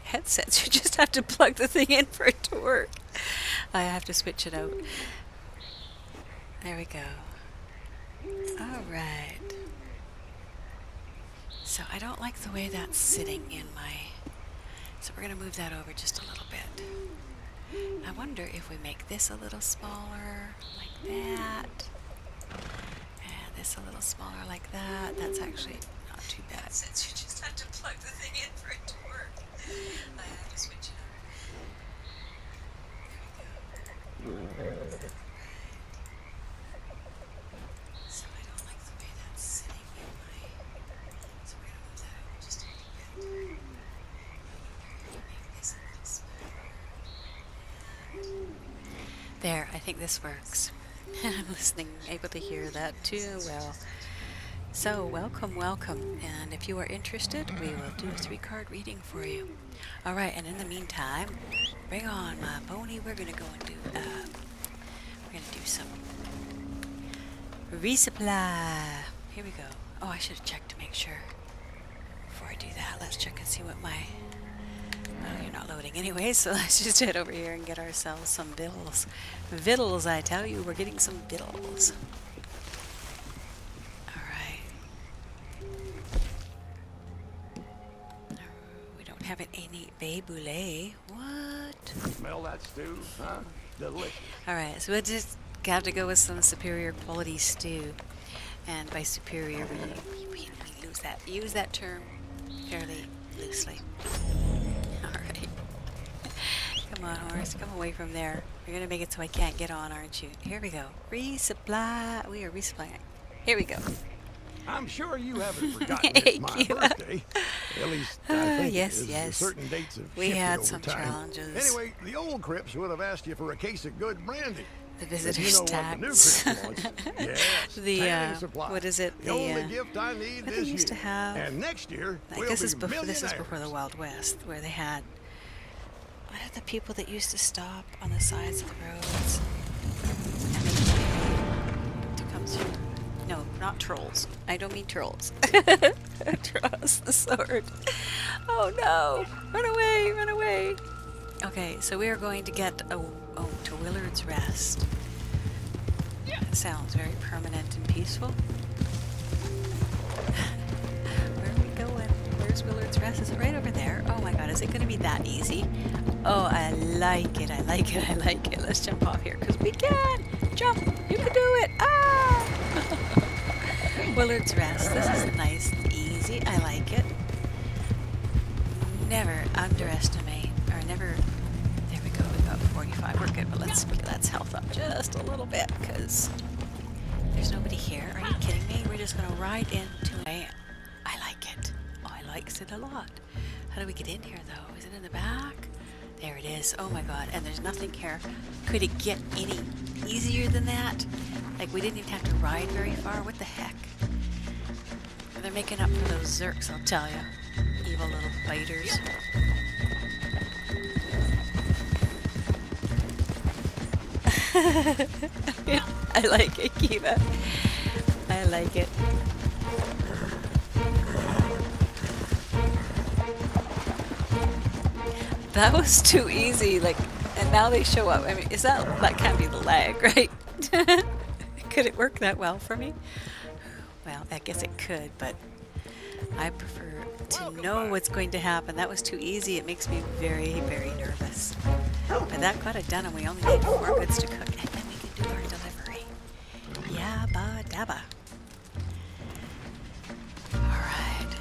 headsets. You just have to plug the thing in for it to work. I have to switch it out. There we go. All right. So I don't like the way that's sitting in my... So we're going to move that over just a little bit. I wonder if we make this a little smaller, like that. And this a little smaller like that. That's actually not too bad. Since you just have to plug the thing in for it to work. I have to switch it up. There we go. So I don't like the way that's sitting in my... So we're going to move that over just a little bit. Make this a little smaller. There, I think this works. I'm listening, able to hear that too well. So, welcome, welcome. And if you are interested, we will do a 3-card reading for you. Alright, and in the meantime, bring on my pony. We're going to go and do, we're going to do some resupply. Here we go. Oh, I should have checked to make sure. Before I do that, let's check and see what my... Oh, you're not loading anyway, so let's just head over here and get ourselves some vittles. Vittles, I tell you, we're getting some vittles. Alright. We don't have it any baboulé. What? Smell that stew, huh? Delicious. Alright, so we'll just have to go with some superior quality stew. And by superior, we use that term fairly loosely. Alright. Come on, horse. Come away from there. You're going to make it so I can't get on, aren't you? Here we go. Resupply. We are resupplying. Here we go. I'm sure you haven't forgotten it's my birthday. At least I think yes, it is. yes. Certain dates have We shifted had over some time. challenges. Anyway, the old Crips would have asked you for a case of good brandy. The But visitor's you know what the new tax. Crips wants? Yes, The, tanning supply. what is it? The only gift I need what this they used year. to have. And next year, Like we'll this is be before the millionaires. Wild West, where they had... What are the people that used to stop on the sides of the roads? And they paid to come through. No, not trolls. I don't mean trolls. Trolls the sword. Oh no! Run away! Run away! Okay, so we are going to get to Willard's Rest. That sounds very permanent and peaceful. Where are we going? Where's Willard's Rest? Is it right over there? Oh my god, is it going to be that easy? Oh, I like it, I like it, I like it. Let's jump off here, because we can! Jump! You can do it! Ah! Willard's Rest. This is nice and easy. I like it. Never underestimate, or never... There we go, we got 45. We're good, but let's health up just a little bit, because there's nobody here. Are you kidding me? We're just going to ride into a... I like it. Oh, I likes it a lot. How do we get in here, though? Is it in the back? There it is. Oh my god, and there's nothing here. Could it get any easier than that? Like, we didn't even have to ride very far. What the heck? They're making up for those Zerks, I'll tell you. Evil little biters. I like it, Kiva. I like it. That was too easy, like, and now they show up. I mean, that can't be the lag, right? Could it work that well for me? Well, I guess it could, but I prefer to know what's going to happen. That was too easy. It makes me very, very nervous. But that got it done, and we only need 4 goods to cook, and then we can do our delivery. Yabba dabba. Alright.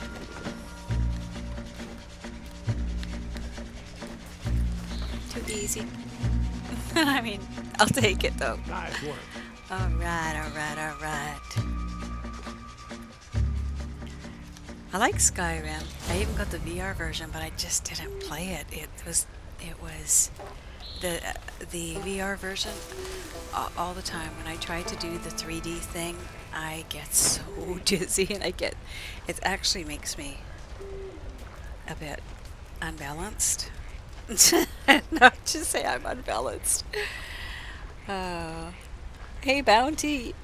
Too easy. I mean, I'll take it though. Nice work. Alright, alright, alright. I like Skyrim. I even got the VR version, but I just didn't play it. It was the VR version all the time. When I try to do the 3D thing, I get so dizzy, and it actually makes me a bit unbalanced. Not to say I'm unbalanced. Hey, Bounty.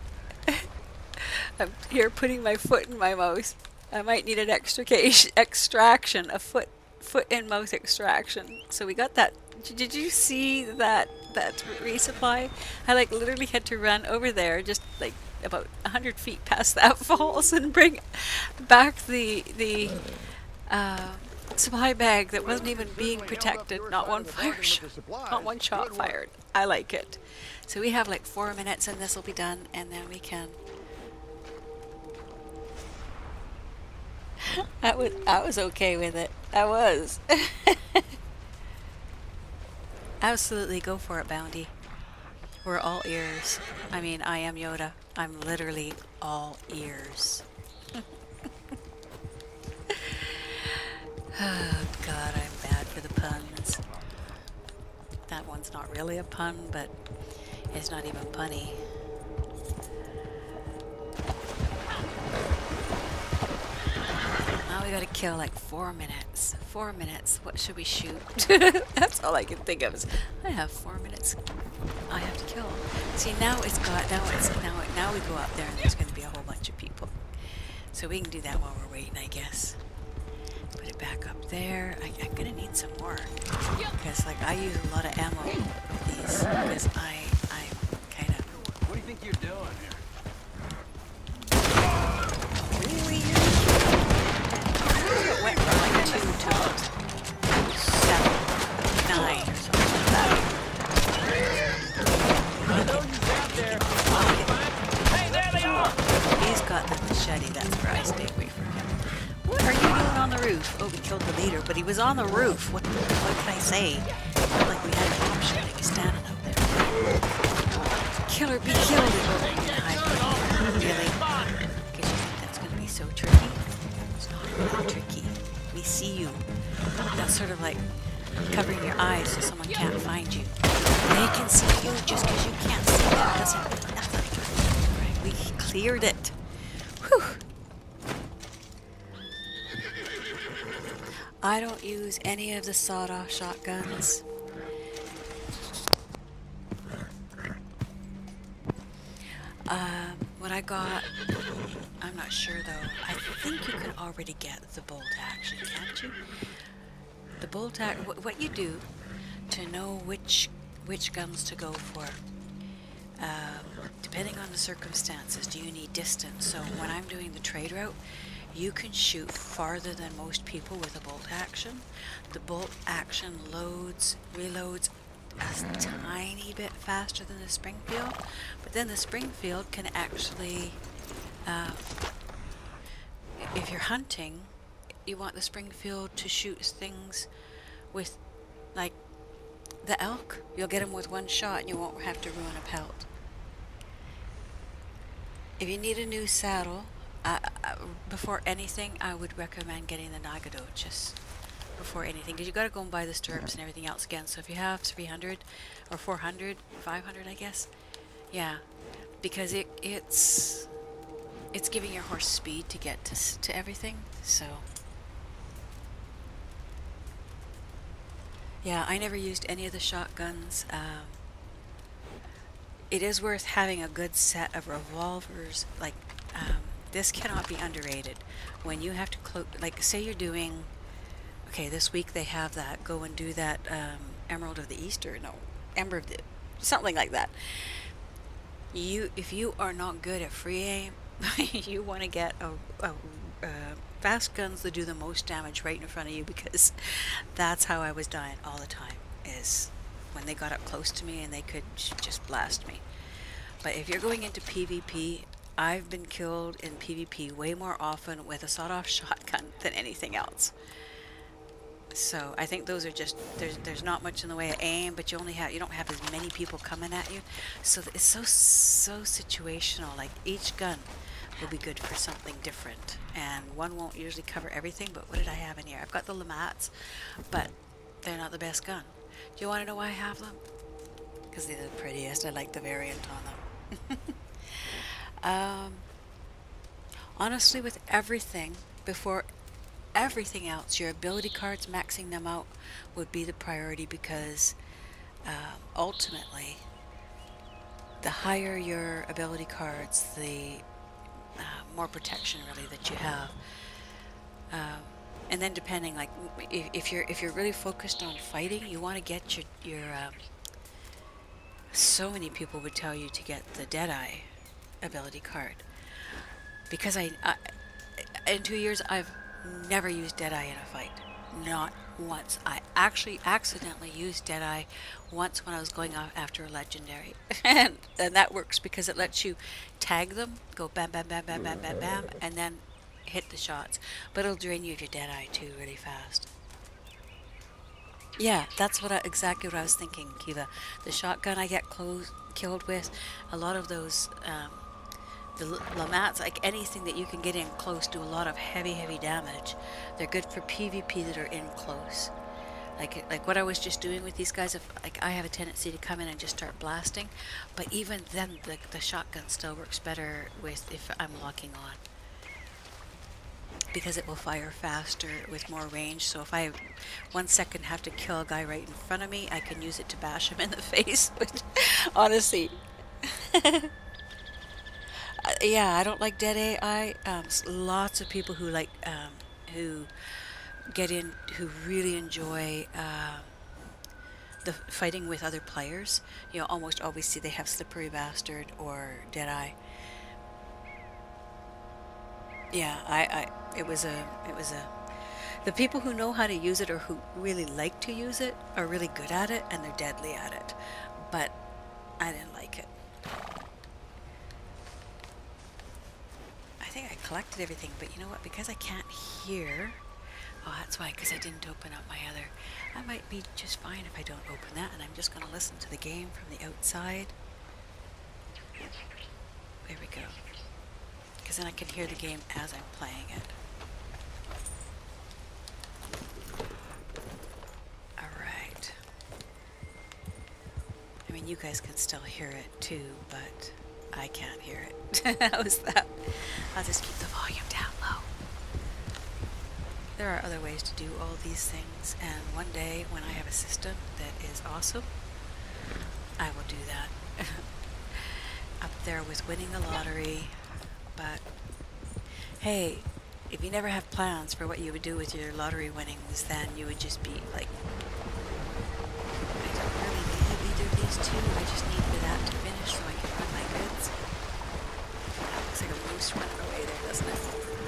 I'm here putting my foot in my mouth. I might need an extraction, a foot foot and mouth extraction. So we got that. Did you see that resupply? I like literally had to run over there, just like about 100 feet past that falls, and bring back the supply bag that wasn't even being protected. Not one not one shot fired. I like it. So we have like 4 minutes, and this will be done, and then we can. I was okay with it. I was. Absolutely, go for it, Bounty. We're all ears. I mean, I am Yoda. I'm literally all ears. Oh God, I'm bad for the puns. That one's not really a pun, but it's not even punny. Now we gotta kill like 4 minutes. 4 minutes. What should we shoot? That's all I can think of is I have 4 minutes. I have to kill. See, now it's got now we go up there and there's gonna be a whole bunch of people. So we can do that while we're waiting, I guess. Put it back up there. I'm gonna need some more because like I use a lot of ammo with these because I'm kind of. What do you think you're doing here? It went from like 2 to 7, 9 or something like that. I know you're out there. Hey, there they are! He's got the machete. That's where I stay away from him. What are you doing on the roof? Oh, we killed the leader, but he was on the roof. What can I say? Not like we had an option. Like he's standing up there. Killer be killed. Really? Because you think that's going to be so tricky? It's not really tricky. We see you. That's sort of like covering your eyes so someone can't find you. They can see you just because you can't see them. Doesn't mean nothing. Right, we cleared it. Whew. I don't use any of the sawed-off shotguns. What I got, I'm not sure though. I think you can already get the bolt action, can't you? The bolt action, what you do to know which guns to go for, depending on the circumstances, do you need distance? So when I'm doing the trade route, you can shoot farther than most people with a bolt action. The bolt action reloads a tiny bit faster than the Springfield, but then the Springfield can actually, if you're hunting, you want the Springfield to shoot things with, like, the elk. You'll get them with one shot and you won't have to ruin a pelt. If you need a new saddle, before anything, I would recommend getting the Nagadoches before anything, because you got to go and buy the stirrups and everything else again. So if you have 300 or 400, 500, I guess, yeah, because it's giving your horse speed to get to everything. So yeah, I never used any of the shotguns. It is worth having a good set of revolvers. Like this cannot be underrated. When you have to like say you're doing. Okay, this week they have that, go and do that Emerald of the East, or no, Ember of the, something like that. If you are not good at free aim, you want to get a fast guns that do the most damage right in front of you, because that's how I was dying all the time, is when they got up close to me and they could just blast me. But if you're going into PvP, I've been killed in PvP way more often with a sawed-off shotgun than anything else. So I think those are just, there's not much in the way of aim, but you don't have as many people coming at you. So it's so situational. Like each gun will be good for something different, and one won't usually cover everything. But what did I have in here? I've got the Lamats, but they're not the best gun. Do you want to know why I have them? Because they're the prettiest. I like the variant on them. Honestly, with everything, before everything else, your ability cards, maxing them out would be the priority, because ultimately the higher your ability cards, the more protection really that you have. And then depending, like, if you're really focused on fighting, you want to get your so many people would tell you to get the Deadeye ability card. Because in 2 years, I've never used Deadeye in a fight. Not once. I actually accidentally used Deadeye once when I was going off after a legendary. and that works because it lets you tag them, go bam, bam, bam, bam, bam, bam, bam, and then hit the shots. But it'll drain you of your Deadeye too really fast. Yeah, that's exactly what I was thinking, Kiva. The shotgun I get killed with, a lot of those, the Lamats, like anything that you can get in close, do a lot of heavy, heavy damage. They're good for PvP that are in close. Like what I was just doing with these guys, like I have a tendency to come in and just start blasting, but even then the shotgun still works better if I'm locking on. Because it will fire faster with more range. So if I 1 second have to kill a guy right in front of me, I can use it to bash him in the face. Which, honestly, yeah, I don't like dead AI. Lots of people who like who who really enjoy the fighting with other players. You know, almost always see they have Slippery Bastard or Deadeye. Yeah, the people who know how to use it or who really like to use it are really good at it and they're deadly at it. But I didn't like it. I think I collected everything, but you know what? Because I can't hear. Oh, that's why, because I didn't open up my other. I might be just fine if I don't open that, and I'm just going to listen to the game from the outside. There we go. Because then I can hear the game as I'm playing it. Alright. I mean, you guys can still hear it too, but I can't hear it. How's that? I'll just keep the volume down low. There are other ways to do all these things, and one day when I have a system that is awesome, I will do that. Up there with winning the lottery. But hey, if you never have plans for what you would do with your lottery winnings, then you would just be like, I don't really need either of these two. I just need for that to finish so I can run my goods. That looks like a moose running away there, doesn't it?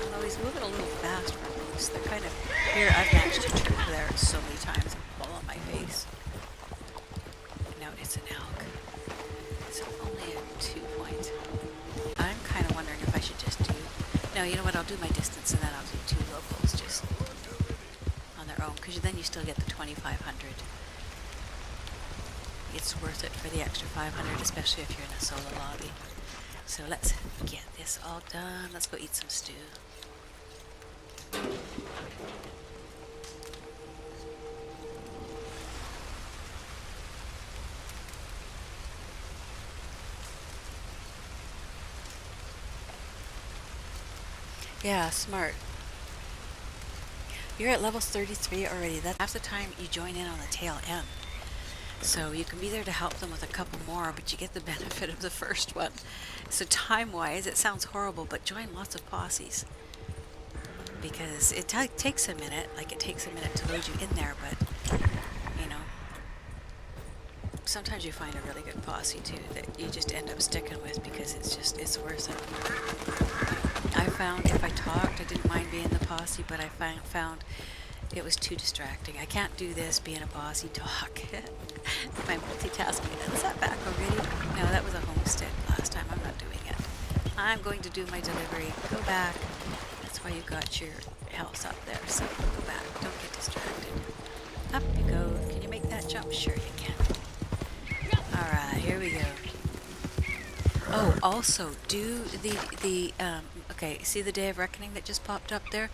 Although he's moving a little fast for a moose. They're kind of here. I've managed to trip there so many times and fall on my face. No, it's an elk. It's only a 2-point. I'm kind of wondering if I should just do... No, you know what? I'll do my distance and then I'll do 2 locals just on their own. Because then you still get the 2,500. It's worth it for the extra 500, especially if you're in a solo lobby. So let's get this all done. Let's go eat some stew. Yeah, smart. You're at level 33 already. That's half the time you join in on the tail end. So you can be there to help them with a couple more, but you get the benefit of the first one. So time-wise, it sounds horrible, but join lots of posses. Because it takes a minute, like it takes a minute to load you in there, but, you know, sometimes you find a really good posse too that you just end up sticking with because it's worth it. I found if I talked, I didn't mind being the posse, but I found it was too distracting. I can't do this being a posse talk. My multitasking. Is that back already? No, that was a homestead last time. I'm not doing it. I'm going to do my delivery. Go back. That's why you got your health up there. So go back. Don't get distracted. Up you go. Can you make that jump? Sure you can. Alright, here we go. Oh, also, do okay, see the Day of Reckoning that just popped up there?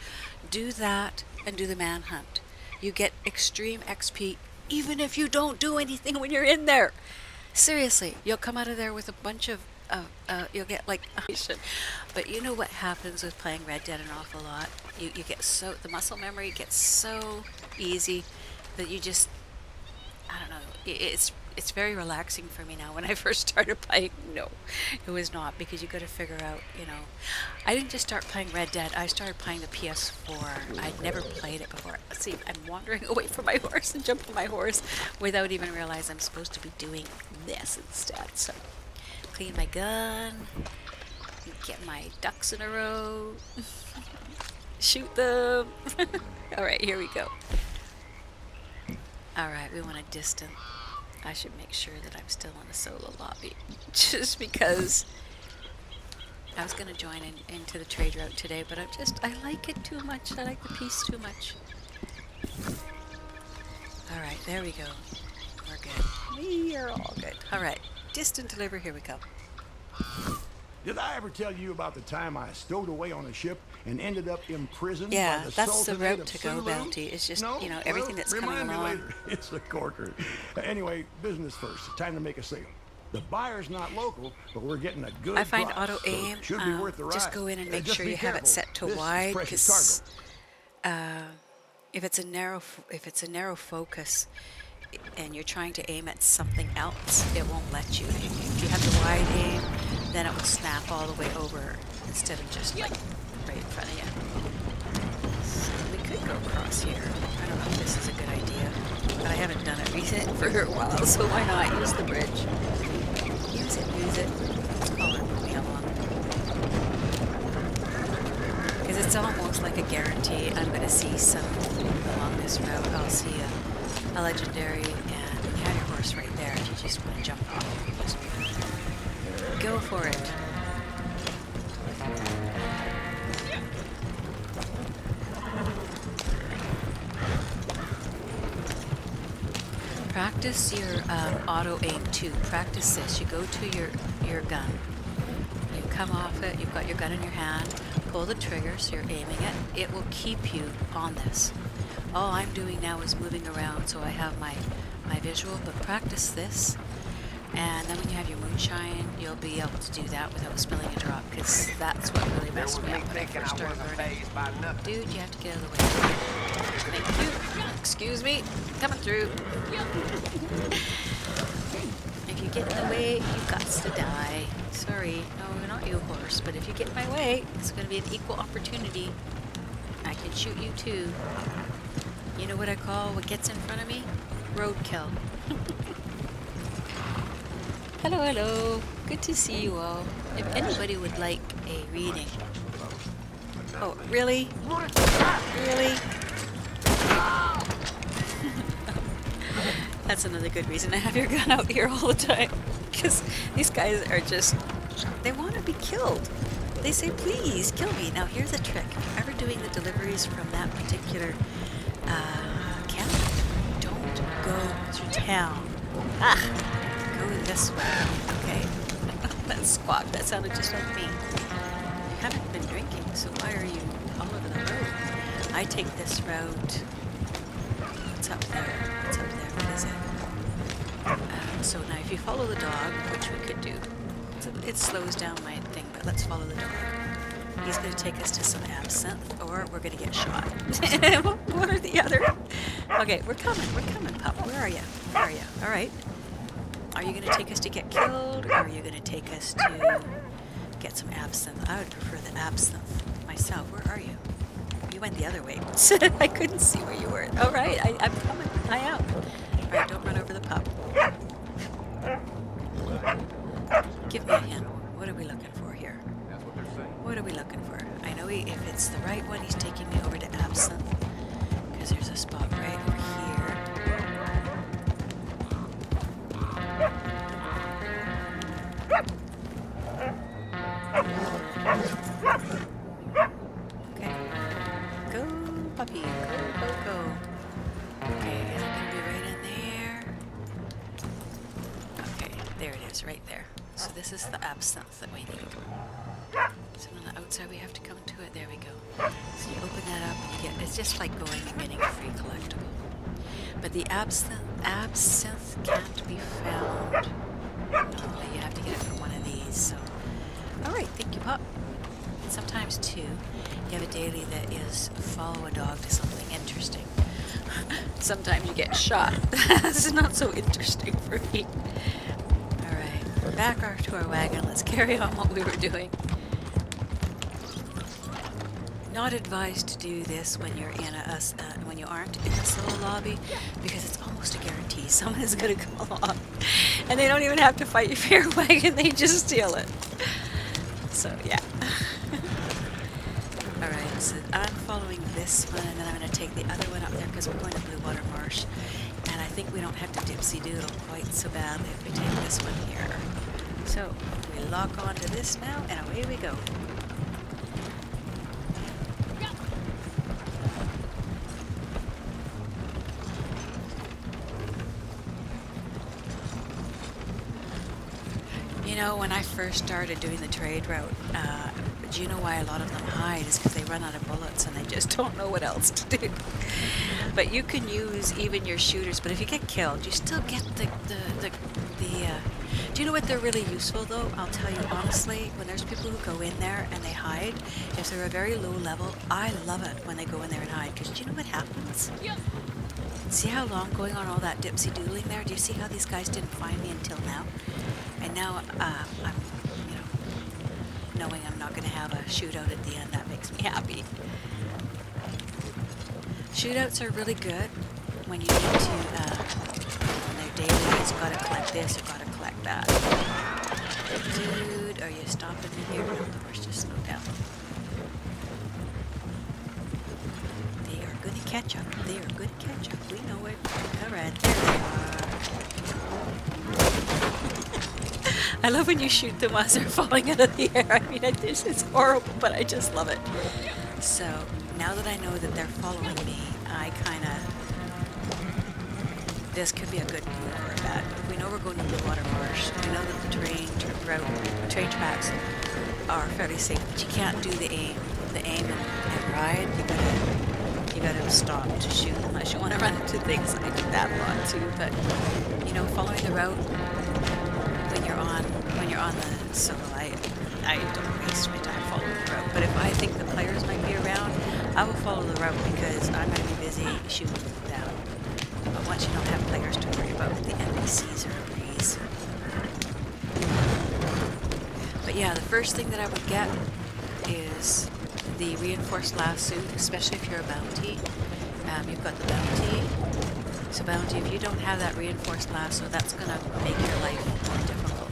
Do that and do the manhunt. You get extreme XP even if you don't do anything when you're in there. Seriously, you'll come out of there with a bunch of, you'll get like, but you know what happens with playing Red Dead an awful lot? You get so, the muscle memory gets so easy that you just, I don't know, it's it's very relaxing for me now. When I first started playing, no, it was not, because you got to figure out, you know, I didn't just start playing Red Dead. I started playing the PS4. I'd never played it before. See, I'm wandering away from my horse and jumping my horse without even realizing I'm supposed to be doing this instead. So, clean my gun, get my ducks in a row, shoot them. All right, here we go. All right, we want a distant. I should make sure that I'm still in a solo lobby, just because I was going to join into the trade route today, but I like it too much. I like the peace too much. All right, there we go. We're good. We are all good. All right, distant deliver, here we go. Did I ever tell you about the time I stowed away on a ship and ended up imprisoned? Yeah, by the that's the Sultanate route of to go, Sulu? Bounty. It's just, No? you know, everything that's coming remind me along. later. It's a corker. Anyway, business first. Time to make a sale. The buyer's not local, but we're getting a good I find price, auto aim, so it should be worth the ride. just go in and make Just sure be you have it careful. set to This is wide, precious because if it's a narrow focus and you're trying to aim at something else, it won't let you. If you have the wide aim, then it will snap all the way over instead of just like right in front of you. So we could go across here. I don't know if this is a good idea, but I haven't done it recent for a while, so why not use the bridge? Use it. Let's call her moving along. Because it's almost like a guarantee I'm going to see some along this route. I'll see a legendary, and you have your horse right there. If you just want to jump off, you just go for it. Practice your auto aim too. Practice this. You go to your gun. You come off it. You've got your gun in your hand. Pull the trigger so you're aiming it. It will keep you on this. All I'm doing now is moving around so I have my visual, but practice this. And then when you have your moonshine, you'll be able to do that without spilling a drop, because that's what really messed me up when I first started learning. Dude, you have to get out of the way. Thank you. Excuse me. Coming through. If you get in the way, you've got to die. Sorry. No, not you, horse. But if you get in my way, it's going to be an equal opportunity. I can shoot you too. You know what I call what gets in front of me? Roadkill. Hello, hello. Good to see you all. If anybody would like a reading. Oh, really? Really? That's another good reason to have your gun out here all the time. Because these guys are just, they want to be killed. They say, please, kill me. Now, here's the trick. If you're ever doing the deliveries from that particular camp, don't go through town. Go this way. Okay. That squawk, that sounded just like me. You haven't been drinking, so why are you all over the road? I take this route. What's up there? What's up there? What is it? So now if you follow the dog, which we could do, it slows down my thing, but let's follow the dog. He's going to take us to some absinthe, or we're going to get shot. One or the other. Okay, we're coming, pup. Where are you? Where are you? All right. Are you going to take us to get killed, or are you going to take us to get some absinthe? I would prefer the absinthe myself. Where are you? You went the other way. I couldn't see where you were. All right, I'm coming. I am. All right, don't run over the pup. Give me a hint. What are we looking for here? What are we looking for? I know if it's the right one, he's taking me over to absinthe, because there's a spot right over here. Okay. Go, puppy. Go. Okay, is it going to be right in there? Okay, there it is, right there. So this is the absinthe that we need. So on the outside we have to come to it. There we go. So you open that up and you get, it's just like going and getting a free collectible. But the absinthe can't be found. Normally you have to get it from one of these. So, alright, thank you, pup. Sometimes too, you have a daily that is follow a dog to something interesting. Sometimes you get shot. This is not so interesting for me. Alright, back to our wagon. Let's carry on what we were doing. Not advised to do this when you're in when you aren't in a solo lobby, because it's almost a guarantee someone is going to come along, and they don't even have to fight you for your wagon, they just steal it. So yeah. Alright, so I'm following this one, and then I'm going to take the other one up there because we're going to Blue Water Marsh, and I think we don't have to dipsy doodle quite so badly if we take this one here. So we lock onto this now, and away we go. You know, when I first started doing the trade route, do you know why a lot of them hide? Is because they run out of bullets and they just don't know what else to do. But you can use even your shooters, but if you get killed, you still get the do you know what they're really useful though? I'll tell you honestly, when there's people who go in there and they hide, if they're a very low level, I love it when they go in there and hide, because do you know what happens? See how long going on all that dipsy doodling there? Do you see how these guys didn't find me until now? And now I'm, you know, knowing I'm not going to have a shootout at the end, that makes me happy. Shootouts are really good when you need to, when they're daily, it's got to collect this or got to collect that. Dude, are you stopping me here? No, the horse just slowed down. They are going to catch up. They are going to catch up. We know it. Alright, there they are. I love when you shoot them as they're falling out of the air. I mean, it's horrible, but I just love it. So, now that I know that they're following me, I kind of... This could be a good move or a bad move. We know we're going to Blue Water Marsh. We know that the train tracks are fairly safe, but you can't do the aim and ride. You gotta stop to shoot unless you want to run into things. I do that a lot too, but you know, following the route when you're on the solo, I don't waste my time following the route. But if I think the players might be around, I will follow the route because I'm going to be busy shooting them down. But once you don't have players to worry about, the NPCs are a breeze. But yeah, the first thing that I would get is the reinforced lasso, especially if you're a bounty. You've got the bounty. So bounty, if you don't have that reinforced lasso, that's going to make your life more difficult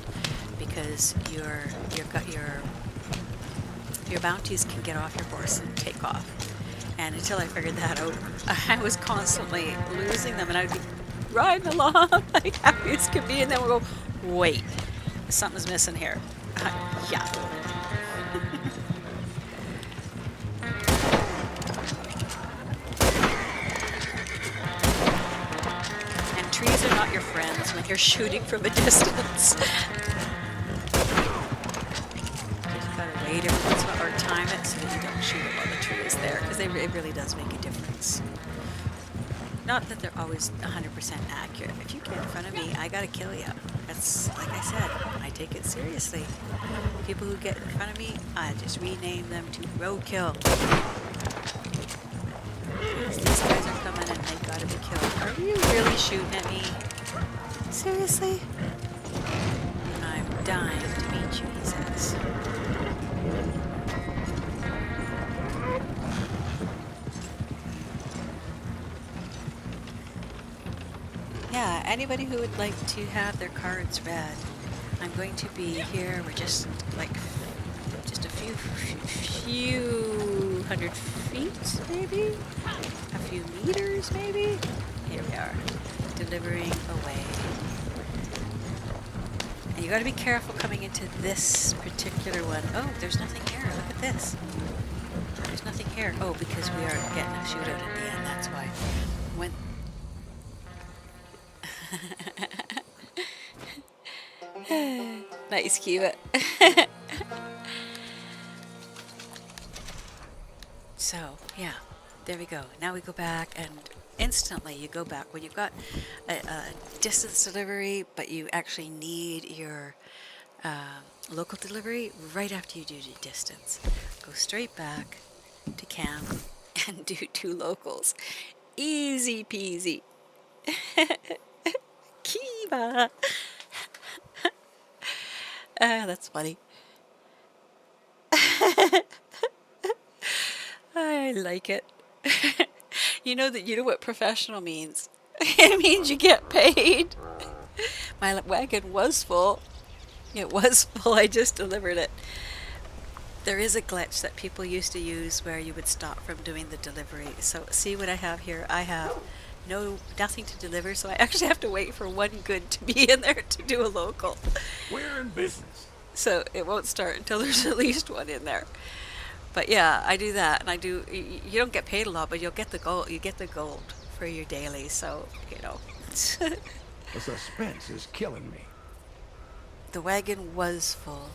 because your bounties can get off your horse and take off. And until I figured that out, I was constantly losing them, and I'd be riding along like happy as could be, and then we'll go, wait, something's missing here. Yeah. And trees are not your friends when you're shooting from a distance. Just gotta wait every once in a while, or time it so that you don't shoot it while the tree is there, because it really does make a difference. Not that they're always 100% accurate. If you get in front of me, I gotta kill you. That's, like I said, I take it seriously. People who get in front of me, I just rename them to roadkill. These guys are coming and they gotta be killed. Are you really shooting at me? Seriously? I'm dying to meet you, he says. Yeah, anybody who would like to have their cards read, I'm going to be here. We're just a few hundred feet, maybe? A few meters, maybe? Here we are, delivering away. And you gotta be careful coming into this particular one. Oh, there's nothing here. Look at this. There's nothing here. Oh, because we are getting a shootout at the end, that's why. When... Nice, Kiva. So, yeah, there we go. Now we go back, and instantly you go back. When you've got a distance delivery, but you actually need your local delivery, right after you do the distance, go straight back to camp and do 2 locals. Easy peasy. Kiva. That's funny. I like it. You know what professional means. It means you get paid. My wagon was full. It was full. I just delivered it. There is a glitch that people used to use where you would stop from doing the delivery. So see what I have here? I have nothing to deliver, so I actually have to wait for one good to be in there to do a local. We're in business. So it won't start until there's at least one in there. But yeah, I do that, and you don't get paid a lot, but you'll get the gold. You get the gold for your daily, so, you know. The suspense is killing me. The wagon was full.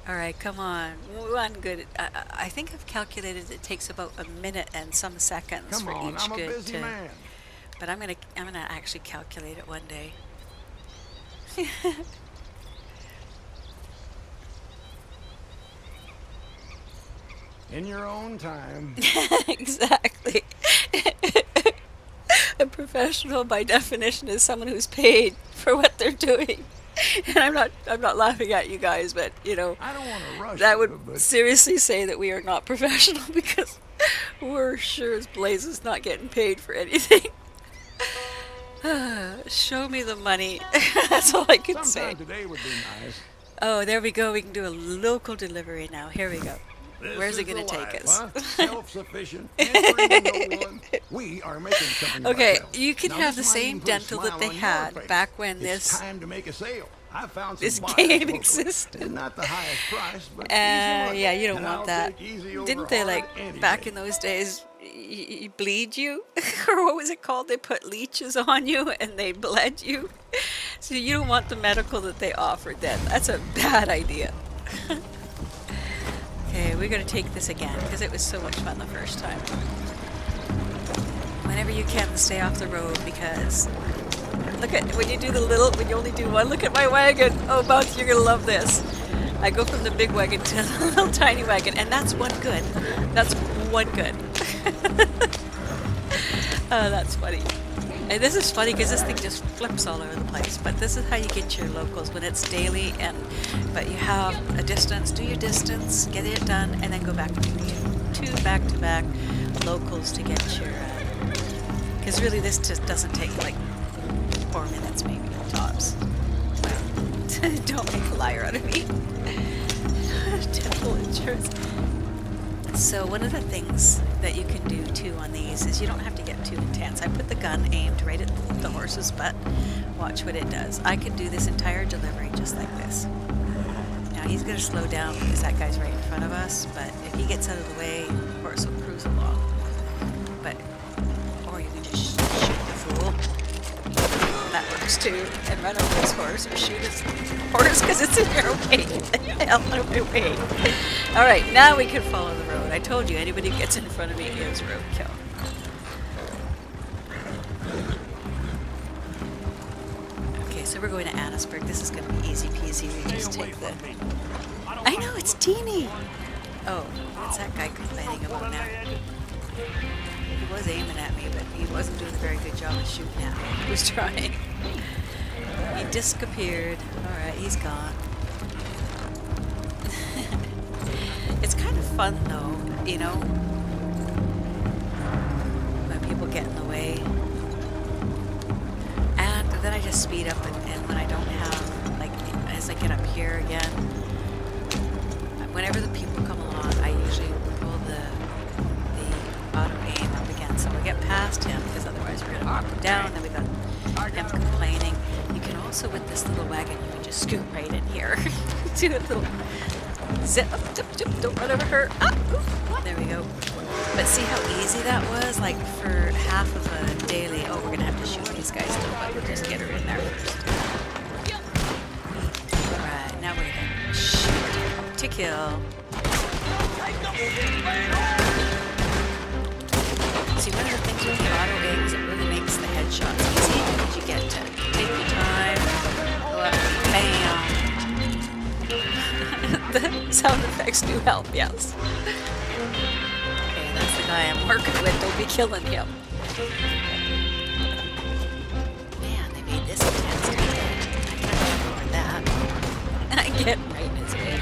All right, come on. One good. I think I've calculated it takes about a minute and some seconds Come for on, each I'm a good busy to. man. But I'm gonna actually calculate it one day. In your own time. Exactly. A professional, by definition, is someone who's paid for what they're doing. And I'm not laughing at you guys, but you know, I don't want to rush that you, would but seriously say that we are not professional because we're sure as blazes not getting paid for anything. Show me the money. That's all I can say. sometime today would be nice. Oh, there we go. We can do a local delivery now. Here we go. This Where's it is going to the take life, us? Huh? Self-sufficient, answering no one. We are making something of Okay, ourselves. you can Now, have this the might same even put a dental that smile they on your had face. back when It's this time to make a sale. I found some this buyers game locally. existed. Not the highest price, but Yeah, you don't and want I'll that. take easy over Didn't they, hard like, any back day. in those days, bleed you? Or what was it called? They put leeches on you and they bled you. So you don't want the medical that they offered then. That's a bad idea. Okay, we're going to take this again because it was so much fun the first time. Whenever you can, stay off the road because look at when you only do one. Look at my wagon. Oh, Bounty, you're going to love this. I go from the big wagon to the little tiny wagon, and that's one good. That's one good. Oh, that's funny. And this is funny because this thing just flips all over the place. But this is how you get your locals when it's daily, but you have a distance. Do your distance, get it done, and then go back to two back-to-back locals to get your. Because really, this just doesn't take like 4 minutes, maybe tops. Don't make a liar out of me. Dental insurance. So one of the things that you can do too on these is you don't have to get too intense. I put the gun aimed right at the horse's butt. Watch what it does. I could do this entire delivery just like this. Now he's going to slow down because that guy's right in front of us, but if he gets out of the way, the horse will cruise along. Or you can just shoot the fool. That works too. And run over his horse or shoot his horse because it's in your way. Get the hell out of my way. Alright, now we can follow the road. I told you, anybody who gets in front of me is roadkill. Okay, so we're going to Annisburg. This is going to be easy peasy. We just take the... I know, it's teeny! Oh, what's that guy complaining about now? He was aiming at me, but he wasn't doing a very good job of shooting at me. He was trying. He disappeared. Alright, he's gone. It's kind of fun though, you know, when people get in the way. And then I just speed up and when I don't have, like, as I get up here again, whenever the people come along, I usually pull the auto aim up again. So we get past him because otherwise we're going to knock him down. Then we got him complaining. You can also, with this little wagon, you can just scoot right in here. Do a little zip, don't run over her. There we go. But see how easy that was? Like for half of a daily. Oh, we're going to have to shoot these guys still, but we'll just get her in there first. Alright, now we're going to shoot to kill. See, one of the things with the auto aim is it really makes the headshots easy because you get to take your time, go up, bam. The sound effects do help, yes. Okay, that's the guy I'm working with. Don't will be killing him. Man, they made this intense. I can't ignore that. And I get right in his way.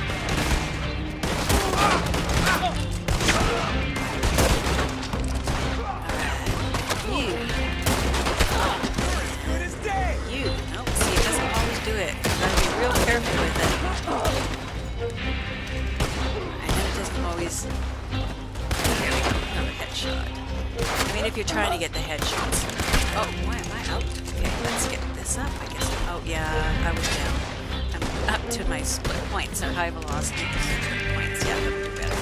You. Nope, see, it doesn't always do it. You gotta be real careful with it. And then it doesn't always... There we go, another headshot. I mean, if you're trying to get the headshots. Oh, why am I out? Okay, let's get this up, I guess. Oh, yeah, I was down. I'm up to my split points, so high velocity split points. Yeah, that'll do better.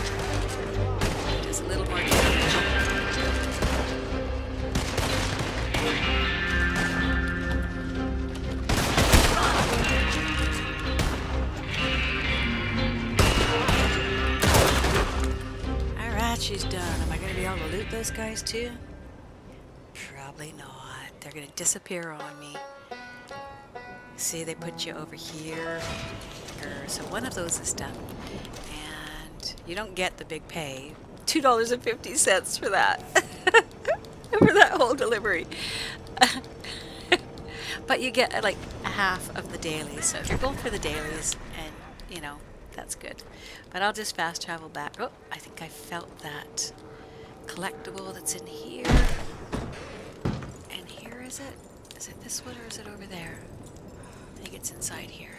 Just a little more damage. Alright, she's done. Am I going to be able to loot those guys too? Probably not. They're going to disappear on me. See, they put you over here. So one of those is done. And you don't get the big pay. $2.50 for that. For that whole delivery. But you get like half of the dailies. So if you're going for the dailies, and you know, that's good. But I'll just fast travel back. Oh, I think I felt that collectible that's in here. And here is it? Is it this one or is it over there? I think it's inside here.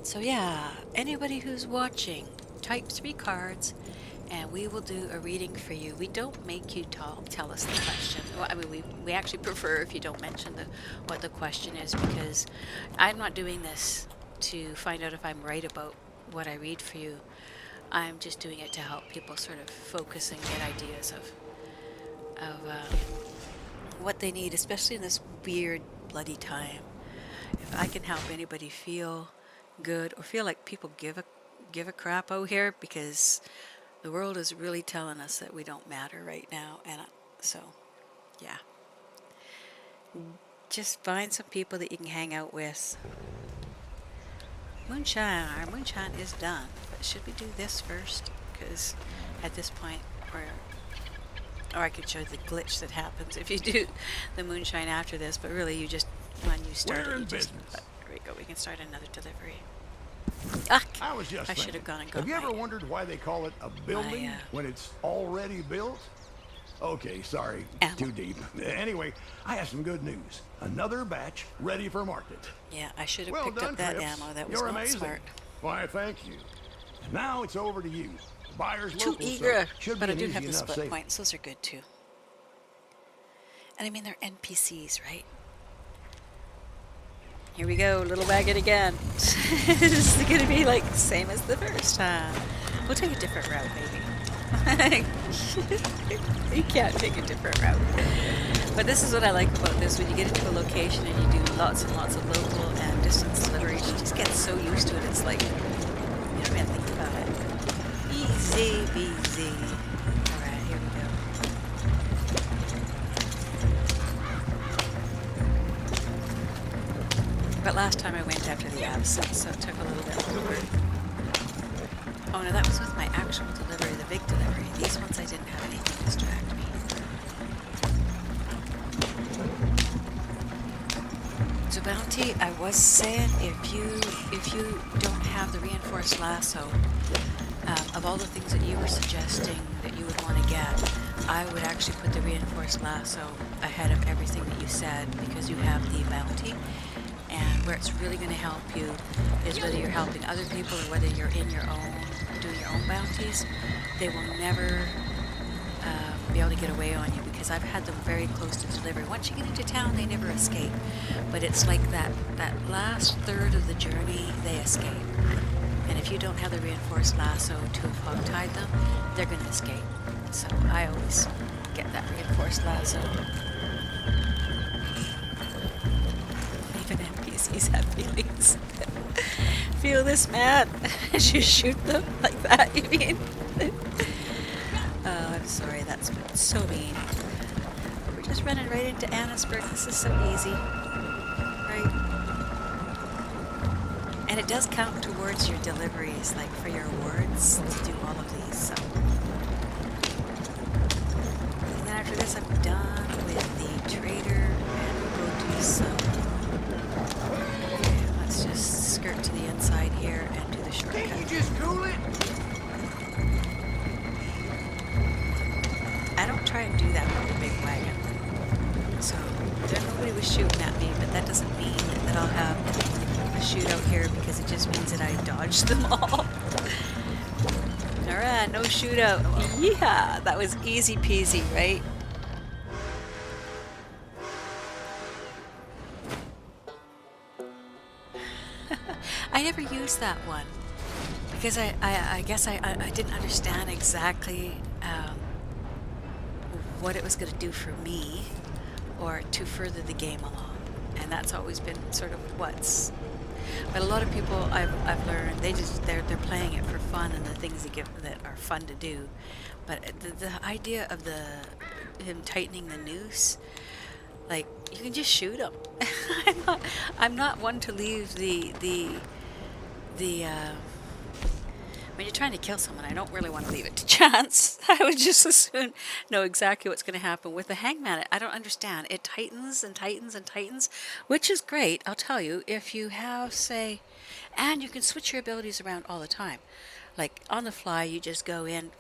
So yeah, anybody who's watching, type 3 cards and we will do a reading for you. We don't make you tell us the question. Well, I mean, we actually prefer if you don't mention what the question is, because I'm not doing this to find out if I'm right about what I read for you. I'm just doing it to help people sort of focus and get ideas of what they need, especially in this weird, bloody time. If I can help anybody feel good or feel like people give a crap out here, because the world is really telling us that we don't matter right now, and so yeah, just find some people that you can hang out with. Moonshine, our moonshine is done, but should we do this first? Because at this point or I could show you the glitch that happens if you do the moonshine after this, but really you just, when you start it, you just, there we go, we can start another delivery. Ah, I was just I should have gone and got Have you ever wondered why they call it a building when it's already built? Okay, sorry, ammo. Too deep. Anyway, I have some good news. Another batch ready for market. Yeah, I should have Well picked done, up that Trips. ammo. That was You're not amazing. smart. Why, thank you. And now it's over to you. Buyer's Too local, eager, so should but be I an do easy have the enough split sale. points. Those are good too. And I mean, they're NPCs, right? Here we go, little wagon again. This is gonna be like the same as the first time. We'll take a different route, maybe. You can't take a different route. But this is what I like about this. When you get into a location and you do lots and lots of local and distance deliveries, you just get so used to it. It's like, you don't even think about it. Easy peasy. Alright, here we go. But last time I went after the absence, so it took a little bit longer. Oh no, that was with my actual delivery, the big delivery. These ones I didn't have anything to distract me. So Bounty, I was saying, if you don't have the reinforced lasso, of all the things that you were suggesting that you would want to get, I would actually put the reinforced lasso ahead of everything that you said, because you have the bounty. And where it's really going to help you is whether you're helping other people or whether you're in your own, doing your own bounties. They will never be able to get away on you, because I've had them very close to delivery. Once you get into town, they never escape. But it's like that last third of the journey, they escape. And if you don't have the reinforced lasso to have hog-tied them, they're going to escape. So I always get that reinforced lasso. Even NPCs have feelings. Feel this, man? As you shoot them like that, you mean? Oh, I'm sorry, that's been so mean. We're just running right into Annisburg. This is so easy. Right? And it does count towards your deliveries, like for your awards, to do all of these. So. And then after this, I'm done with the trader and we'll go do some. Okay, let's just skirt to the inside here and do the shortcut. Can't you just cool it? I don't try and do that with the big wagon. So there nobody was shooting at me, but that doesn't mean that I'll have a shootout here because it just means that I dodged them all. Alright, no shootout. Yeah, that was easy peasy, right? I never used that one because I guess I didn't understand exactly what it was going to do for me or to further the game along, and that's always been sort of what's. But a lot of people I've learned they're playing it for fun and the things that are fun to do. But the idea of him tightening the noose, like you can just shoot him. I'm not one to leave the when you're trying to kill someone, I don't really want to leave it to chance. I would just as soon know exactly what's going to happen. With the hangman, I don't understand. It tightens and tightens and tightens, which is great, I'll tell you, if you have, say, and you can switch your abilities around all the time. Like, on the fly, you just go in,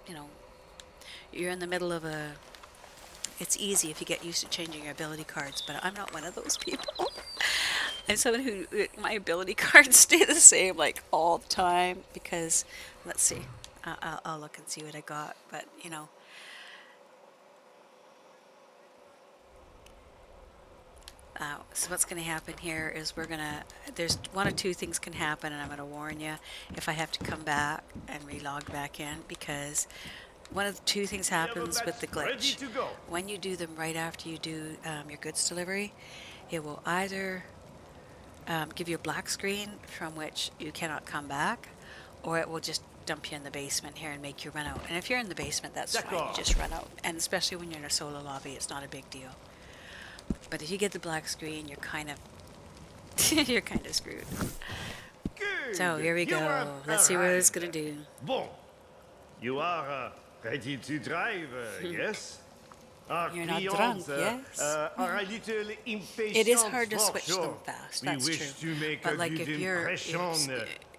you know, you're in the middle of a... It's easy if you get used to changing your ability cards, but I'm not one of those people. I'm someone who, my ability cards stay the same, like, all the time, because, let's see, I'll look and see what I got, but, you know. So what's going to happen here is there's one or two things can happen, and I'm going to warn you if I have to come back and relog back in, because one of the two things happens with the glitch. When you do them right after you do your goods delivery, it will either give you a black screen from which you cannot come back, or it will just dump you in the basement here and make you run out. And if you're in the basement, that's fine, you just run out. And especially when you're in a solo lobby, it's not a big deal. But if you get the black screen, you're kind of you're kind of screwed. Good. So here we go. Let's see what it's gonna do. Bon, you are ready to drive, yes? Our You're not clients, drunk, yes? Are a little impatient. It is hard to for switch sure. them fast. We That's wish true. to make But a like good if you're, impression.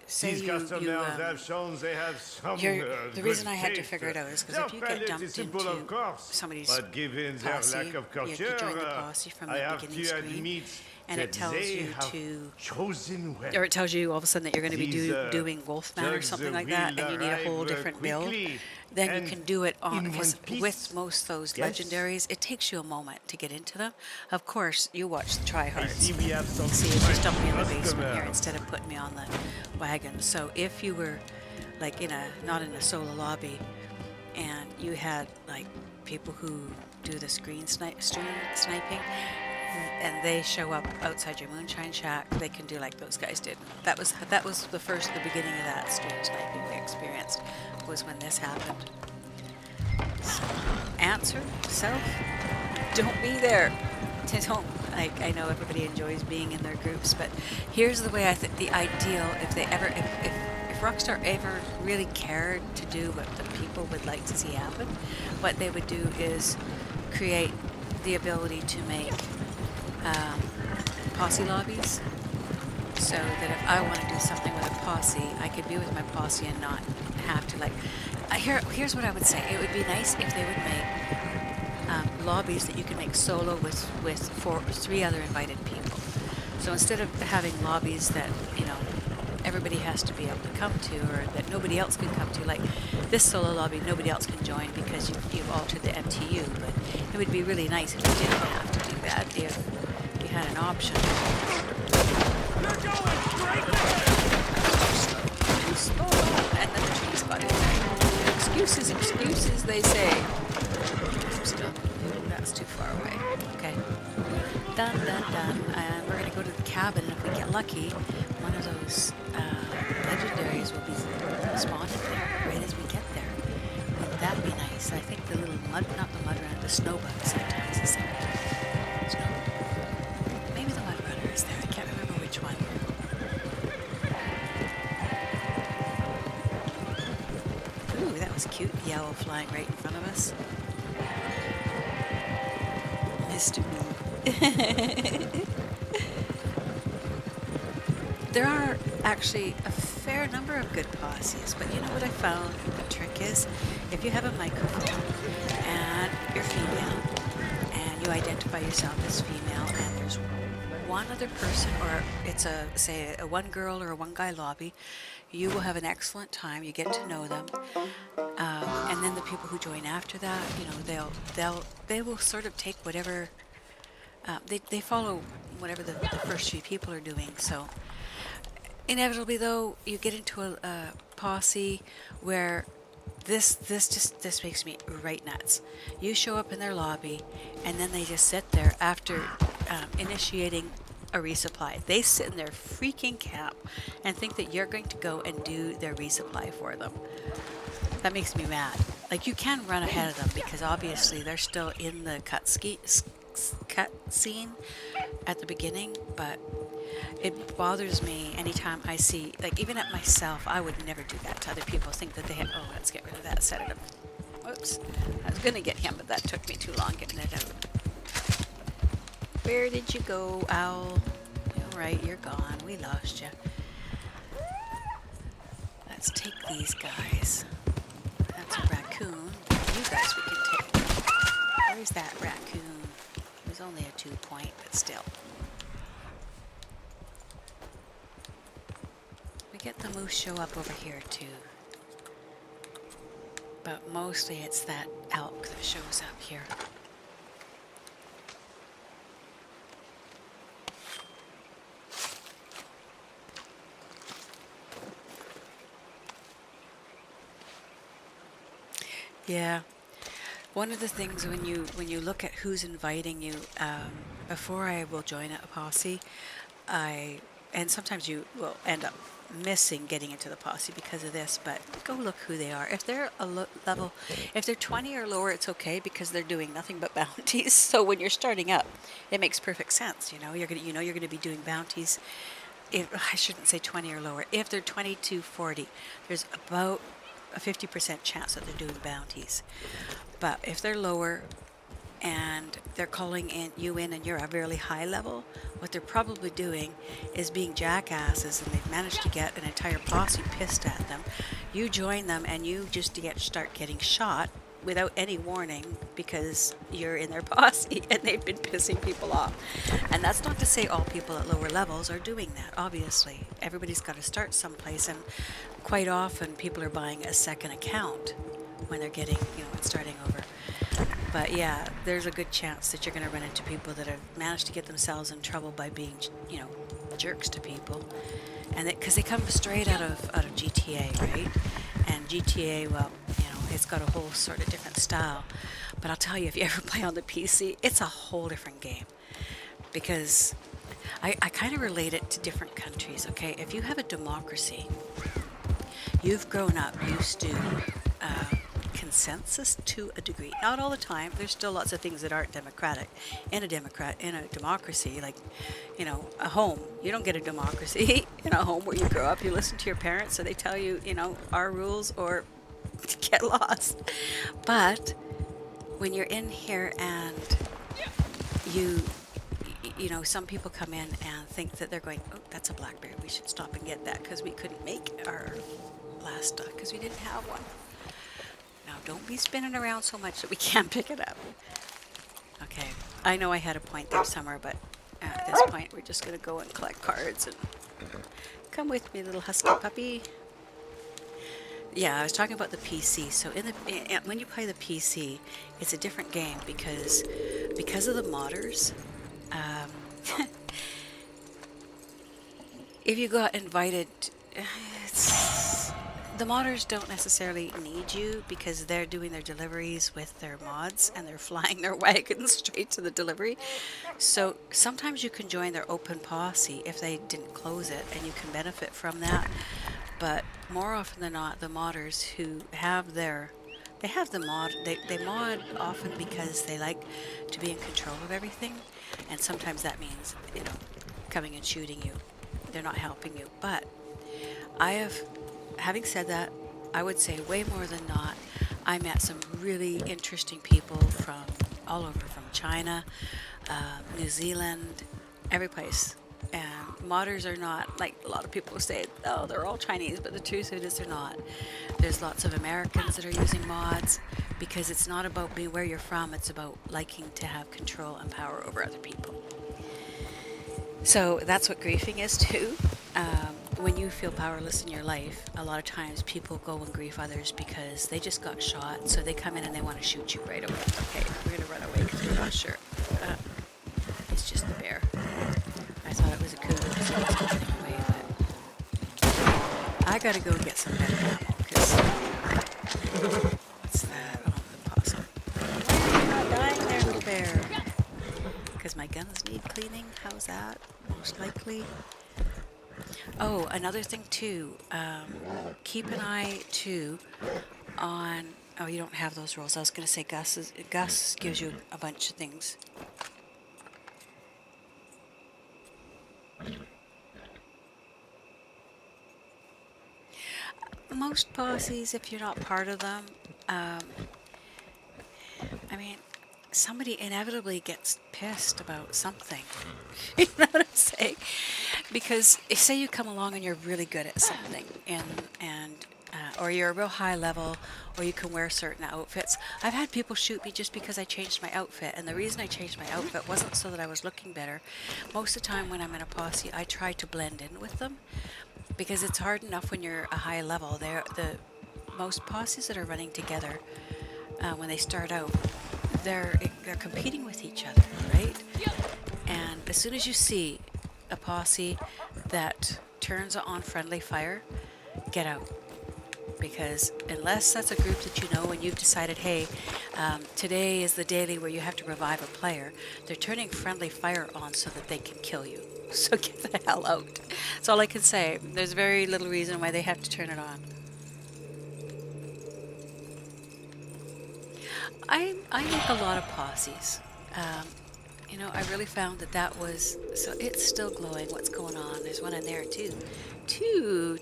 say These customers have shown they have some the reason good I had to taste. figure it out is because Their if you get palate dumped is simple, into of course, somebody's but given their posse, lack of you culture, join the posse from I the have beginning to screen, admit and that it tells they you have to, chosen well. or it tells you all of a sudden that you're going to be These, doing Wolfman or drugs something like that, and you need a whole arrive different build. quickly Then you and can do it on, in because one piece. with most of those Yes. legendaries, it takes you a moment to get into them. Of course, you watch the I tryhards. see we have some See, it's just dumped me in the basement here customers. instead of putting me on the wagon. So if you were like not in a solo lobby, and you had like people who do the stream sniping, and they show up outside your moonshine shack, they can do like those guys did. That was the beginning of that stream sniping we experienced, was when this happened. So, answer self, don't be there. Don't, like, I know everybody enjoys being in their groups, but here's the way I think the ideal, if Rockstar ever really cared to do what the people would like to see happen, what they would do is create the ability to make posse lobbies, so that if I want to do something with a posse, I could be with my posse and not have to, like, here's what I would say. It would be nice if they would make lobbies that you can make solo with 3 other invited people. So instead of having lobbies that, you know, everybody has to be able to come to, or that nobody else can come to, like this solo lobby, nobody else can join because you've altered the MTU, but it would be really nice if you didn't have to do that, if you had an option. Too slow, and then the trees got in there. Excuses, they say. That's too far away. Okay. Done. And we're going to go to the cabin, and if we get lucky, one of those legendaries will be spawning there right as we get there. Wouldn't that be nice? I think the little not the mud runner, the snow bug sometimes is there. Maybe the mud runner is there. I can't remember which one. line right in front of us. Mr. Me. There are actually a fair number of good posses, but you know what I found the trick is? If you have a microphone and you're female and you identify yourself as female and there's one other person, or it's a, say, a one girl or a one guy lobby, you will have an excellent time. You get to know them. And then the people who join after that, you know, they will sort of take whatever, they follow whatever the first few people are doing, so. Inevitably, though, you get into a posse where this makes me right nuts. You show up in their lobby, and then they just sit there after initiating a resupply. They sit in their freaking camp and think that you're going to go and do their resupply for them. That makes me mad. Like, you can run ahead of them because obviously they're still in the cut scene at the beginning, but it bothers me anytime I see, like, even at myself, I would never do that to other people. Think that they have, oh, let's get rid of that, set it up. Whoops. I was going to get him, but that took me too long getting it out. Where did you go, owl? All right, you're gone. We lost you. Let's take these guys. That's a raccoon. You guys we can take. Where's that raccoon? It was only a 2-point, but still. We get the moose show up over here too. But mostly it's that elk that shows up here. Yeah, one of the things when you look at who's inviting you, before I will join a posse, and sometimes you will end up missing getting into the posse because of this, but go look who they are. If they're a level, if they're 20 or lower, it's okay because they're doing nothing but bounties. So when you're starting up, it makes perfect sense. You know, you're gonna be doing bounties. If I shouldn't say 20 or lower, if they're 20 to 40, there's about a 50% chance that they're doing bounties. But if they're lower and they're calling you in and you're a really high level, what they're probably doing is being jackasses, and they've managed to get an entire posse pissed at them. You join them and you just start getting shot without any warning because you're in their posse and they've been pissing people off. And that's not to say all people at lower levels are doing that, obviously. Everybody's got to start someplace, and quite often people are buying a second account when they're getting, and starting over. But yeah, there's a good chance that you're going to run into people that have managed to get themselves in trouble by being, jerks to people. And because they come straight out of GTA, right? And GTA, well, it's got a whole sort of different style. But I'll tell you, if you ever play on the PC, it's a whole different game. Because I kind of relate it to different countries, okay? If you have a democracy, you've grown up used to consensus to a degree. Not all the time. There's still lots of things that aren't democratic. In a democracy, like, a home. You don't get a democracy in a home where you grow up. You listen to your parents, so they tell you, our rules or get lost. But when you're in here and some people come in and think that they're going, oh, that's a blackberry, we should stop and get that because we couldn't make our last stock because we didn't have one. Now don't be spinning around so much that we can't pick it up. Okay, I know I had a point there somewhere, but at this point we're just going to go and collect cards. And come with me, little husky puppy. Yeah, I was talking about the PC. So when you play the PC, it's a different game because of the modders. If you got invited, the modders don't necessarily need you because they're doing their deliveries with their mods and they're flying their wagons straight to the delivery. So sometimes you can join their open posse if they didn't close it, and you can benefit from that. But more often than not, the modders who have they mod often because they like to be in control of everything, and sometimes that means coming and shooting you. They're not helping you. But having said that, I would say way more than not, I met some really interesting people from all over, from China, New Zealand, every place. And modders are not, like a lot of people say, oh, they're all Chinese, but the truth of it is they're not. There's lots of Americans that are using mods because it's not about being where you're from, it's about liking to have control and power over other people. So that's what griefing is too. When you feel powerless in your life, a lot of times people go and grief others because they just got shot, so they come in and they want to shoot you right away. Okay, we're going to run away because we're not sure. It's just the bear. I thought it was a cougar because it was running away, but I got to go get some better ammo because what's that? Oh, the possum. Why are you not dying there, little bear? Because my guns need cleaning. How's that? Most likely. Oh, another thing too, keep an eye too on, oh, you don't have those rolls. I was going to say Gus gives you a bunch of things. Most posses, if you're not part of them, I mean, somebody inevitably gets pissed about something. You know what I'm saying? Because if, say you come along and you're really good at something, or you're a real high level, or you can wear certain outfits. I've had people shoot me just because I changed my outfit, and the reason I changed my outfit wasn't so that I was looking better. Most of the time when I'm in a posse, I try to blend in with them, because it's hard enough when you're a high level. The most posses that are running together, when they start out, they're competing with each other, right? And as soon as you see a posse that turns on friendly fire, get out. Because unless that's a group that you know and you've decided, hey, today is the daily where you have to revive a player, they're turning friendly fire on so that they can kill you. So get the hell out. That's all I can say. There's very little reason why they have to turn it on. I make a lot of posses. You know, I really found that was, so it's still glowing. What's going on? There's one in there too. Two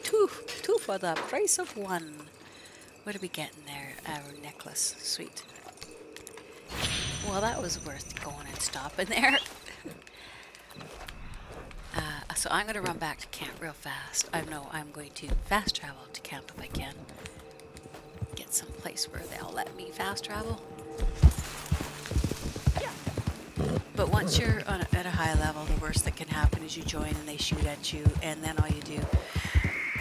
for the price of one. What are we getting there? Our necklace. Sweet. Well, that was worth going and stopping there. So I'm going to run back to camp real fast. I know I'm going to fast travel to camp if I can. Get some place where they'll let me fast travel. But once you're at a high level, the worst that can happen is you join and they shoot at you, and then all you do,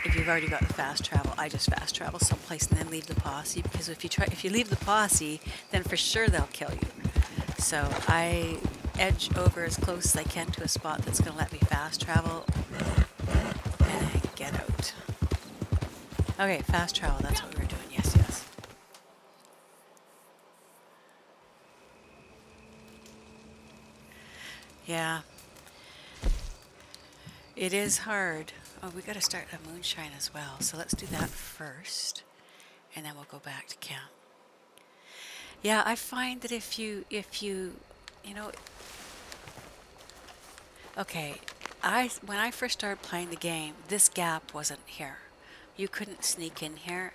if you've already got the fast travel, I just fast travel someplace and then leave the posse, because if you leave the posse, then for sure they'll kill you. So I edge over as close as I can to a spot that's going to let me fast travel, and then get out. Okay, fast travel, that's what we were doing, yes. Yeah. It is hard. Oh, we got to start a moonshine as well. So let's do that first, and then we'll go back to camp. Yeah, I find that if you know, okay, when I first started playing the game, this gap wasn't here. You couldn't sneak in here.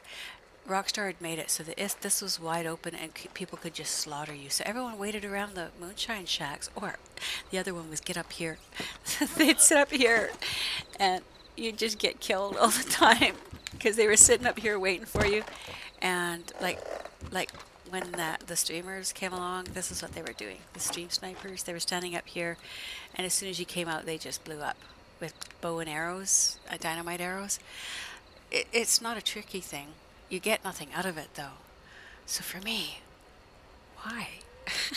Rockstar had made it so that this was wide open and people could just slaughter you. So everyone waited around the moonshine shacks, or the other one was get up here. They'd sit up here and you'd just get killed all the time because they were sitting up here waiting for you. And like when the streamers came along, this is what they were doing. The stream snipers, they were standing up here, and as soon as you came out, they just blew up with bow and arrows, dynamite arrows. It's not a tricky thing. You get nothing out of it, though. So for me, why?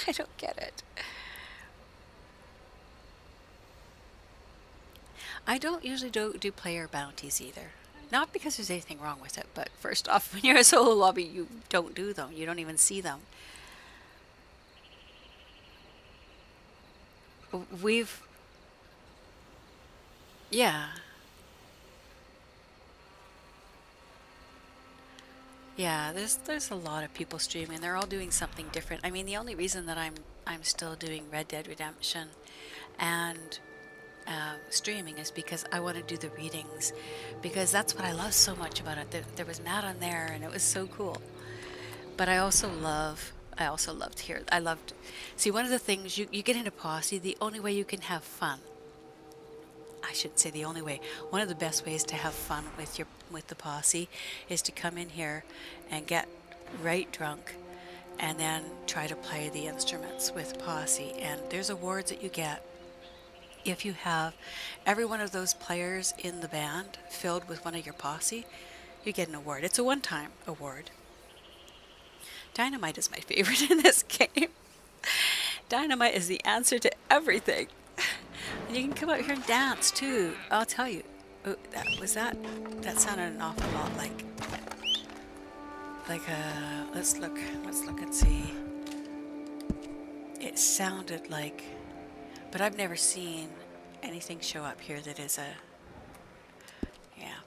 I don't get it. I don't usually do player bounties either. Not because there's anything wrong with it, but first off, when you're a solo lobby, you don't do them. You don't even see them. Yeah. Yeah, there's a lot of people streaming. They're all doing something different. I mean, the only reason that I'm still doing Red Dead Redemption and streaming is because I want to do the readings, because that's what I love so much about it. There was Matt on there, and it was so cool. But I also loved here. See, one of the things you get into posse, the only way you can have fun, I shouldn't say the only way, one of the best ways to have fun with the posse is to come in here and get right drunk and then try to play the instruments with posse. And there's awards that you get if you have every one of those players in the band filled with one of your posse. You get an award. It's a one-time award. Dynamite is my favorite in this game. Dynamite is the answer to everything. And you can come out here and dance too. I'll tell you. Oh, that sounded an awful lot like a, let's look and see. It sounded like, but I've never seen anything show up here that is yeah.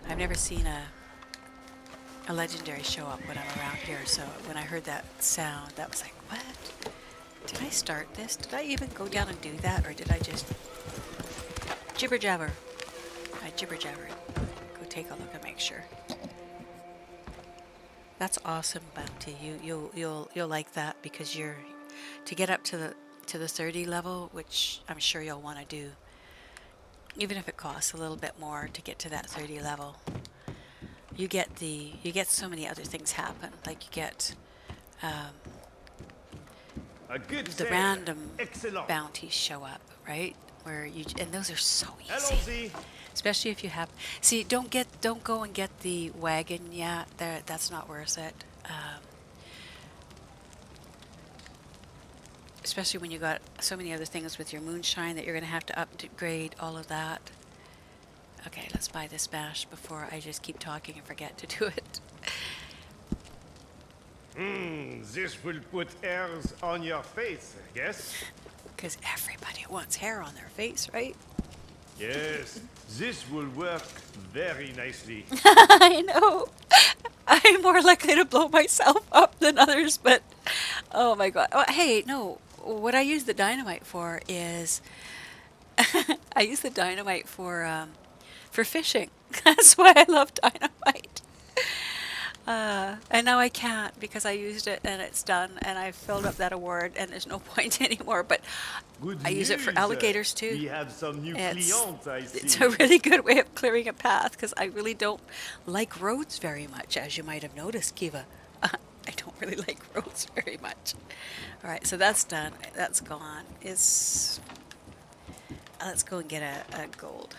I've never seen a legendary show up when I'm around here, so when I heard that sound, that was like, what? Did I start this? Did I even go down and do that, or did I just jibber jabber? I jibber jabber. Go take a look and make sure. That's awesome, Bounty. You'll like that because you're to get up to the 30 level, which I'm sure you'll want to do. Even if it costs a little bit more to get to that 30 level, you get so many other things happen. Like you get A good the save. random Excellent. bounties show up, right? Where and those are so easy. Allons-y. Especially if you have, see, don't go and get the wagon yet. That's not worth it. Especially when you got so many other things with your moonshine that you're going to have to upgrade all of that. Okay, let's buy this bash before I just keep talking and forget to do it. This will put hairs on your face, yes? Because everybody wants hair on their face, right? Yes, this will work very nicely. I know. I'm more likely to blow myself up than others, but oh my god. Oh, hey, no. What I use the dynamite for is I use the dynamite for fishing. That's why I love dynamite. And now I can't because I used it and it's done and I've filled up that award and there's no point anymore. But Good I use it for news. alligators too. We have some new clients, I see. It's a really good way of clearing a path because I really don't like roads very much, as you might have noticed, Kiva. I don't really like roads very much. All right, so that's done. That's gone. Let's go and get a gold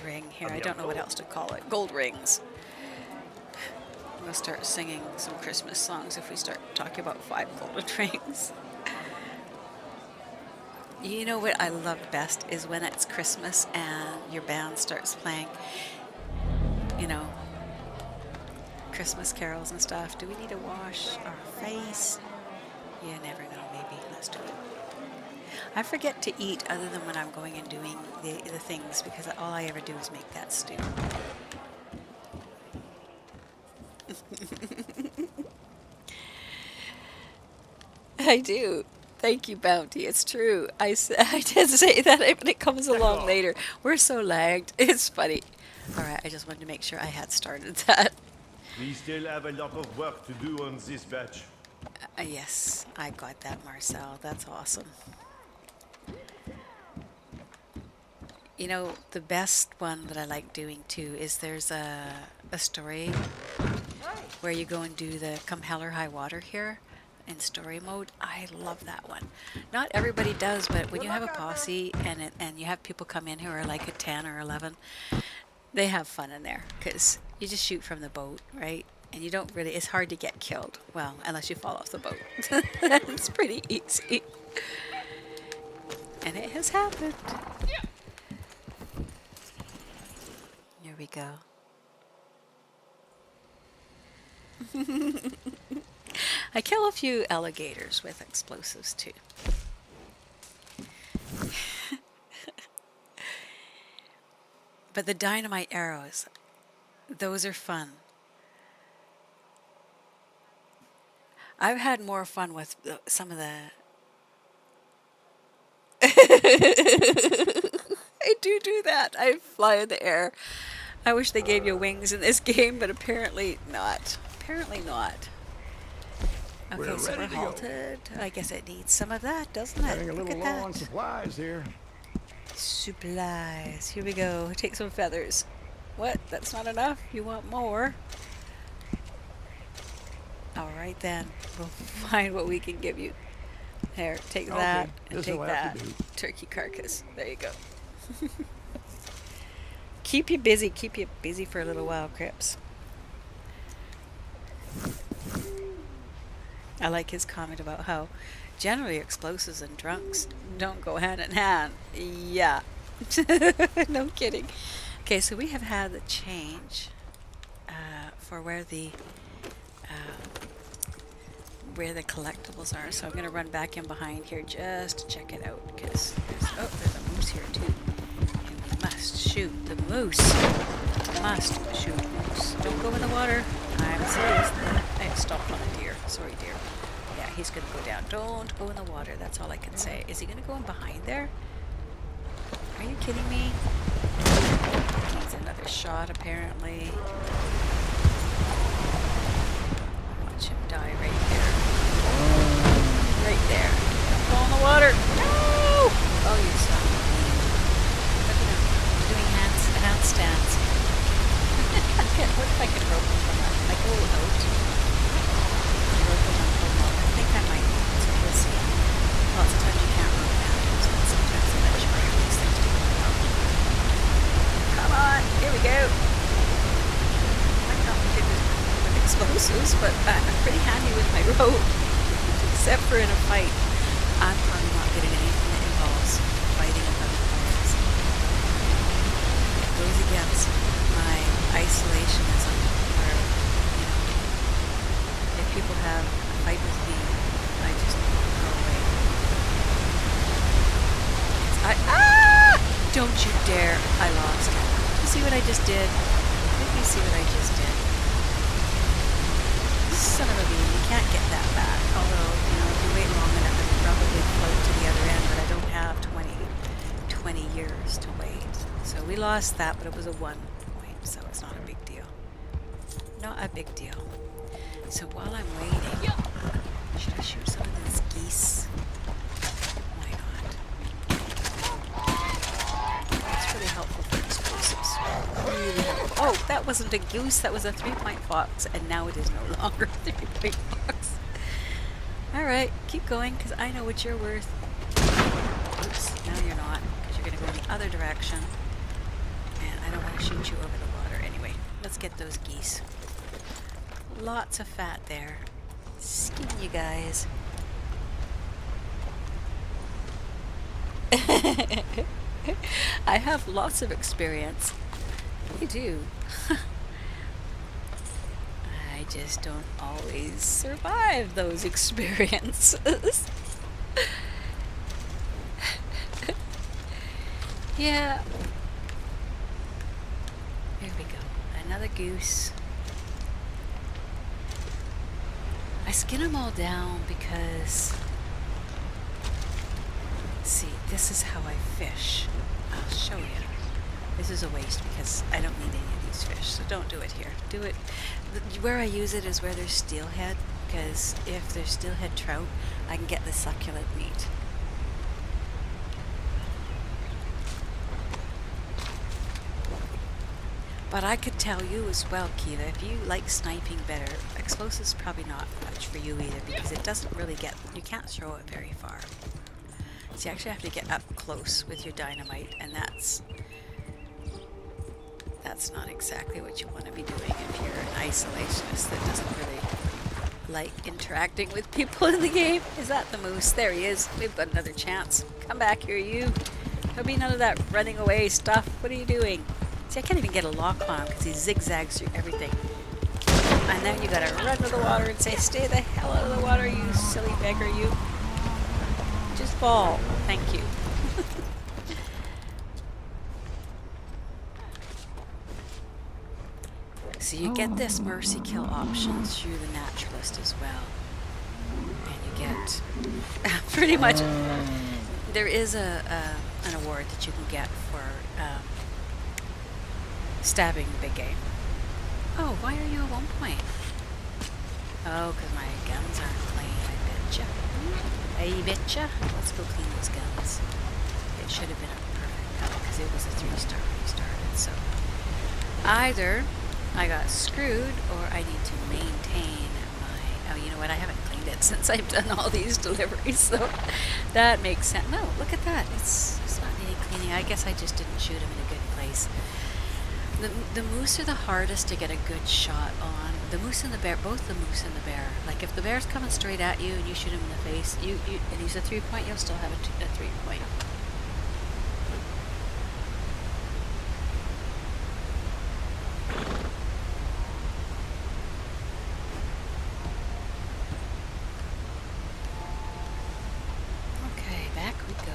ring here. I don't know what else to call it. Gold rings. I'm going to start singing some Christmas songs if we start talking about 5 golden rings. You know what I love best is when it's Christmas and your band starts playing, you know, Christmas carols and stuff. Do we need to wash our face? You never know, maybe. Let's do it. I forget to eat other than when I'm going and doing the things because all I ever do is make that stew. I do. Thank you, Bounty. It's true. I did say that, but it comes along later. We're so lagged. It's funny. All right, I just wanted to make sure I had started that. We still have a lot of work to do on this batch. Yes, I got that, Marcel. That's awesome. You know, the best one that I like doing too is there's a story where you go and do the come hell or high water here in story mode. I love that one. Not everybody does, but when you have a posse and you have people come in who are like a 10 or 11, they have fun in there because you just shoot from the boat, right? And you don't really, it's hard to get killed. Well, unless you fall off the boat. It's pretty easy. And it has happened. Here we go. I kill a few alligators with explosives too. But the dynamite arrows, those are fun. I've had more fun with some of the... I do that. I fly in the air. I wish they gave you wings in this game, but apparently not. Apparently not. Okay, so we're ready to go. halted. I guess it needs some of that, doesn't it? Getting a Look little at low on that. supplies here. Supplies. Here we go. Take some feathers. What? That's not enough? You want more? Alright then. We'll find what we can give you. Here, take that, Okay, and this'll take have that. to do. Turkey carcass. There you go. Keep you busy. Keep you busy for a little while, Crips. I like his comment about how generally explosives and drunks don't go hand in hand. Yeah. No kidding. Okay, so we have had the change for where the collectibles are. So I'm going to run back in behind here just to check it out because there's a moose here too. And we must shoot the moose. Must shoot moose. Don't go in the water. I'm serious. I stopped on a deer. Sorry, dear. Yeah, he's going to go down. Don't go in the water. That's all I can say. Is he going to go in behind there? Are you kidding me? Needs another shot, apparently. Watch him die right there. Right there. Don't fall in the water. No! Oh, you son of a bee. Look at him. He's doing handstands. What if I could rope him from that? Can I go out? Rope him and pull him out. I think I might. So we'll see. Lots of times you can't rope animals, but sometimes they let you wear these things to pull them out. Come on, here we go. Might not be good with explosives, but I'm pretty handy with my rope. Except for in a fight. I'm probably not good at anything that involves fighting with other players. It goes against my isolationism where, if people have a fight with me, I just go away. Don't you dare. I lost. You see what I just did? Did you see what I just did? Son of a bee, you can't get that back. Although, if you wait long enough, it will probably float to the other end, but I don't have 20 years to wait. So we lost that, but it was a 1 point, so it's not a big deal. Not a big deal. So while I'm waiting, should I shoot some of these geese? Why not? That's really helpful for explosives. Really helpful. Oh, that wasn't a goose, that was a 3-point fox, and now it is no longer a 3-point fox. Alright, keep going, because I know what you're worth. Oops, now you're not, because you're going to go in the other direction. And I don't want to shoot you over the water. Anyway, let's get those geese. Lots of fat there. Skin you guys. I have lots of experience. I do. I just don't always survive those experiences. Yeah. Here we go. Another goose. I skin them all down because, see, this is how I fish. I'll show you. This is a waste because I don't need any of these fish, so don't do it here. Do it, where I use it is where there's steelhead, because if there's steelhead trout, I can get the succulent meat. But I could tell you as well, Kiva, if you like sniping better, explosives probably not much for you either, because it doesn't really you can't throw it very far. So you actually have to get up close with your dynamite, and that's not exactly what you want to be doing if you're an isolationist that doesn't really like interacting with people in the game. Is that the moose? There he is. We've got another chance. Come back here, you. There'll be none of that running away stuff. What are you doing? See, I can't even get a lock on him because he zigzags through everything. And then you gotta run to the water and say, stay the hell out of the water, you silly beggar, you. Just fall. Thank you. So you get this mercy kill option through the naturalist as well. And you get pretty much, there is an award that you can get for stabbing big game. Oh, why are you at 1 point? Oh, because my guns aren't clean, I betcha. Let's go clean those guns. It should have been a perfect pellet because it was a 3-star when we started, so either I got screwed or I need to maintain my... Oh, you know what? I haven't cleaned it since I've done all these deliveries, so that makes sense. No, look at that. It's not needing cleaning. I guess I just didn't shoot him in a good place. The moose are the hardest to get a good shot on. The moose and the bear, both the moose and the bear. Like if the bear's coming straight at you and you shoot him in the face, and he's a 3-point, you'll still have a 3-point. Okay, back we go.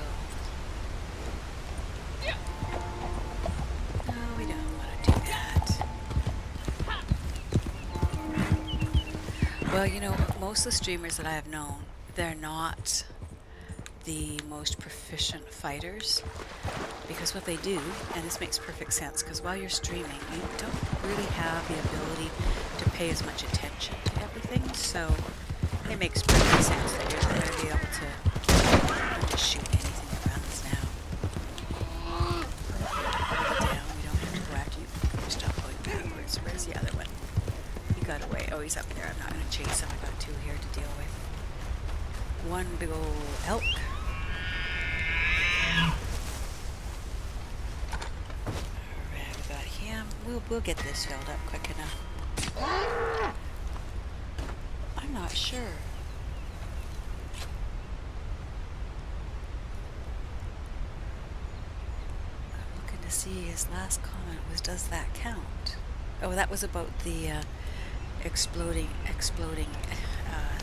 No, we don't want to do that. Well, you know, most of the streamers that I have known, they're not the most proficient fighters, because what they do, and this makes perfect sense, because while you're streaming, you don't really have the ability to pay as much attention to everything, so it makes perfect sense that you're going to be able to shoot anything that runs now. Put it down, we don't have to go after you. Stop going backwards. Where's the other one? He got away. Oh, he's up there. I'm not going to chase him. I got 2 here to deal with. One big old elk. Alright, we got him. We'll get this filled up quick enough. I'm not sure. I'm looking to see his last comment was, does that count? Oh, that was about the exploding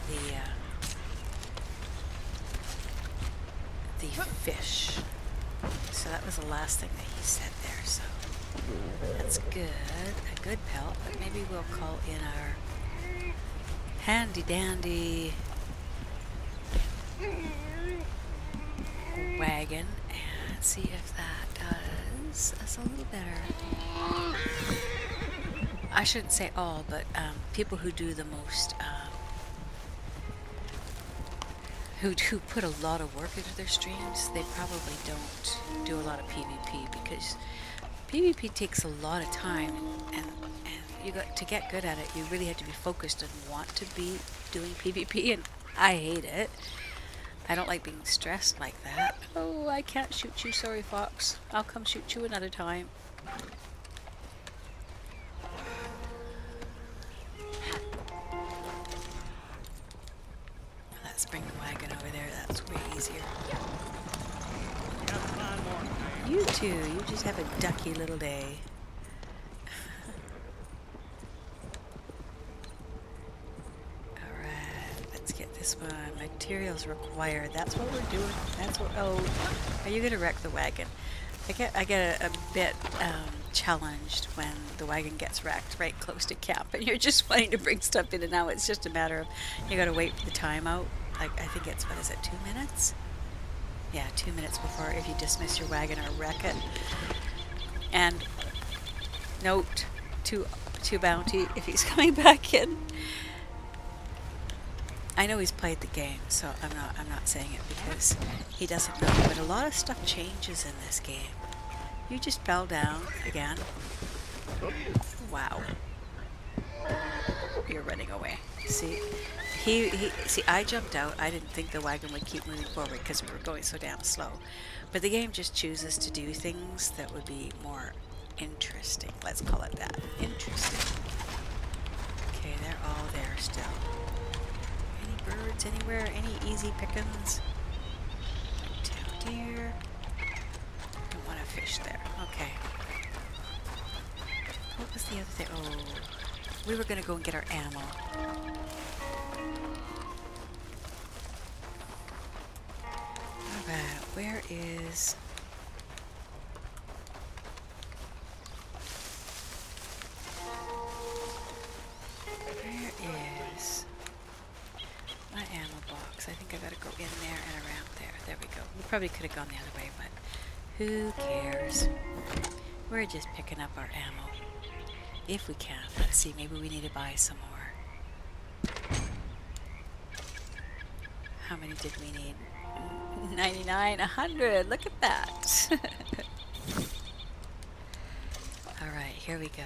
the fish. So that was the last thing that he said there, so that's good. A good pelt, but maybe we'll call in our handy dandy wagon and see if that does us a little better. I shouldn't say all, but people who do the most, who put a lot of work into their streams, they probably don't do a lot of PvP, because PvP takes a lot of time, and you got to get good at it. You really have to be focused and want to be doing PvP, and I hate it. I don't like being stressed like that. Oh, I can't shoot you, sorry fox. I'll come shoot you another time. Let's bring the wagon over there, that's way easier. You two, you just have a ducky little day. Alright, let's get this one. Materials required, that's what we're doing. That's what, oh, are you gonna wreck the wagon? I get a bit challenged when the wagon gets wrecked right close to camp and you're just wanting to bring stuff in and out. It's just a matter of, you gotta wait for the timeout. Like, I think it's, what is it, 2 minutes? Yeah, 2 minutes before, if you dismiss your wagon or wreck it. And note to Bounty, if he's coming back in. I know he's played the game, so I'm not saying it because he doesn't know, but a lot of stuff changes in this game. You just fell down again. Wow. You're running away. See? See, I jumped out. I didn't think the wagon would keep moving forward because we were going so damn slow. But the game just chooses to do things that would be more interesting. Let's call it that. Interesting. Okay, they're all there still. Any birds anywhere? Any easy pickings? Down here. Don't want to fish there. Okay. What was the other thing? Oh, we were going to go and get our ammo. Alright, where is... my ammo box? I think I gotta go in there and around there. There we go. We probably could have gone the other way, but who cares? We're just picking up our ammo. If we can. Let's see, maybe we need to buy some more. How many did we need? 99, 100. Look at that. All right, here we go.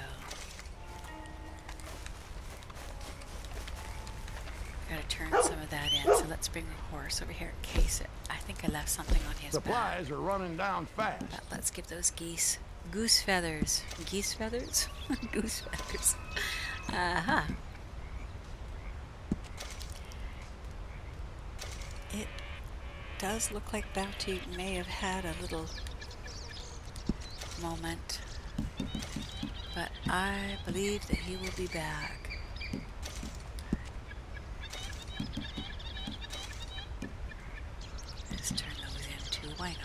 Gotta turn some of that in. So let's bring the horse over here in case I think I left something on his back. Supplies are running down fast. But let's give those goose feathers. Geese feathers? Goose feathers. Aha. It does look like Bounty may have had a little moment, but I believe that he will be back. Let's turn those in too. Why not?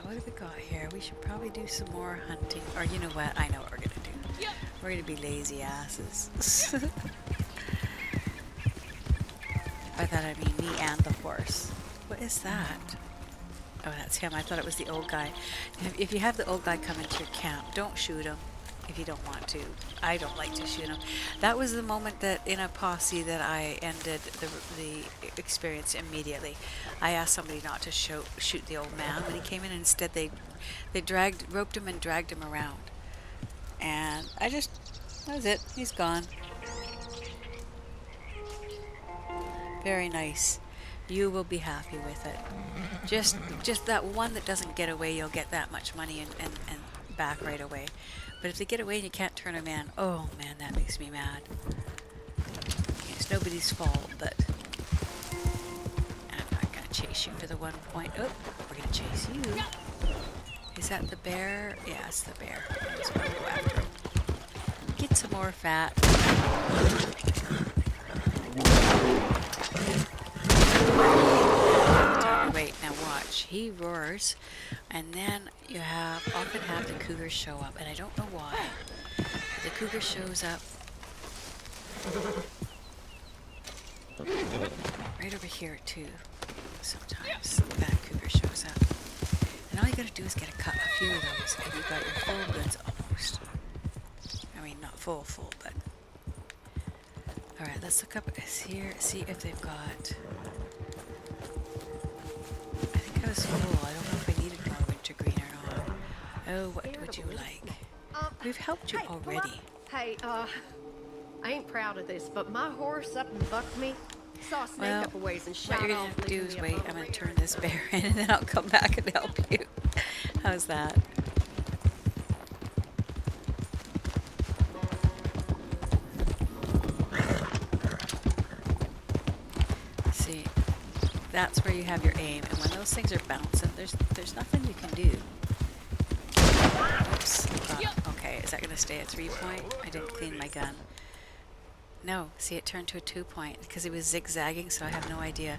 What have we got here? We should probably do some more hunting. Or you know what? I know what we're gonna do. Yep. We're gonna be lazy asses. By that I mean me and the horse. What is that? Oh, that's him. I thought it was the old guy. If you have the old guy come into your camp, don't shoot him if you don't want to. I don't like to shoot him. That was the moment that in a posse that I ended the experience immediately. I asked somebody not to shoot the old man when he came in, and instead they roped him and dragged him around. And that was it. He's gone. Very nice. You will be happy with it. Just that one that doesn't get away, you'll get that much money and back right away. But if they get away and you can't turn them in, oh man, that makes me mad. It's nobody's fault, but I'm not gonna chase you for the 1 point. Oh, we're gonna chase you. Is that the bear? Yeah, it's the bear. I just want to go after him. Get some more fat. Wait, now watch. He roars, and then you often have the cougar show up, and I don't know why. The cougar shows up right over here too. Sometimes that cougar shows up, and all you gotta do is get a few of those, and you've got your full goods almost. I mean, not full, but. All right, let's look up here, see if they've got. I was full. I don't know if I needed more wintergreen or not. Oh, what would you like? We've helped you already. Hey, I ain't proud of this, but my horse up and bucked me. Saw a snake up a ways and shot off. What you're gonna do is wait. I'm gonna turn this bear in, and then I'll come back and help you. How's that? See. That's where you have your aim, and when those things are bouncing, there's nothing you can do. Oops. Okay, is that going to stay at 3 point? I didn't clean my gun. No, see, it turned to a 2 point because it was zigzagging, so I have no idea.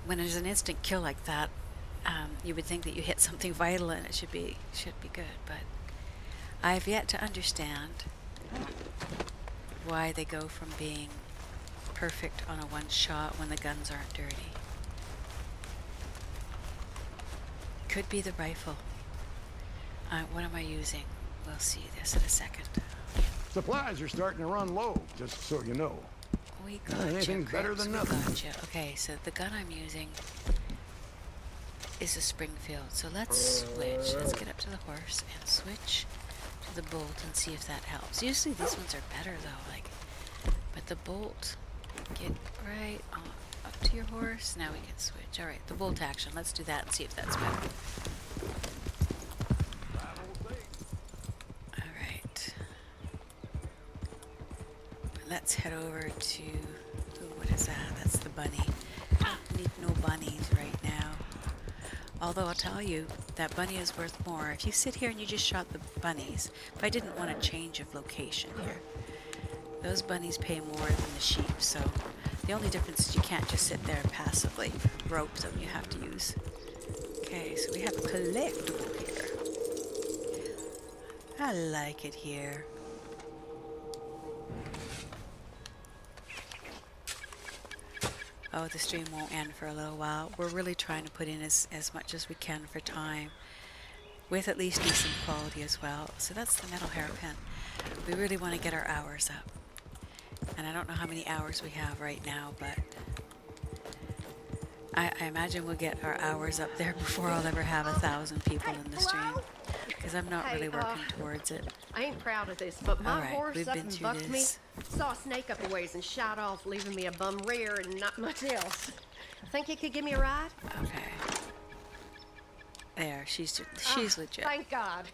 When there's an instant kill like that, you would think that you hit something vital and it should be good, but I've yet to understand why they go from being perfect on a one shot when the guns aren't dirty. Could be the rifle. What am I using? We'll see this in a second. Supplies are starting to run low, just so you know. We got Anything's better than nothing. Gotcha. Okay, so the gun I'm using is a Springfield. So let's switch. Let's get up to the horse and switch to the bolt and see if that helps. Usually these ones are better though, but the bolt, get right on up to your horse. Now we can switch. All right, the bolt action. Let's do that and see if that's better. All right. Let's head over to, what is that? That's the bunny. Don't need no bunnies right now. Although I'll tell you, that bunny is worth more. If you sit here and you just shot the bunnies, if I didn't want a change of location here, those bunnies pay more than the sheep, so the only difference is you can't just sit there and passively rope them. You have to use. Okay, so we have a collectible here. I like it here. Oh, the stream won't end for a little while. We're really trying to put in as much as we can for time, with at least decent quality as well. So that's the metal hairpin. We really want to get our hours up. And I don't know how many hours we have right now, but I imagine we'll get our hours up there before I'll ever have 1,000 people in the stream. Because I'm not really working towards it. I ain't proud of this, but my Alright, horse we've up been and through bucked me. this. Saw a snake up a ways and shot off, leaving me a bum rear and not much else. Think you could give me a ride? Okay. There, she's legit. Thank God.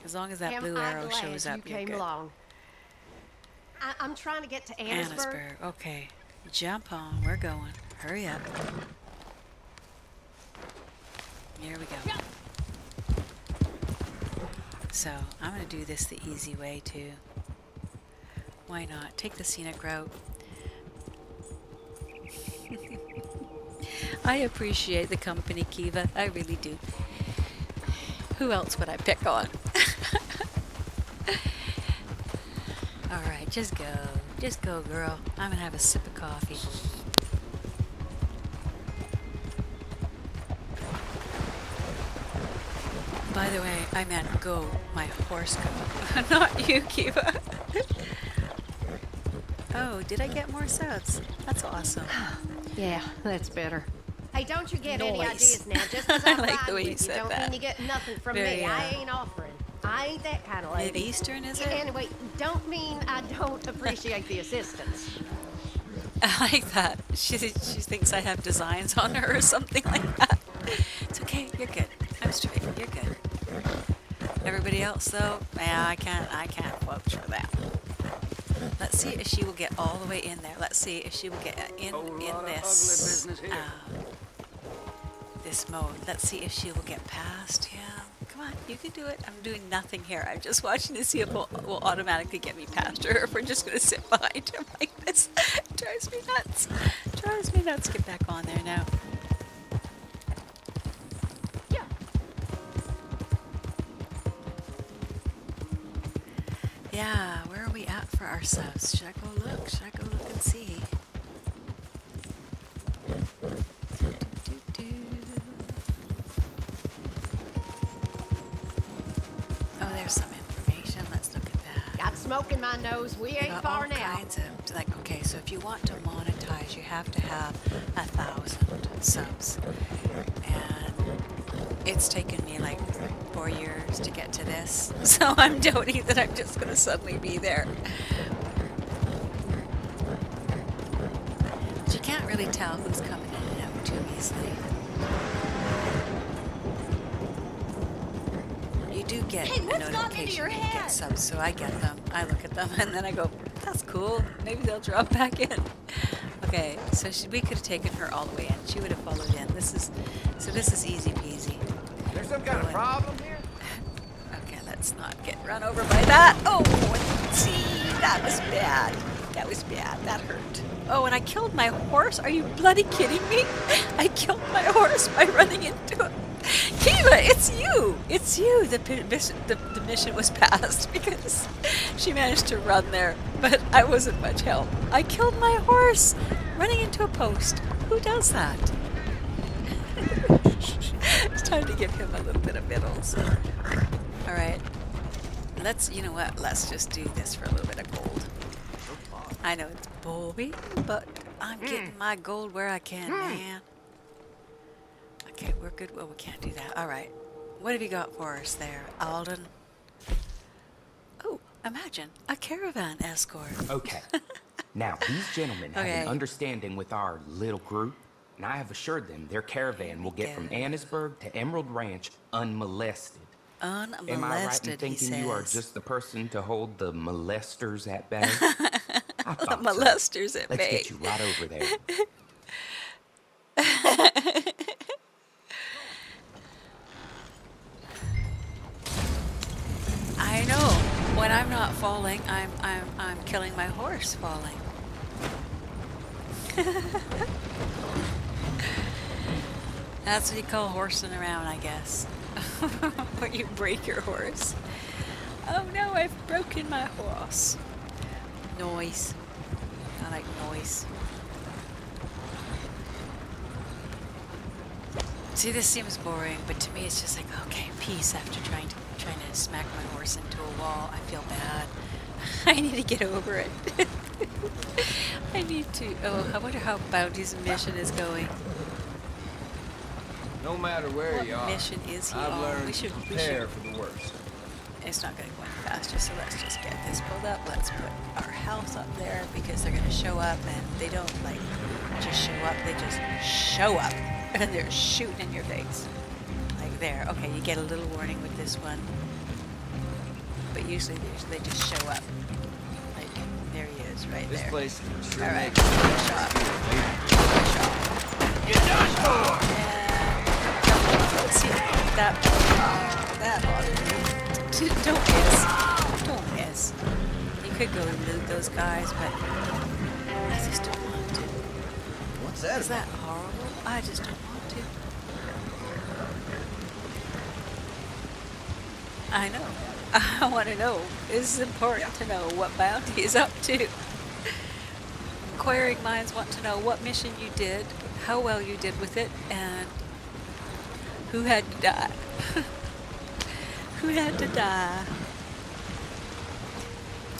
As long as that Am blue I arrow glad shows up, you you're came good. along. I'm trying to get to Annisburg. Annisburg, okay. Jump on, we're going. Hurry up. Here we go. So, I'm going to do this the easy way too. Why not? Take the scenic route. I appreciate the company, Kiva. I really do. Who else would I pick on? Alright, just go. Just go, girl. I'm gonna have a sip of coffee. By the way, I meant go, my horse go. Not you, Kiva. Oh, did I get more subs? That's awesome. Yeah, that's better. Hey, don't you get any Noise. ideas now, just 'cause I I like ride the way you with said don't that. mean you get nothing from Very, me. I ain't offering. I ain't that kind of lady. Mid-Eastern, is it? Anyway, don't mean I don't appreciate the assistance. I like that. She thinks I have designs on her or something like that. It's okay, you're good. I'm straight, you're good. Everybody else though, yeah, I can't vouch for that. Let's see if she will get all the way in there. Let's see if she will get in this mode. Let's see if she will get past him. Come on, you can do it. I'm doing nothing here. I'm just watching to see if will automatically get me past her, or if we're just going to sit behind him like this. It drives me nuts. Drives me nuts. Get back on there now. Yeah. Yeah, where are we at for our subs? Should I go look? Should I go look and see? Oh, there's some information. Let's look at that. Got smoke in my nose. We You ain't got far all now. kinds of, like, okay, so if you want to monetize, you have to have 1,000 subs. And it's taken me like 4 years to get to this. So I'm doubting that I'm just going to suddenly be there. But you can't really tell who's coming in and out too easily. You do get Hey, a what's gotten into notification your when you get head? subs, so I get them. I look at them and then I go, that's cool. Maybe they'll drop back in. Okay, so we could have taken her all the way in. She would have followed in. This is easy peasy. There's some kind of problem here? Okay, let's not get run over by that. Oh, see, that was bad. That was bad. That hurt. Oh, and I killed my horse? Are you bloody kidding me? I killed my horse by running into him. Kiva, it's you! It's you! The mission was passed because she managed to run there, but I wasn't much help. I killed my horse running into a post. Who does that? It's time to give him a little bit of middles. Alright. You know what? Let's just do this for a little bit of gold. I know it's bulby, but I'm getting my gold where I can, man. Okay, we're good. Well, we can't do that. Alright. What have you got for us there, Alden? Oh, imagine a caravan escort. Okay. Now, these gentlemen have Okay. an understanding with our little group, and I have assured them their caravan will get from Annisburg to Emerald Ranch unmolested. Unmolested, Am I right in he thinking you are says. just the person to hold the molesters at bay? I The thought so. molesters at Let's bay. get you right over there. I know. When I'm not falling, I'm killing my horse falling. That's what you call horsing around, I guess. When you break your horse. Oh no, I've broken my horse. Noise. I like noise. See, this seems boring, but to me it's just like, okay, peace after trying to smack my horse into a wall. I feel bad. I need to get over it. I need to. Oh, I wonder how Bounty's mission is going. No matter where What you are, mission is he I've on? learned We to should. prepare for the worst. It's not going to go any faster, so let's just get this pulled up. Let's put our house up there because they're going to show up, and they don't like just show up. They just show up, and they're shooting in your face. Like there. Okay, you get a little warning with this one, but usually they just show up. Like there he is, right This there. place sure All right, makes good shot. Good shot. And see that bothered me. Don't miss. Don't miss. You could go and loot those guys, but I just don't want to. What's that? Is that horrible? I just don't want to. I know. I want to know. It's important to know what Bounty is up to. Inquiring minds want to know what mission you did, how well you did with it, and who had to die. Who had to die?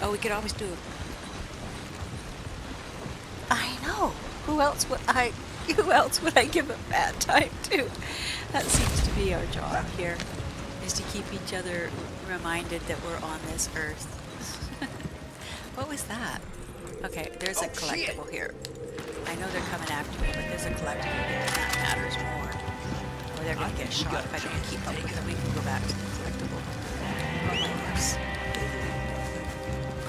Oh, we could always do it. I know. Who else would I give a bad time to? That seems to be our job here, is to keep each other reminded that we're on this earth. What was that? Okay, there's a collectible here. I know they're coming after me, but there's a collectible here, and that matters more. Or they're going to get shot if I don't keep up with them. We can go back to the collectible. Oh my gosh.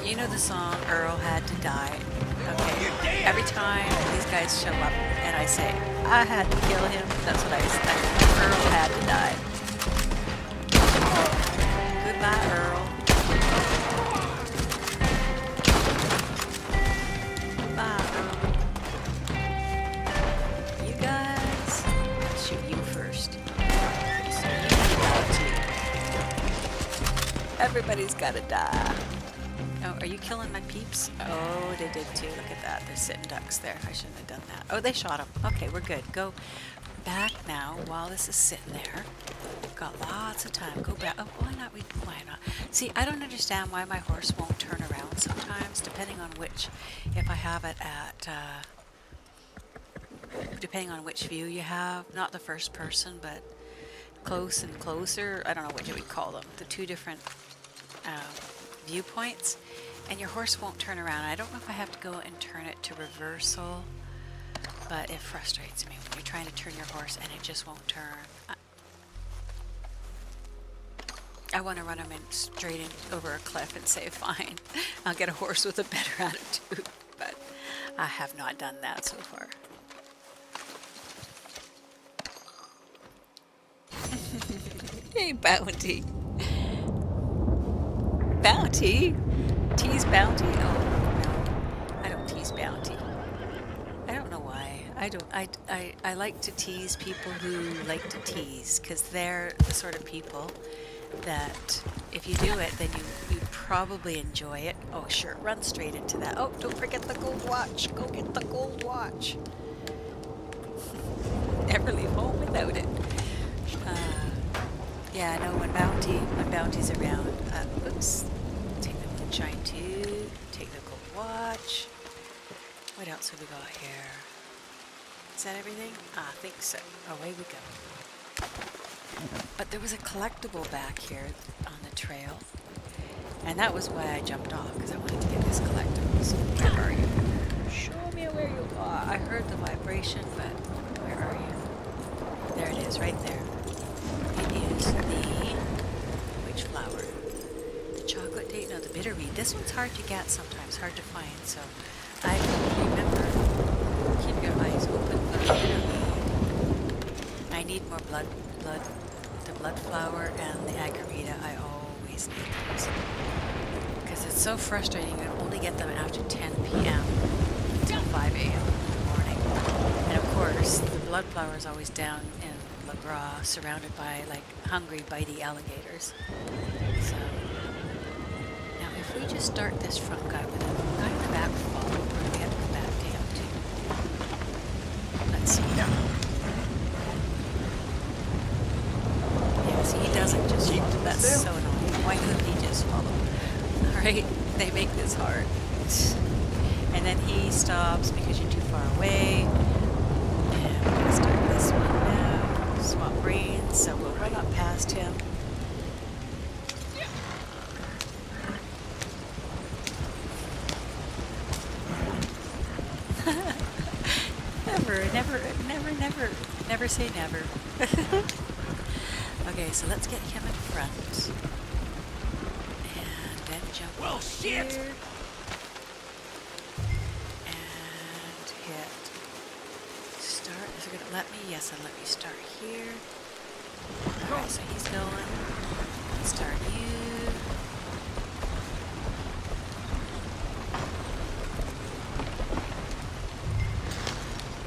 You know the song, Earl Had to Die? Okay, every time these guys show up and I say, I had to kill him, that's what I say. Earl had to die. Goodbye, Earl. Goodbye, Earl. You guys, I'll shoot you first. So you die too. Everybody's gotta die. Oh, are you killing my peeps? Oh, they did too. Look at that. They're sitting ducks there. I shouldn't have done that. Oh, they shot him. Okay, we're good. Go back now while this is sitting there. We've got lots of time. Go back. Oh, why not? Why not? See, I don't understand why my horse won't turn around sometimes, depending on which, if I have it at, depending on which view you have. Not the first person, but close and closer. I don't know what you would call them. The two different viewpoints, and your horse won't turn around. I don't know if I have to go and turn it to reversal, but it frustrates me when you're trying to turn your horse and it just won't turn. I want to run him in straight in over a cliff and say, fine, I'll get a horse with a better attitude, but I have not done that so far. Hey, Bounty. Bounty? Tease Bounty? Oh, no. I don't tease Bounty. I don't know why. I like to tease people who like to tease, because they're the sort of people that if you do it, then you probably enjoy it. Oh, sure, run straight into that. Oh, don't forget the gold watch. Go get the gold watch. Never leave home without it. Yeah, I know when Bounty's around. Oops. Take the moonshine too. Take the gold watch. What else have we got here? Is that everything? I think so. Away we go. But there was a collectible back here on the trail, and that was why I jumped off, because I wanted to get this collectible. So where are you? Show me where you are. I heard the vibration, but where are you? There it is, right there. It is the which flower? The chocolate date? No, the bitter reed. This one's hard to get sometimes, hard to find. So I remember. Keep your eyes open for the bitter reed. I need more blood. The blood flower and the agarita. I always need those because it's so frustrating. You only get them after 10 p.m. until 5 a.m. in the morning. And of course, the blood flower is always down in La Gras, surrounded by like hungry, bitey alligators. So now, if we just start this front guy with a guy in the back follow, we're going to get the back to him too. Let's see. That's so annoying. Why couldn't he just follow? Alright, they make this hard. And then he stops because you're too far away. And we're gonna start this one now. Swap brains, so we'll run up past him. Never say never. Okay, so let's get him in front. And then jump well, shit! Here. And hit. Start. Is it gonna let me? Yes, it'll let me start here. Alright, so he's going. Let's start you.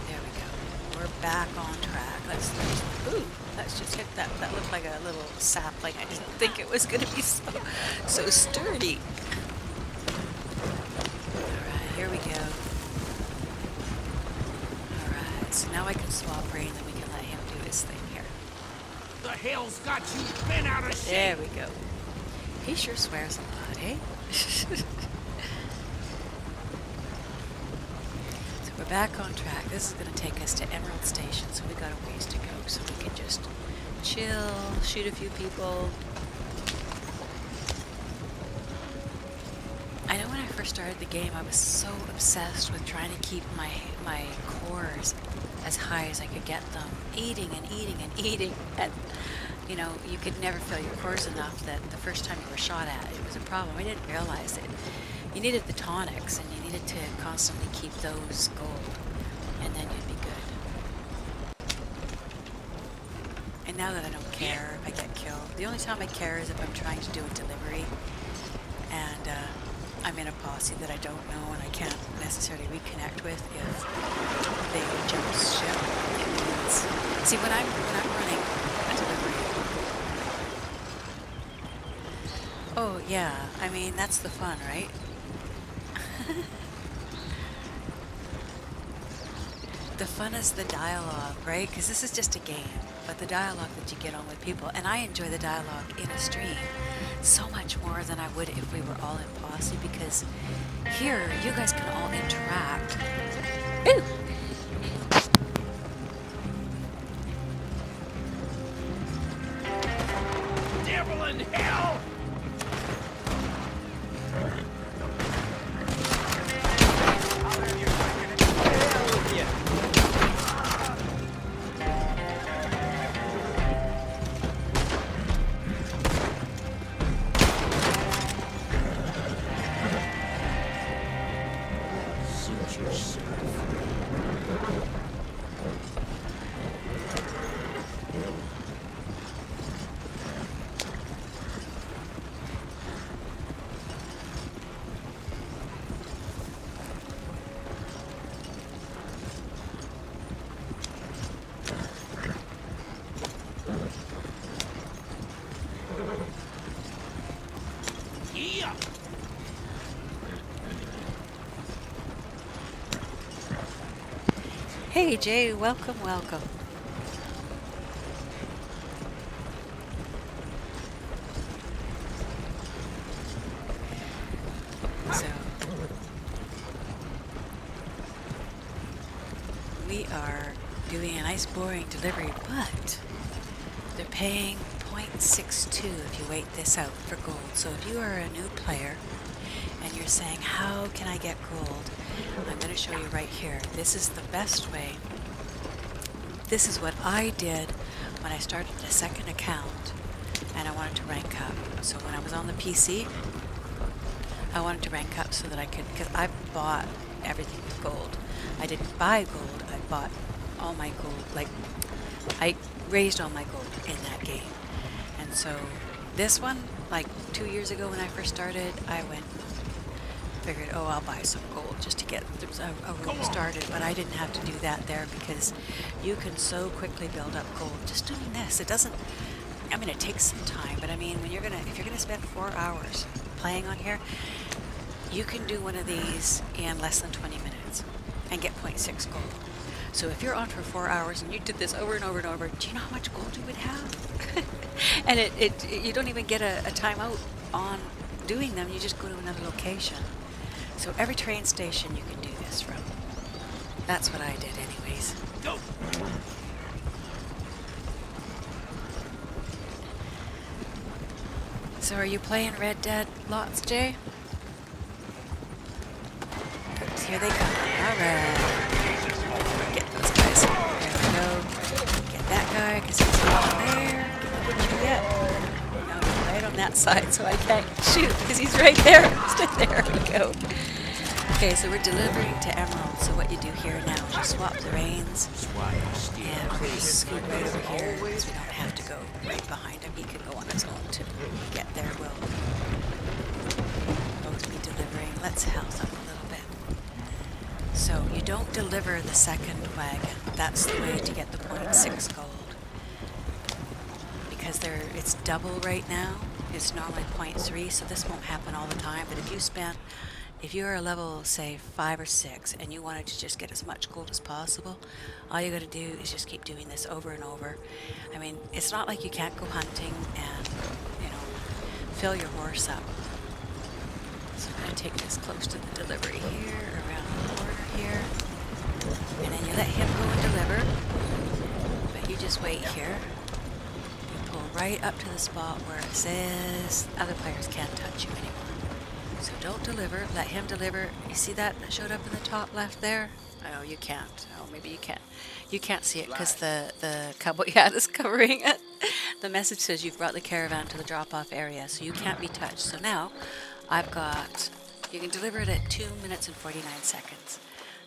There we go. We're back on track. Let's just hit that. That looked like a little sapling. I didn't think it was going to be so sturdy. Alright, here we go. Alright, so now I can swap brain and we can let him do his thing here. The hell's got you bent out of shape? There we go. He sure swears a lot, eh? So we're back on track. This is going to take us to Emerald Station, so we got a ways to go. So we can just chill, shoot a few people. I know when I first started the game, I was so obsessed with trying to keep my cores as high as I could get them, eating and eating and eating, and you know, you could never fill your cores enough that the first time you were shot at, it was a problem. I didn't realize it. You needed the tonics, and you needed to constantly keep those gold, and then you'd be good. And now that I don't care if I get killed, the only time I care is if I'm trying to do a delivery, and I'm in a posse that I don't know and I can't necessarily reconnect with if they jump ship. It means, see, when I'm running a delivery, oh yeah, I mean that's the fun, right? The fun is the dialogue, right? Because this is just a game, but the dialogue that you get on with people, and I enjoy the dialogue in a stream so much more than I would if we were all in posse, because here you guys can all interact. Ooh. Devil in hell! Hey Jay, welcome, welcome. So, we are doing a nice boring delivery, but they're paying 0.62 if you wait this out for gold. So if you are a new player and you're saying, how can I get gold? I'm going to show you right here. This is the best way. This is what I did when I started a second account and I wanted to rank up. So when I was on the PC, I wanted to rank up so that I could, because I bought everything with gold. I didn't buy gold, I bought all my gold, like I raised all my gold in that game. And so this one, like 2 years ago when I first started, I figured, oh, I'll buy some gold just to get a room started, but I didn't have to do that there because you can so quickly build up gold just doing this. It doesn't, I mean, it takes some time, but I mean, if you're gonna spend 4 hours playing on here, you can do one of these in less than 20 minutes and get 0.6 gold. So if you're on for 4 hours and you did this over and over and over, do you know how much gold you would have? And you don't even get a timeout on doing them. You just go to another location. So every train station you can do this from. That's what I did anyways. Go. So are you playing Red Dead lots, Jay? Oops, here they come. Alright. Get those guys. There we go. Get that guy, because he's over there. What did you get? No, right on that side, so I can't shoot, because he's right there. There we go. Okay, so we're delivering to Emerald, so what you do here now is you swap the reins, and we're just scoot right over here, because we don't have to go right behind him. He can go on his own to get there. We'll both be delivering. Let's health up a little bit. So you don't deliver the second wagon. That's the way to get the 0.6 gold. Because it's double right now. It's normally 0.3, so this won't happen all the time. But if you're a level, say, 5 or 6, and you wanted to just get as much gold as possible, all you got to do is just keep doing this over and over. I mean, it's not like you can't go hunting and, fill your horse up. So I'm going to take this close to the delivery here, around the corner here. And then you let him go and deliver. But you just wait here. You pull right up to the spot where it says other players can't touch you anymore. So don't deliver, let him deliver. You see that showed up in the top left there? Oh, you can't. Oh, maybe you can't. You can't see it because the cowboy hat is covering it. The message says you've brought the caravan to the drop-off area, so you can't be touched. So now you can deliver it at 2 minutes and 49 seconds.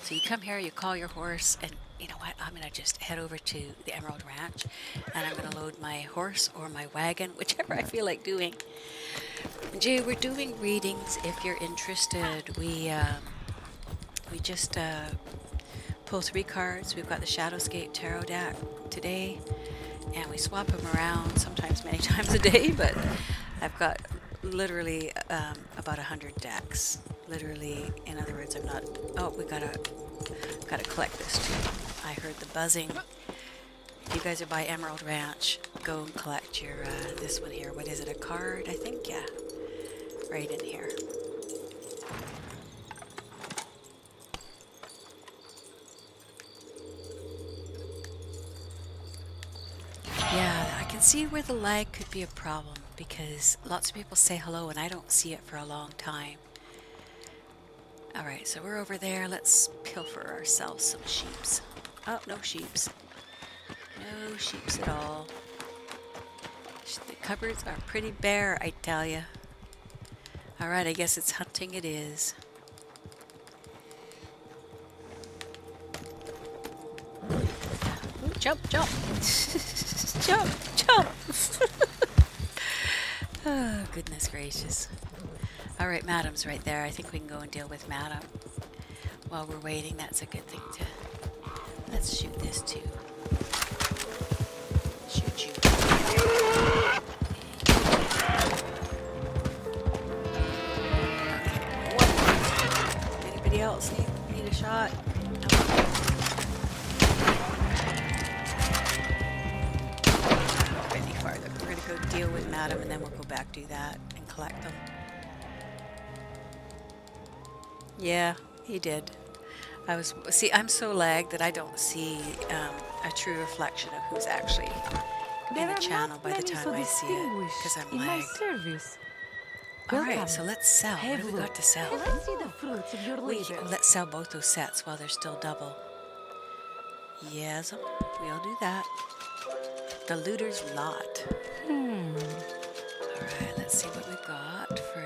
So you come here, you call your horse, and you know what? I'm going to just head over to the Emerald Ranch, and I'm going to load my horse or my wagon, whichever I feel like doing. Jay, we're doing readings if you're interested. We just pull 3 cards. We've got the Shadowscape Tarot deck today, and we swap them around sometimes many times a day, but I've got literally about 100 decks. Literally, in other words, I'm not... Oh, we gotta collect this too. I heard the buzzing. If you guys are by Emerald Ranch, go and collect your, this one here. What is it, a card, I think? Yeah. Right in here. Yeah, I can see where the lag could be a problem because lots of people say hello and I don't see it for a long time. Alright, so we're over there. Let's pilfer ourselves some sheeps. Oh, no sheeps. No sheeps at all. The cupboards are pretty bare, I tell ya. Alright, I guess it's hunting it is. Ooh, jump, jump! Jump, jump! Oh, goodness gracious. Alright, Madam's right there. I think we can go and deal with Madam. While we're waiting, that's a good thing to... Let's shoot this too. Shoot you. Okay. Anybody else need a shot? Not any farther. We're going to go deal with Madam and then we'll go back, do that, and collect them. Yeah, he did. I'm so lagged that I don't see a true reflection of who's actually in the channel by the time I see it, because I'm lagged. Alright, so let's sell. What do we got to sell? Let's see the fruits of your labor. Let's sell both those sets while they're still double. Yes, we'll do that. The looter's lot. Alright, let's see what we got for...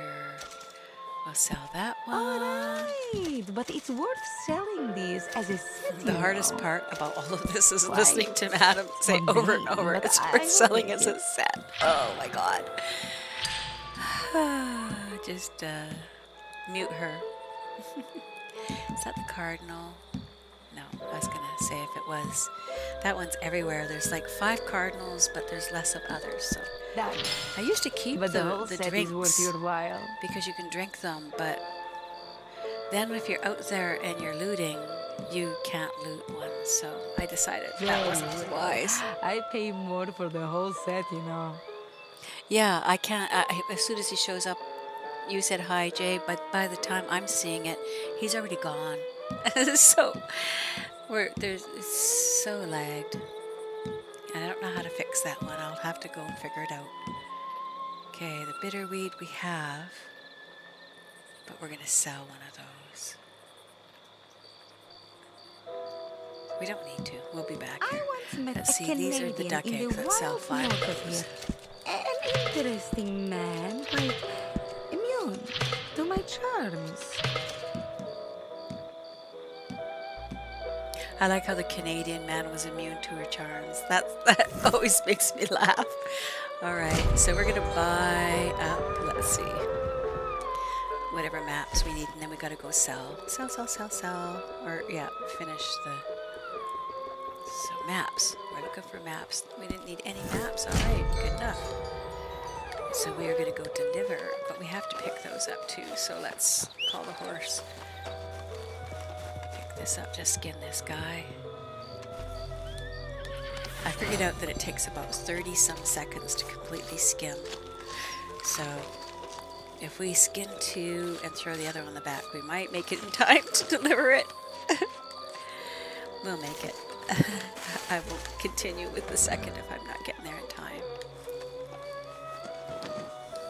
We'll sell that one. Alright, but it's worth selling these as a set. The hardest part about all of this is listening to Madam say over and over, it's worth selling as a set. Oh my god. Just mute her. Is that the cardinal? No, I was gonna say if it was. That one's everywhere. There's like 5 cardinals, but there's less of others. So I used to keep but the whole the set drinks is worth your while. because you can drink them, but then if you're out there and you're looting, you can't loot one, so I decided that wasn't wise. I pay more for the whole set, you know. Yeah, I can't. As soon as he shows up, you said hi, Jay, but by the time I'm seeing it, he's already gone. So it's so lagged. And I don't know how to fix that one. I'll have to go and figure it out. Okay, the bitterweed we have, but we're going to sell one of those. We don't need to. We'll be back I here. once met Let's a see, these are the Canadian duck in eggs the that sell wild 5 north of of those. here. An interesting man, quite immune to my charms. I like how the Canadian man was immune to her charms. That always makes me laugh. All right, so we're going to buy up, let's see, whatever maps we need, and then we got to go sell. Sell. Or, yeah, finish the... So, maps. We're looking for maps. We didn't need any maps. All right, good enough. So we are going to go deliver, but we have to pick those up too, so let's call the horse. Pick this up, just skin this guy. I figured out that it takes about 30 some seconds to completely skin. So if we skin 2 and throw the other on the back, we might make it in time to deliver it. We'll make it. I will continue with the second if I'm not getting there in time.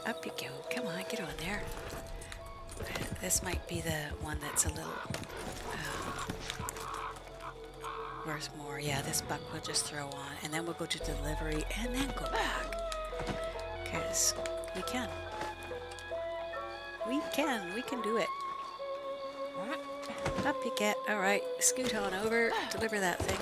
Up you go. Come on, get on there. This might be the one that's a little worth more. Yeah, this buck we'll just throw on, and then we'll go to delivery and then go back. Because we can. We can do it. Up you get. All right, scoot on over, deliver that thing.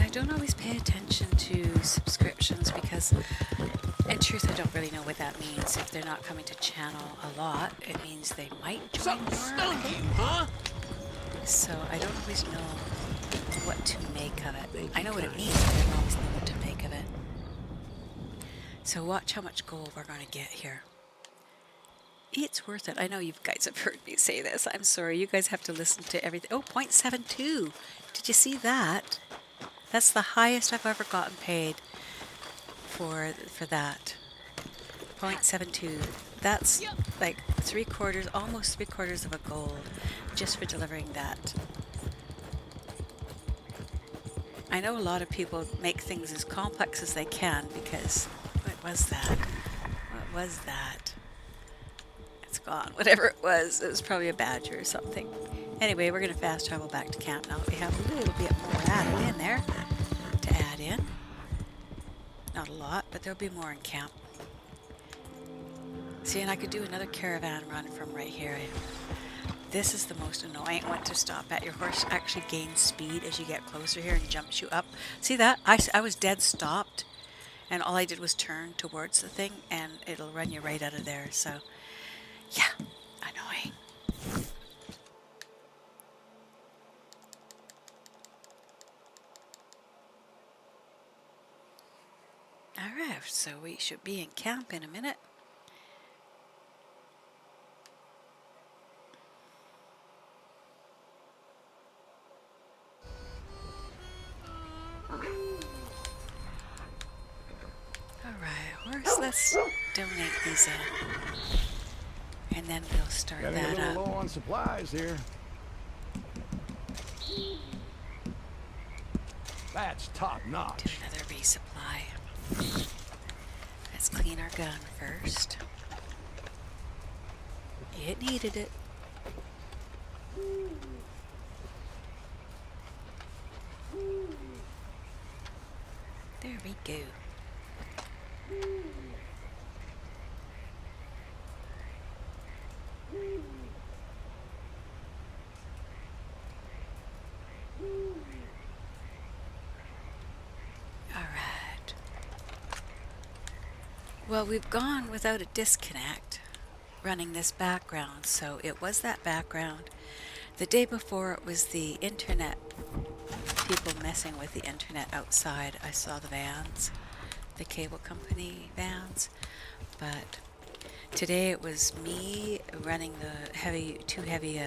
I don't always pay attention to subscriptions because, in truth, I don't really know what that means. If they're not coming to channel a lot, it means they might join more. So I don't always know what to make of it. I know what it means, but I don't always know what to make of it. So watch how much gold we're going to get here. It's worth it. I know you guys have heard me say this. I'm sorry. You guys have to listen to everything. Oh, 0.72. Did you see that? That's the highest I've ever gotten paid for that. 0.72. That's like almost three quarters of a gold just for delivering that. I know a lot of people make things as complex as they can because, what was that? It's gone. Whatever it was probably a badger or something. Anyway, we're going to fast travel back to camp now. We have a little bit more added in there to add in. Not a lot, but there'll be more in camp. See, and I could do another caravan run from right here. This is the most annoying one to stop at. Your horse actually gains speed as you get closer here and jumps you up. See that? I was dead stopped, and all I did was turn towards the thing, and it'll run you right out of there. So, yeah, annoying. Alright, so we should be in camp in a minute. Alright, horse, let's donate these in. And then we'll start Getting a that little up. low on supplies here. That's top notch. Do another resupply. Let's clean our gun first. It needed it. There we go. Alright. Well, we've gone without a disconnect running this background, so it was that background. The day before it was the internet, people messing with the internet outside. I saw the vans, the cable company vans, but today it was me running the too heavy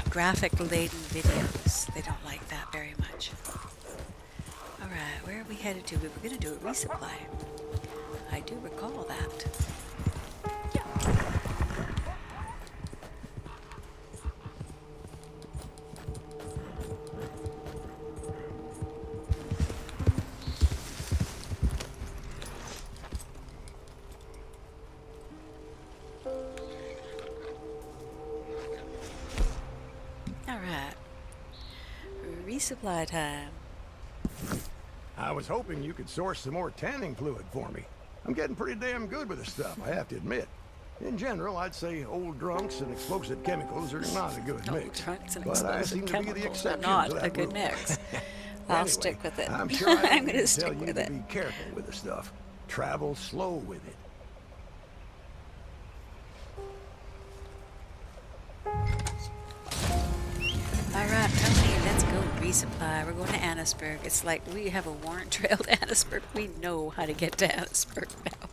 graphic laden videos. They don't like that very much. Alright, where are we headed to? We were going to do a resupply. I do recall that. Alright. Resupply time. I was hoping you could source some more tanning fluid for me. I'm getting pretty damn good with this stuff, I have to admit. In general, I'd say old drunks and explosive chemicals are not a good mix. Drunks and But I explosive seem to be the chemicals are exception to not that a good rule. mix. I'll Anyway, stick with it. I'm sure I don't I'm need going to to tell stick you with to it. be careful with the stuff. Travel slow with it. Alright, Tony, let's go resupply. We're going to Annisburg. It's like we have a warrant trail to Annisburg. We know how to get to Annisburg now.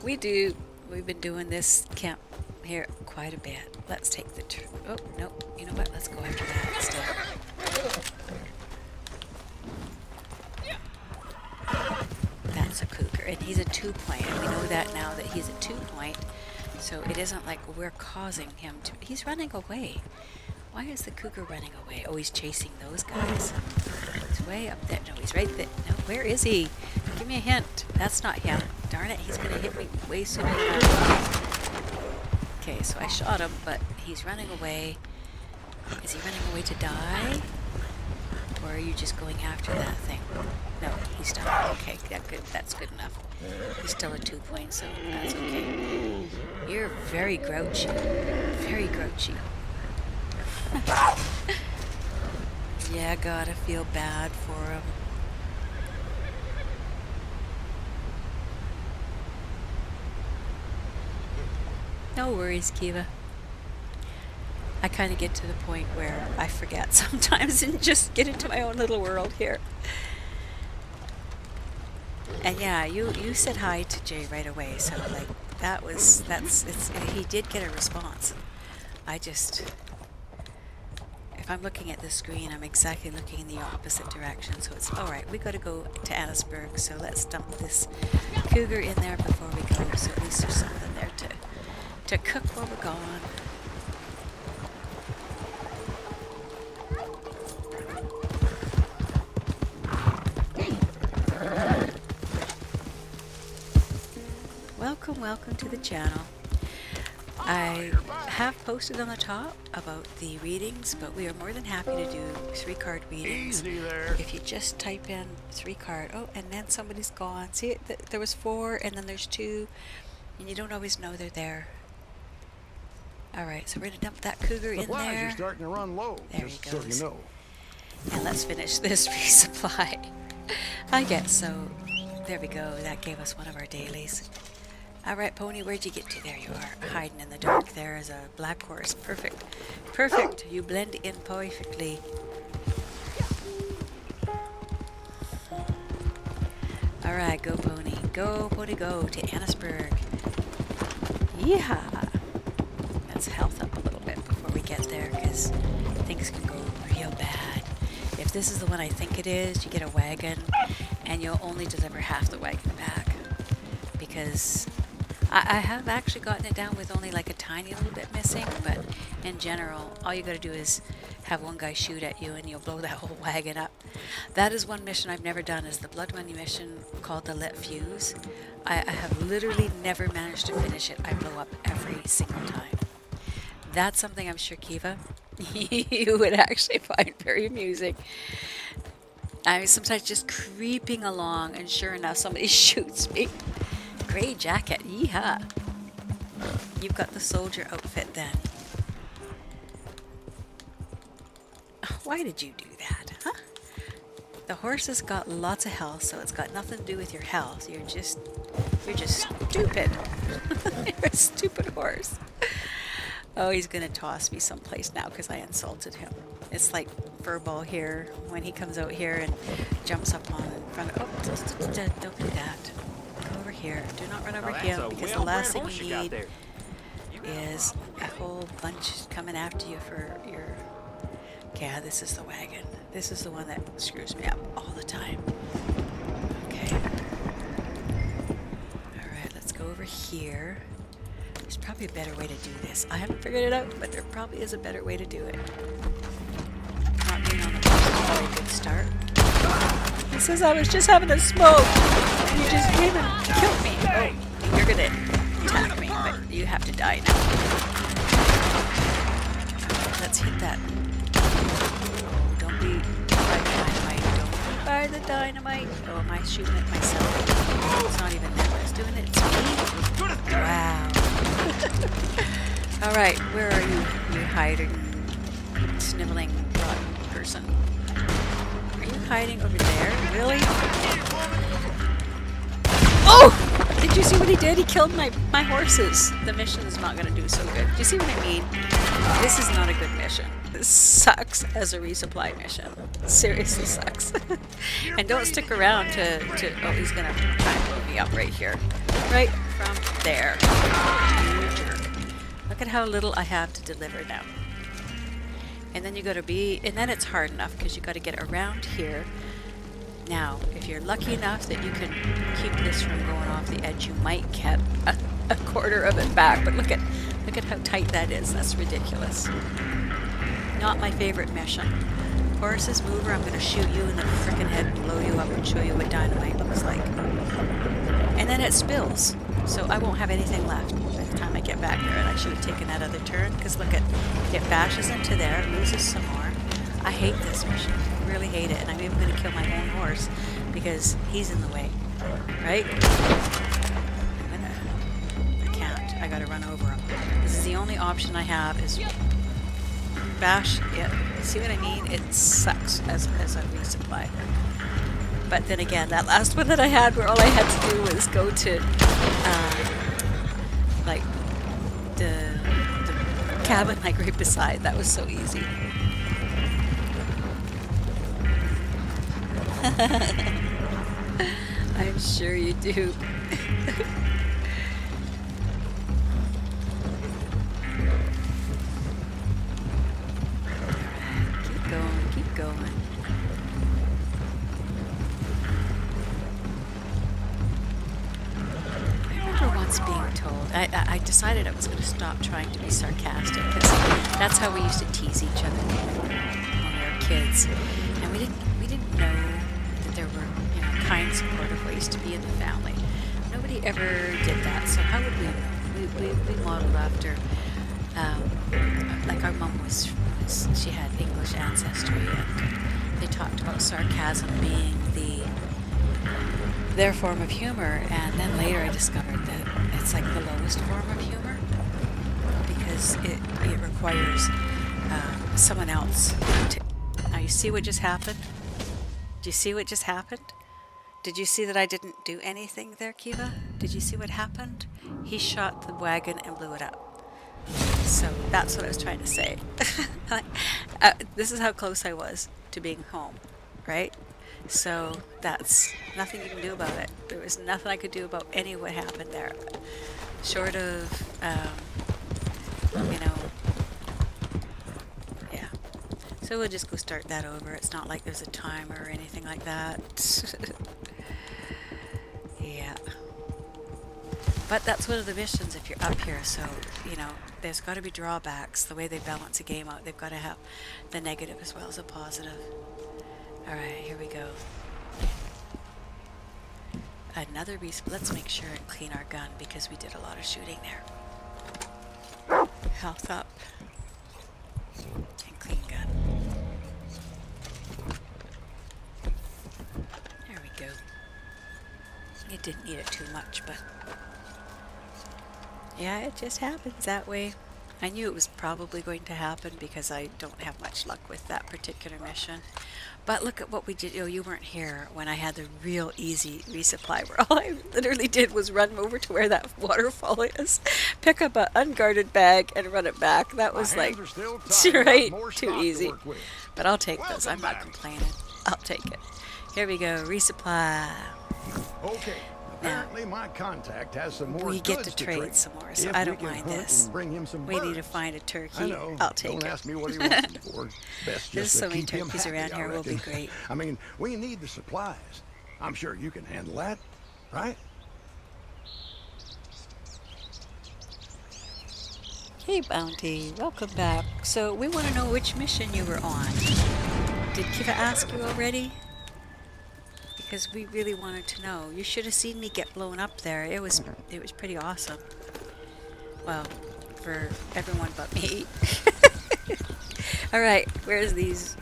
We do. We've been doing this camp here quite a bit. Let's take the... oh, no. You know what? Let's go after that instead. That's a cougar. And he's a 2-point. And we know that now that he's a 2-point. So it isn't like we're causing him to... He's running away. Why is the cougar running away? Oh, he's chasing those guys. He's way up there. No, he's right there. No, where is he? Give me a hint. That's not him. Darn it, he's going to hit me way sooner than I thought. Okay, so I shot him, but he's running away. Is he running away to die? Or are you just going after that thing? No, he's done. Okay, that's good enough. He's still a 2-point, so that's okay. You're very grouchy. Very grouchy. Yeah, gotta feel bad for him. No worries, Kiva. I kind of get to the point where I forget sometimes and just get into my own little world here. And yeah, you said hi to Jay right away, so like he did get a response. If I'm looking at the screen, I'm exactly looking in the opposite direction. So it's, all right, we got to go to Annisburg. So let's dump this cougar in there before we go. So at least there's something there to cook while we're gone. Welcome to the channel. I have posted on the top about the readings, but we are more than happy to do 3-card readings. Easy there. If you just type in 3-card, oh, and then somebody's gone. See, there was 4, and then there's 2, and you don't always know they're there. All right, so we're gonna dump that cougar in Supplies there. are starting to run low, There just he so goes. you know. And let's finish this resupply. I guess so. There we go. That gave us one of our dailies. Alright, Pony, where'd you get to? There you are, hiding in the dark. There is a black horse. Perfect. Perfect. You blend in perfectly. Alright, go, Pony. Go, Pony, go to Annisburg. Yeehaw. Let's health up a little bit before we get there, because things can go real bad. If this is the one I think it is, you get a wagon, and you'll only deliver half the wagon back. Because I have actually gotten it down with only like a tiny little bit missing, but in general, all you gotta do is have one guy shoot at you and you'll blow that whole wagon up. That is one mission I've never done, is the Blood Money mission called the Lit Fuse. I have literally never managed to finish it. I blow up every single time. That's something I'm sure, Kiva, you would actually find very amusing. I mean, sometimes just creeping along and sure enough somebody shoots me. Gray jacket, yeehaw. You've got the soldier outfit then. Why did you do that, huh? The horse has got lots of health, so it's got nothing to do with your health. You're just stupid. You're a stupid horse. Oh, he's gonna toss me someplace now because I insulted him. It's like Furball here when he comes out here and jumps up on in front of. Oh, don't do that. Go over here. Do not run over here because the last thing you need is a whole bunch coming after you for your. Yeah, this is the wagon. This is the one that screws me up all the time. Okay. Alright, let's go over here. There's probably a better way to do this. I haven't figured it out, but there probably is a better way to do it. Not being on the bottom is a very good start. He says I was just having a smoke, and you just came and killed me. Oh, you're gonna attack me, but you have to die now. Let's hit that. Don't be by the dynamite. Don't be by the dynamite. Oh, am I shooting it myself? It's not even them that's doing it. It's me. Wow. Alright, where are you, you hiding, sniveling, rotten person? Are you hiding over there? Really? Oh! Did you see what he did? He killed my horses. The mission's not going to do so good. Do you see what I mean? This is not a good mission. This sucks as a resupply mission. Seriously sucks. And don't stick around to oh, he's going to try and blow me up right here. Right from there. You jerk. Look at how little I have to deliver now. And then you got to be, and then it's hard enough because you got to get around here. Now, if you're lucky enough that you can keep this from going off the edge, you might get a quarter of it back. But look at how tight that is. That's ridiculous. Not my favorite mission. Horses mover, I'm going to shoot you in the frickin' head and blow you up and show you what dynamite looks like. And then it spills, so I won't have anything left by the time I get back there. And I should have taken that other turn, because look at it bashes into there, it loses some more. I hate this mission. I really hate it, and I'm even going to kill my own horse because he's in the way, right? I can't. I got to run over him. This is the only option I have is bash it. See what I mean? It sucks as a resupply. But then again, that last one that I had where all I had to do was go to like the cabin like right beside, that was so easy. I'm sure you do. Keep going. I remember once being told, I decided I was going to stop trying to be sarcastic, because that's how we used to tease each other when we were kids. And we didn't know that there were, kind, supportive ways to be in the family. Nobody ever did that, so how would we know? We modeled after, like our mom was, she had English ancestry, and they talked about sarcasm being their form of humor, and then later I discovered that it's like the lowest form of humor, because it requires someone else to... Now you see what just happened? Do you see what just happened? Did you see that I didn't do anything there, Kiva? Did you see what happened? He shot the wagon and blew it up. So that's what I was trying to say. This is how close I was to being home, right? So that's nothing you can do about it. There was nothing I could do about any of what happened there. Short of, yeah. So we'll just go start that over. It's not like there's a timer or anything like that. Yeah. But that's one of the missions if you're up here, so, there's got to be drawbacks. The way they balance a game out, they've got to have the negative as well as a positive. Alright, here we go. Another let's make sure and clean our gun, because we did a lot of shooting there. Health up. And clean gun. There we go. It didn't need it too much, but... yeah, it just happens that way. I knew it was probably going to happen because I don't have much luck with that particular mission. But look at what we did. Oh, you weren't here when I had the real easy resupply where all I literally did was run over to where that waterfall is, pick up an unguarded bag, and run it back. That was My like, hands are still tied. Got right, more too stock to easy. work with. But I'll take those. Welcome I'm not back. complaining. I'll take it. Here we go. Resupply. Okay. Apparently, my contact has some more We get goods to trade some more, so If I we don't can mind hunt this. and bring him some We need to birds. find a I turkey. know. I'll take Don't it. ask me what he wants them for. Best There's just to so many keep him turkeys happy, around I here, will be reckon. great. I mean, we need the supplies. I'm sure you can handle that, right? Hey, Bounty. Welcome back. So, we want to know which mission you were on. Did Kiva ask you already? Because we really wanted to know. You should have seen me get blown up there. It was pretty awesome. Well, for everyone but me. All right, where's these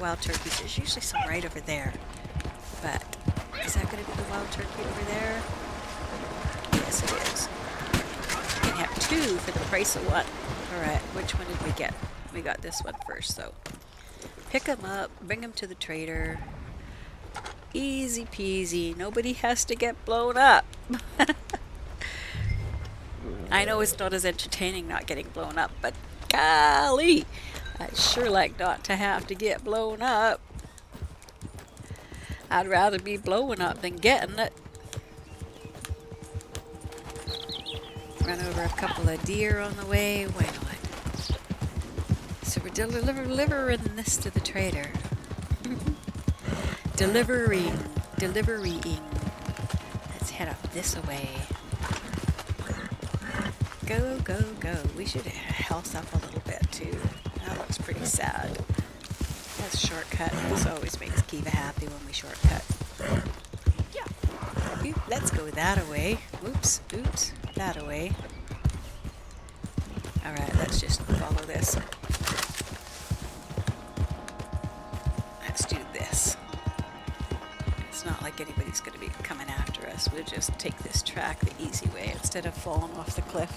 wild turkeys? There's usually some right over there. But is that going to be the wild turkey over there? Yes, it is. You can have two for the price of one. All right, which one did we get? We got this one first, so pick them up, bring them to the trader. Easy peasy. Nobody has to get blown up. I know it's not as entertaining not getting blown up, but golly, I'd sure like not to have to get blown up. I'd rather be blowing up than getting it. Run over a couple of deer on the way. Why not? So we're delivering this to the trader. Delivering. Let's head up this way. Go, go, go. We should health up a little bit too. That looks pretty sad. That's a shortcut. This always makes Kiva happy when we shortcut. Oop, let's go that away. Oops, that away. Alright, let's just follow this. Let's do this. It's not like anybody's going to be coming after us. We'll just take this track the easy way instead of falling off the cliff.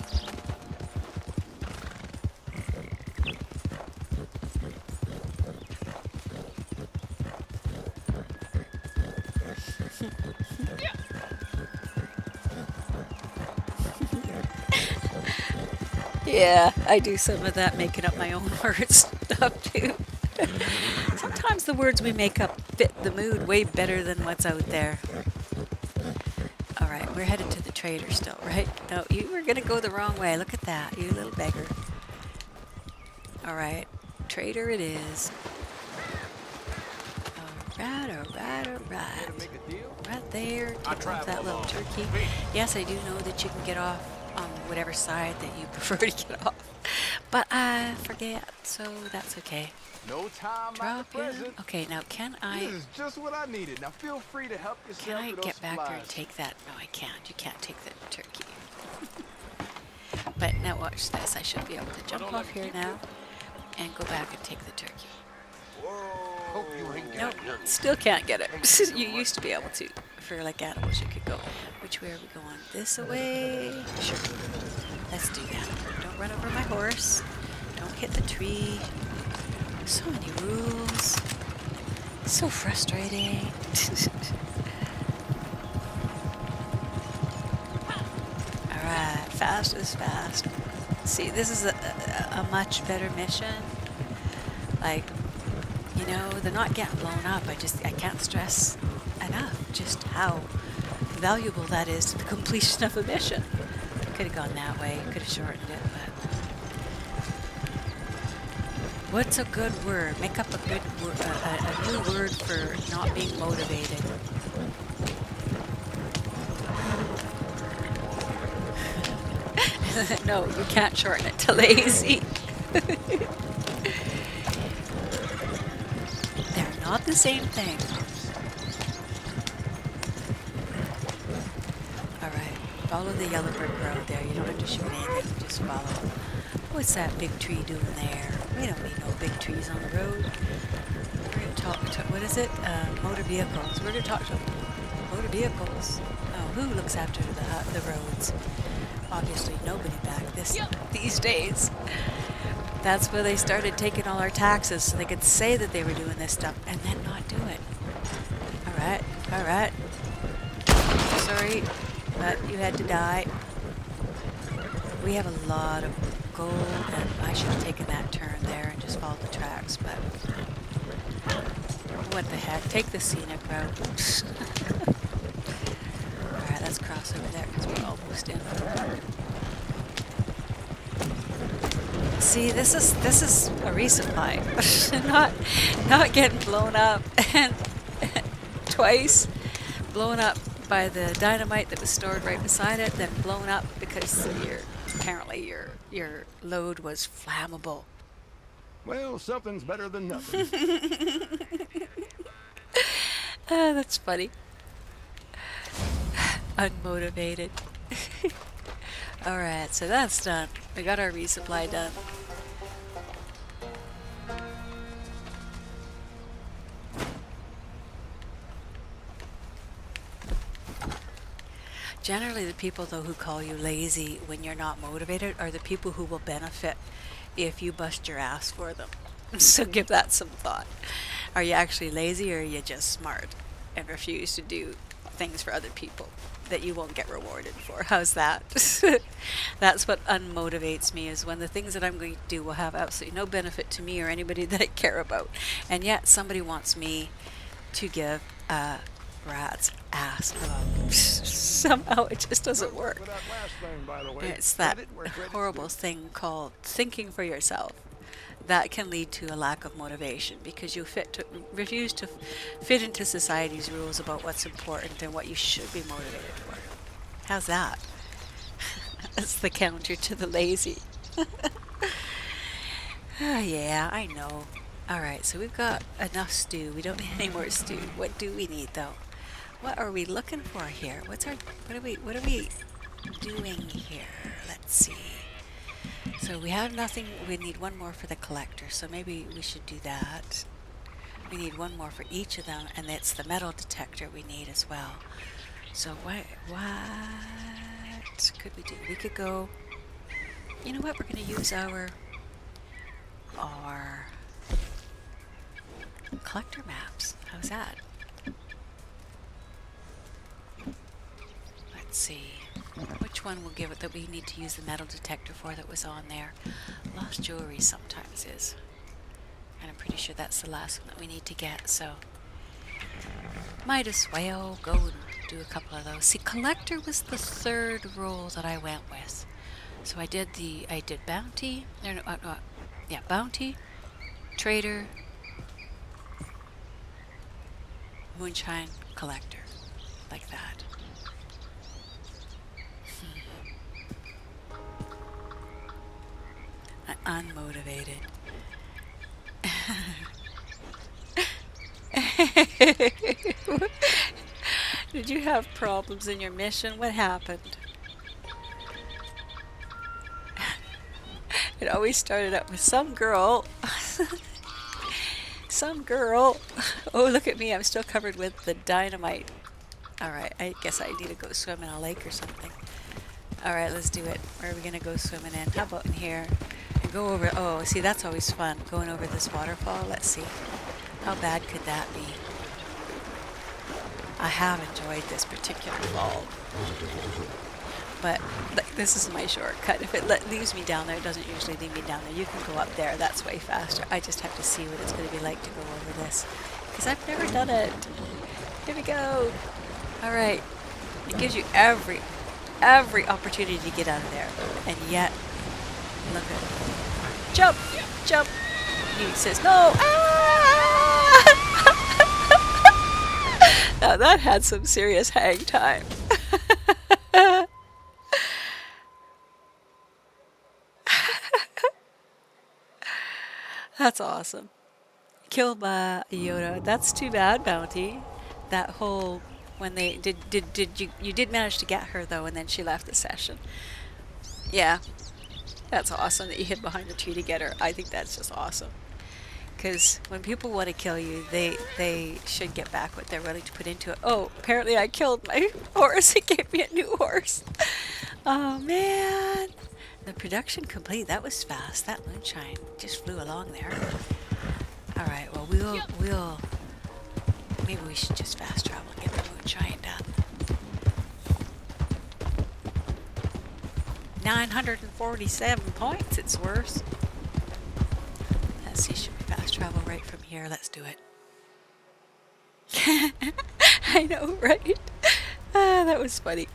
Yeah, I do some of that making up my own words stuff too. Sometimes the words we make up fit the mood way better than what's out there. Alright, we're headed to the trader still, right? No, you were gonna go the wrong way. Look at that, you little beggar. Alright, trader it is. Alright. Right there, take off that little turkey. Yes, I do know that you can get off on whatever side that you prefer to get off. But I forget, so that's okay. No time Drop in. Okay, now can I... This is just what I needed. Now feel free to help yourself. Can I with those get back there and supplies. take that? No, I can't. You can't take the turkey. But now watch this. I should be able to jump off here now and go back and take the turkey. Hope you ain't Nope, still can't get it. You used to be able to. For like animals, you could go. Which way are we going? This way? Sure. Let's do that. Don't run over my horse. Don't hit the tree. So many rules. So frustrating. Alright, fast is fast. See, this is a much better mission. Like, you know, they're not getting blown up. I can't stress enough just how valuable that is to the completion of a mission. Could have gone that way, could have shortened it, but... What's a good word? Make up a good word, a new word for not being motivated. No, you can't shorten it to lazy. They're not the same thing. Alright, follow the Yellowbird Road there. You don't have to shoot anything, just follow. What's that big tree doing there? We don't need no big trees on the road. We're going to talk to, what is it? Motor vehicles. We're going to talk to motor vehicles. Oh, who looks after the roads? obviously nobody back these days. That's where they started taking all our taxes so they could say that they were doing this stuff and then not do it. Alright, alright. Sorry, but you had to die. We have a lot of gold, and I should have taken that turn there and just followed the tracks, but what the heck? Take the scenic route. Alright, let's cross over there because we're almost in. See, this is a resupply. not getting blown up and twice. Blown up by the dynamite that was stored right beside it, then blown up because apparently your load was flammable. Well, something's better than nothing. That's funny. Unmotivated. Alright, so that's done. We got our resupply done. Generally, the people, though, who call you lazy when you're not motivated are the people who will benefit if you bust your ass for them. So give that some thought. Are you actually lazy, or are you just smart and refuse to do things for other people that you won't get rewarded for? How's that? That's what unmotivates me, is when the things that I'm going to do will have absolutely no benefit to me or anybody that I care about. And yet somebody wants me to give a rat's ass about. Somehow it just doesn't work. It's that horrible thing called thinking for yourself that can lead to a lack of motivation, because you refuse to fit into society's rules about what's important and what you should be motivated for. How's that? That's the counter to the lazy. Yeah, I know. Alright, so we've got enough stew. We don't need any more stew. What do we need, though? What are we looking for here? What are we doing here? Let's see. So we have nothing. We need one more for the collector, so maybe we should do that. We need one more for each of them, and it's the metal detector we need as well. So what could we do? We could go, you know what, we're going to use our collector maps. How's that? Let's see. Which one will give it that we need to use the metal detector for that was on there? Lost jewelry sometimes is. And I'm pretty sure that's the last one that we need to get, so might as well go and do a couple of those. See, collector was the third role that I went with. So I did bounty, bounty, trader, moonshine, collector, like that. Unmotivated. Did you have problems in your mission? What happened? It always started out with some girl. Some girl. Oh, look at me. I'm still covered with the dynamite. Alright, I guess I need to go swim in a lake or something. Alright, let's do it. Where are we going to go swimming in? How about in here? And go over... Oh, see, that's always fun. Going over this waterfall. Let's see. How bad could that be? I have enjoyed this particular fall. But this is my shortcut. If it leaves me down there, it doesn't usually leave me down there. You can go up there. That's way faster. I just have to see what it's going to be like to go over this, because I've never done it. Here we go. All right. It gives you every opportunity to get out of there, and yet, look at it. Jump, jump. He says no. Ah! Now that had some serious hang time. That's awesome. Killed by Yoda. That's too bad, Bounty. That whole when they you did manage to get her though, and then she left the session. Yeah, that's awesome that you hid behind the tree to get her. I think that's just awesome. Because when people want to kill you, they should get back what they're willing to put into it. Oh, apparently I killed my horse. It gave me a new horse. Oh man! The production complete. That was fast. That moonshine just flew along there. Alright, well we'll maybe we should just fast travel and get the moonshine done. 947 points it's worth. Let's see, should we fast travel right from here? Let's do it. I know, right? That was funny.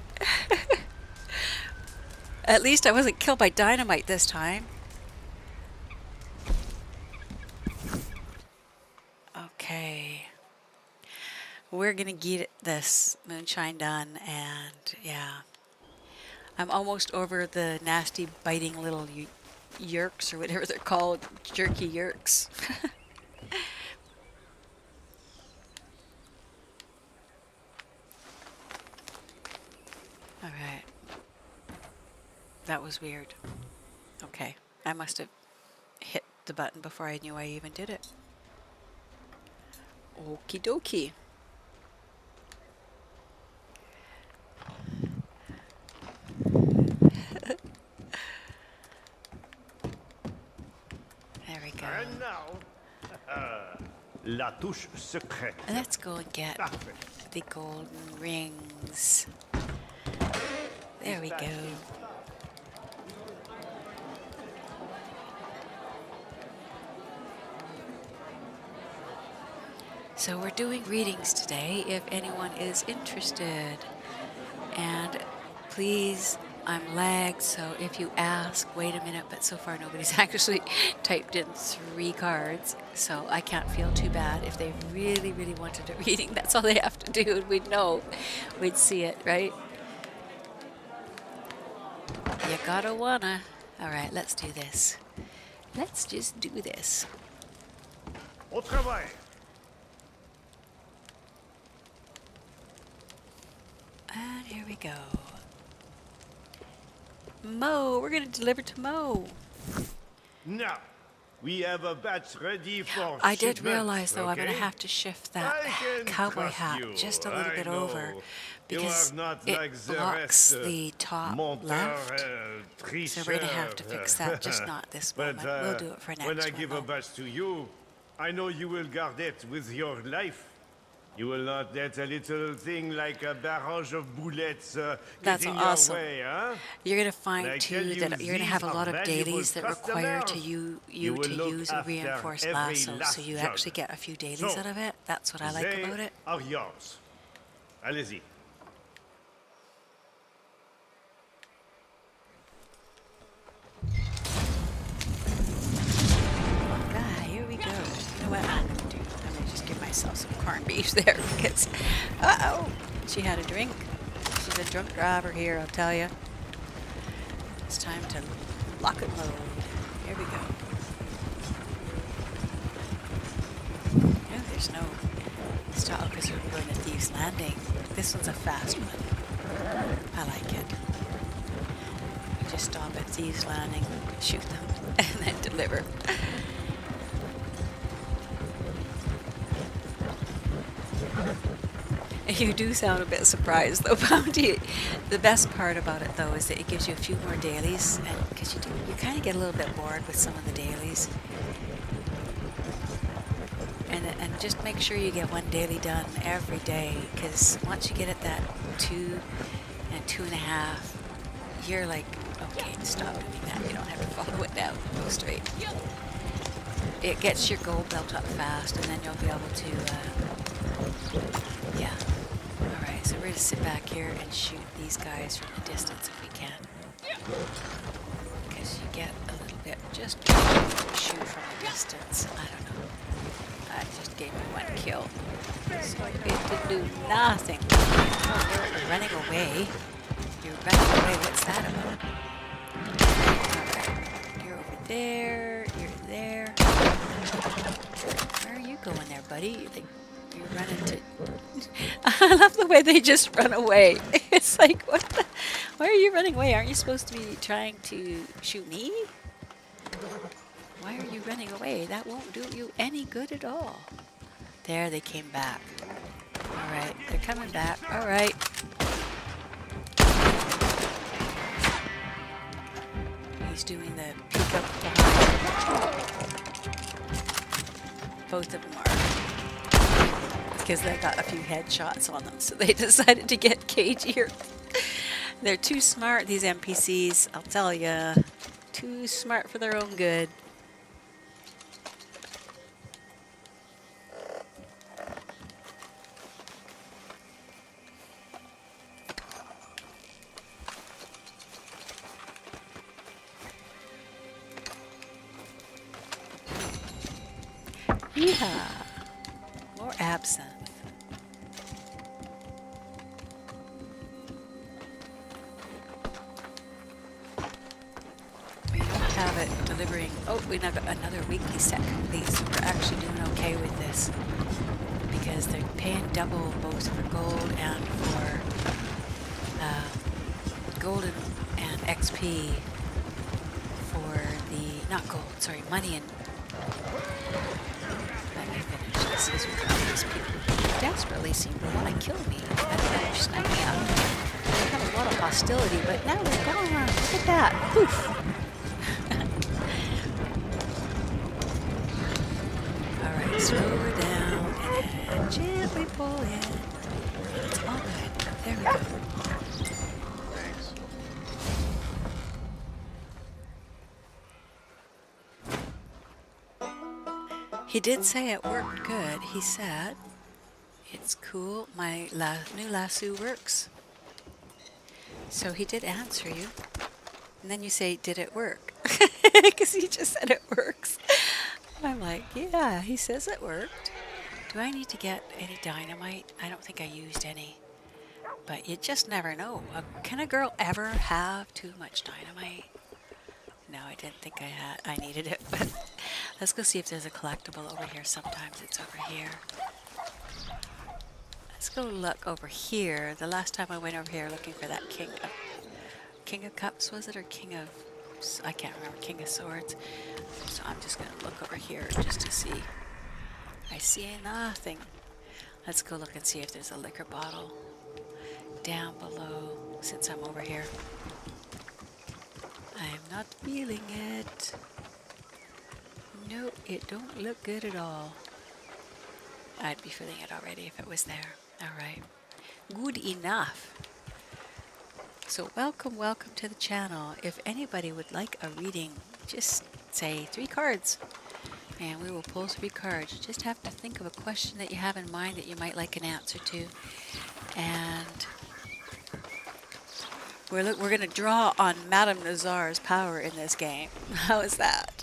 At least I wasn't killed by dynamite this time. Okay. We're gonna get this moonshine done, and yeah. I'm almost over the nasty biting little yerks or whatever they're called, jerky yerks. Alright. That was weird. Okay. I must have hit the button before I knew I even did it. Okie dokie. There we go. And now, la touche secrète. Let's go and get Parfait. the golden rings. There we go. So we're doing readings today if anyone is interested. And please, I'm lagged, so if you ask, wait a minute, but so far nobody's actually typed in 3 cards, so I can't feel too bad. If they really, really wanted a reading, that's all they have to do, and we'd know. We'd see it, right? You gotta wanna. Alright, let's do this. Let's just do this. Au travail. And here we go. Mo, we're gonna deliver to Mo. Now, we have a batch ready for I did shipment, realize though I'm okay? gonna have to shift that I can cowboy trust hat you, just a little I bit know. over You because are not it like the blocks rest, the top menteur, left. So we're gonna have to fix that, just not this But, moment. We'll do it for next when I one, give though. a batch to you, I know you will guard it with your life. You will not let a little thing like a barrage of bullets get That's in awesome. your way, huh? You're gonna find Like, too tell you that you're gonna have a these lot are of valuable dailies that require to customers. you will to look use a after reinforced every lasso, so last you jug. actually get a few dailies So, out of it. That's what I like they about it. are yours. Allez-y. Ah, here we go. You know what I'm gonna do? I'm gonna just give myself some corned beef there because, uh-oh, she had a drink. She's a drunk driver here, I'll tell you. It's time to lock and load. Here we go. No, there's no stop because we're going to Thieves Landing. This one's a fast one. I like it. You just stop at Thieves Landing, shoot them, and then deliver. You do sound a bit surprised though, Bounty. The best part about it though is that it gives you a few more dailies, and because you kind of get a little bit bored with some of the dailies. And just make sure you get one daily done every day, because once you get at that 2 and 2.5, you're like, okay, stop doing that. You don't have to follow it down. Go straight. It gets your gold built up fast, and then you'll be able to, yeah. Alright, so we're going to sit back here and shoot these guys from the distance if we can. Because you get a little bit, just shoot from the distance. I don't know. I just gave me 1 kill. So it didn't do nothing. Oh, you're running away. You're running away. What's that about? Alright. You're over there. You're there. Where are you going there, buddy? You're running to... I love the way they just run away. It's like, what the... Why are you running away? Aren't you supposed to be trying to shoot me? Why are you running away? That won't do you any good at all. There, they came back. Alright, they're coming back. Alright. he's doing the peek up behind. Both of them are. Because they got a few headshots on them, so they decided to get cagier. They're too smart, these NPCs, I'll tell ya. Too smart for their own good. Yeehaw! More absinthe. We don't have it delivering. Oh, we now got another weekly set complete, so we're actually doing okay with this. Because they're paying double both for gold and for gold and XP for the, not gold, sorry, money and this with all these people who desperately seem to want to kill me. I don't understand. They have a lot of hostility, but now they're gone. Look at that. Poof. Alright, slow her down and gently pull in. It's all good. There we go. He did say it worked good. He said, it's cool, my new lasso works. So he did answer you. And then you say, did it work? Because he just said it works. I'm like, yeah, he says it worked. Do I need to get any dynamite? I don't think I used any. But you just never know. Can a girl ever have too much dynamite? No, I didn't think I needed it, but let's go see if there's a collectible over here. Sometimes it's over here. Let's go look over here. The last time I went over here looking for that King of Cups, was it? Or King of, I can't remember, King of Swords. So I'm just going to look over here just to see. I see nothing. Let's go look and see if there's a liquor bottle down below since I'm over here. I'm not feeling it. No, it don't look good at all. I'd be feeling it already if it was there. Alright. Good enough. So welcome to the channel. If anybody would like a reading, just say 3 cards. And we will pull 3 cards. You just have to think of a question that you have in mind that you might like an answer to. And we're going to draw on Madame Nazar's power in this game. How is that?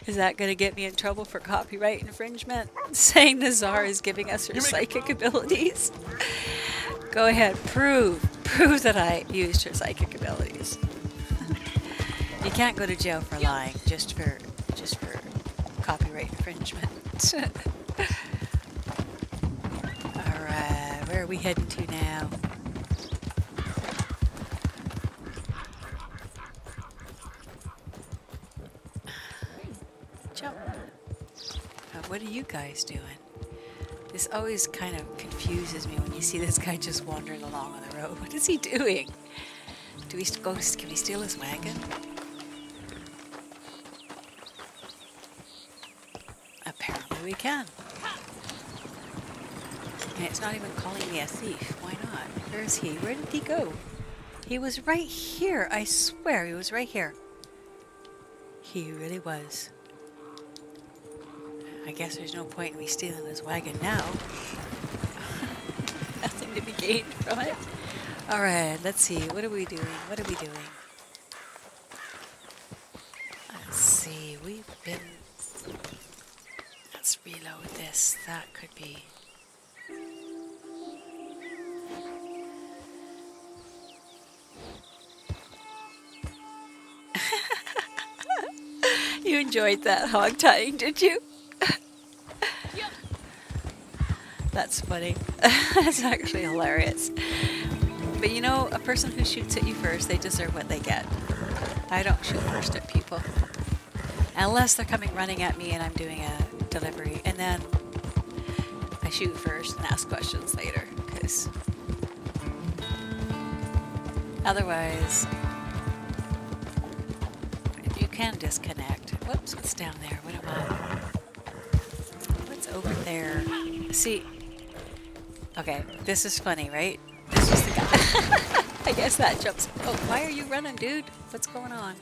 Is that going to get me in trouble for copyright infringement? Saying Nazar is giving us her psychic abilities? Go ahead, prove that I used her psychic abilities. You can't go to jail for lying, just for copyright infringement. Alright, where are we heading to now? Jump. What are you guys doing? This always kind of confuses me when you see this guy just wandering along on the road. What is he doing? Can we steal his wagon? Apparently we can. And it's not even calling me a thief. Why not? Where is he? Where did he go? He was right here. I swear he was right here. He really was. I guess there's no point in me stealing his wagon now. Nothing to be gained from it. Alright, let's see. What are we doing? What are we doing? Let's see. We've been... Let's reload this. That could be... You enjoyed that hog tying, did you? That's funny. That's actually hilarious. But you know, a person who shoots at you first, they deserve what they get. I don't shoot first at people. Unless they're coming running at me and I'm doing a delivery. And then I shoot first and ask questions later. Because otherwise, can disconnect. Whoops, what's down there? What am I? What's over there? See, okay, this is funny, right? This is the guy. I guess that jumps. Oh, why are you running, dude? What's going on?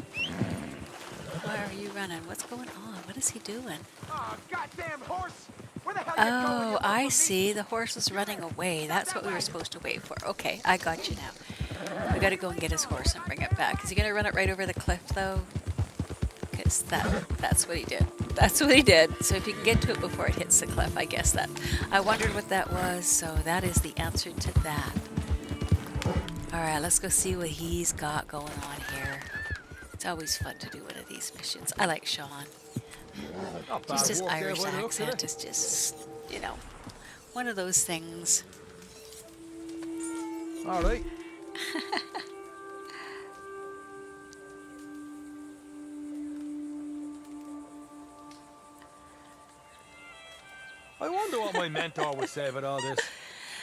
Why are you running? What's going on? What is he doing? Oh, goddamn horse! Where the hell you going? Oh, You I look for see. The horse is running away. That's what we were supposed to wait for. Okay, I got you now. We gotta go and get his horse and bring it back. Is he gonna run it right over the cliff, though? Because that's what he did. That's what he did. So if you can get to it before it hits the cliff, I guess that. I wondered what that was, so that is the answer to that. Alright, let's go see what he's got going on here. It's always fun to do one of these missions. I like Sean. Just his Irish accent is just, you know, one of those things. All right. I wonder what my mentor would say about all this.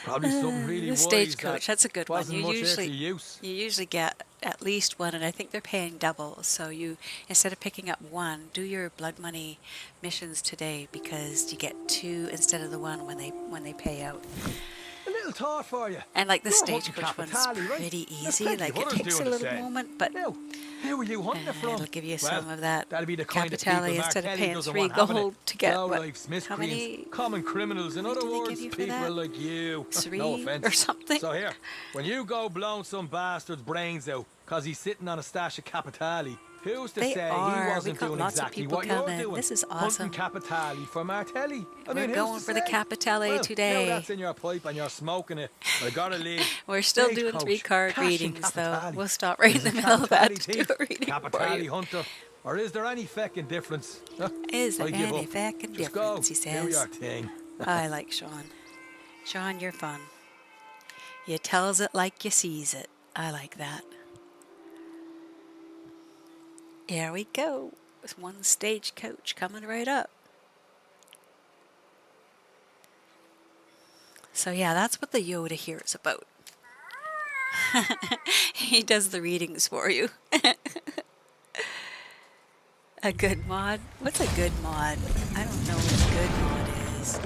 Probably something really The wise stagecoach, that that's a good one. wasn't You much usually actually use. you usually get at least one, and I think they're paying double. So you, instead of picking up one, do your blood money missions today because you get two instead of the one when they pay out. A little thought for you. And like the You're hunting stagecoach one's Capitali, right? pretty There's easy. plenty Like of it others takes a doing the little same. moment, but Now, who are you hunting it from? it'll give you Well, some of that that'll be the kind of people Capitali instead of Martelli paying doesn't 3 want having gold it. to get Low what? lives, How miscreants, many? common criminals. In What other do they give words, you for people that? like you. 3 No offense. or something? So here, when you go blowing some bastard's brains out because he's sitting on a stash of Capitali, who's to They say are. he We've wasn't got doing lots of exactly people what you're coming. doing? This is awesome. Hunting Capitali for Martelli. I We're mean, who's going to for the say? Capitali Well, today. Now that's in your pipe and you're smoking it. I gotta leave. We're still doing Stagecoach, 3-card cash and readings, though. Capitali. We'll stop right in Is the a middle of that Capitali to do thief, a reading for Capitali you. hunter. Or is there any feckin' difference? Is there I give any up. feckin' Just difference, go. he Do your says. thing. I like Sean. Sean, you're fun. You tells it like you sees it. I like that. Here we go. There's one stagecoach coming right up. So yeah, that's what the Yoda here is about. He does the readings for you. A good mod? What's a good mod? I don't know what a good mod is.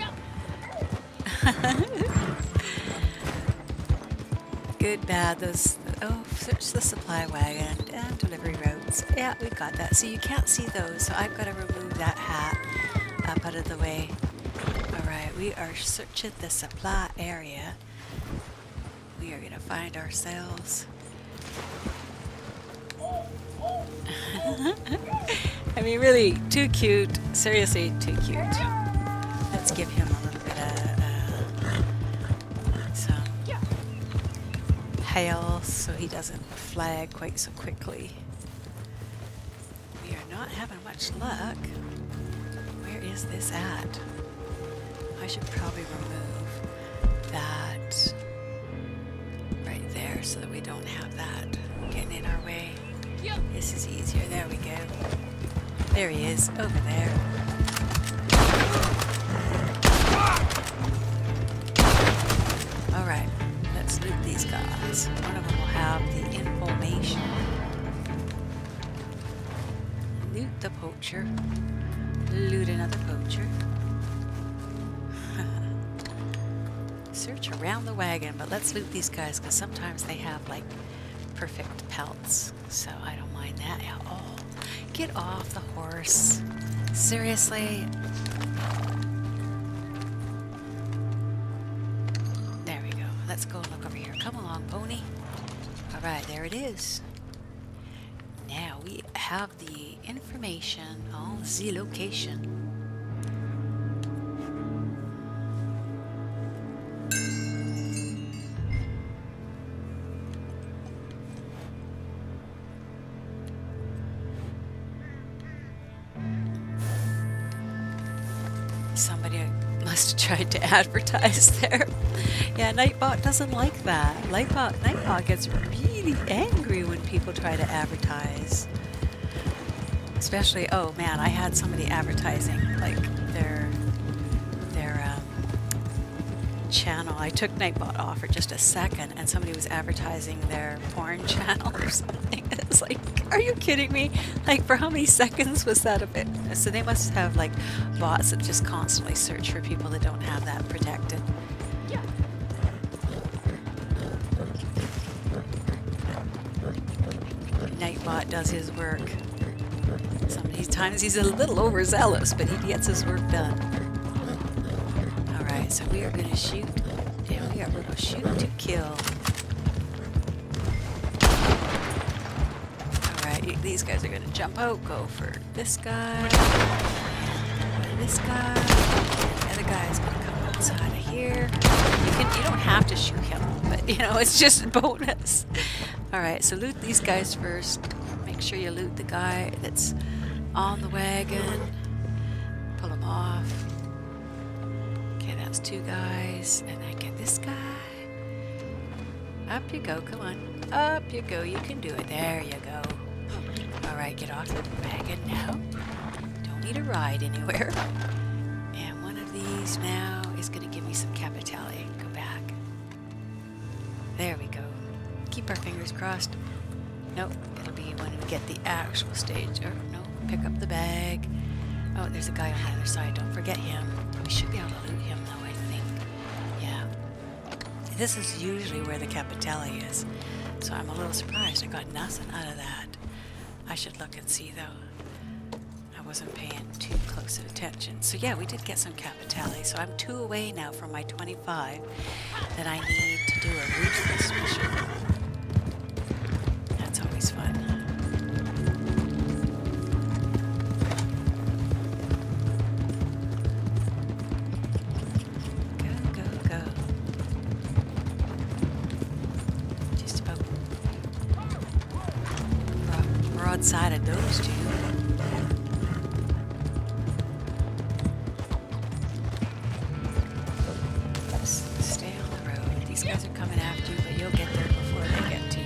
Good, bad, those... Oh, search the supply wagon and delivery routes. Yeah, we got that. So you can't see those, so I've got to remove that hat up out of the way. Alright, we are searching the supply area. We are going to find ourselves... I mean, really, too cute. Seriously, too cute. Let's give him a little bit of some hail so he doesn't flag quite so quickly. We are not having much luck. Where is this at? I should probably remove that right there so that we don't have that getting in our way. This is easier. There we go. There he is, over there. Alright, let's loot these guys. One of them will have the information. Loot the poacher. Loot another poacher. Search around the wagon, but let's loot these guys because sometimes they have like perfect pelts, so I don't mind that at all. Get off the horse. Seriously? There we go. Let's go look over here. Come along, pony. Alright, there it is. Now we have the information on the location. Somebody must have tried to advertise there. Yeah, Nightbot doesn't like that. Nightbot gets really angry when people try to advertise. Especially, oh man, I had somebody advertising like their channel. I took Nightbot off for just a second, and somebody was advertising their porn channel or something. It's like, Are you kidding me? Like, for how many seconds was that a bit? So they must have, like, bots that just constantly search for people that don't have that protected. Nightbot does his work. Sometimes he's a little overzealous, but he gets his work done. Alright, so we are going to shoot. And we are going to shoot to kill. Alright, these guys are going to jump out, go for this guy, and this guy. And the other guy is going to come outside of here. You don't have to shoot him, but you know, it's just a bonus. Alright, so loot these guys first. Make sure you loot the guy that's on the wagon. Pull him off. Okay, that's 2 guys. And then get this guy. Up you go, come on. Up you go, you can do it. There you go. Alright, get off the wagon now. Don't need a ride anywhere. And one of these now is going to give me some capitality. Go back. There we go. Keep our fingers crossed. Nope, it'll be when we get the actual stage. Or no, pick up the bag. Oh, there's a guy on the other side. Don't forget him. We should be able to loot him though, I think. Yeah. This is usually where the capitality is. So I'm a little surprised. I got nothing out of that. I should look and see though. I wasn't paying too close attention. So yeah, we did get some capitality. So I'm 2 away now from my 25 that I need to do a ruthless mission. That's always fun. Go, go, go. Just about broadside of those 2. Stay on the road. These guys are coming after you, but you'll get there before they get to you.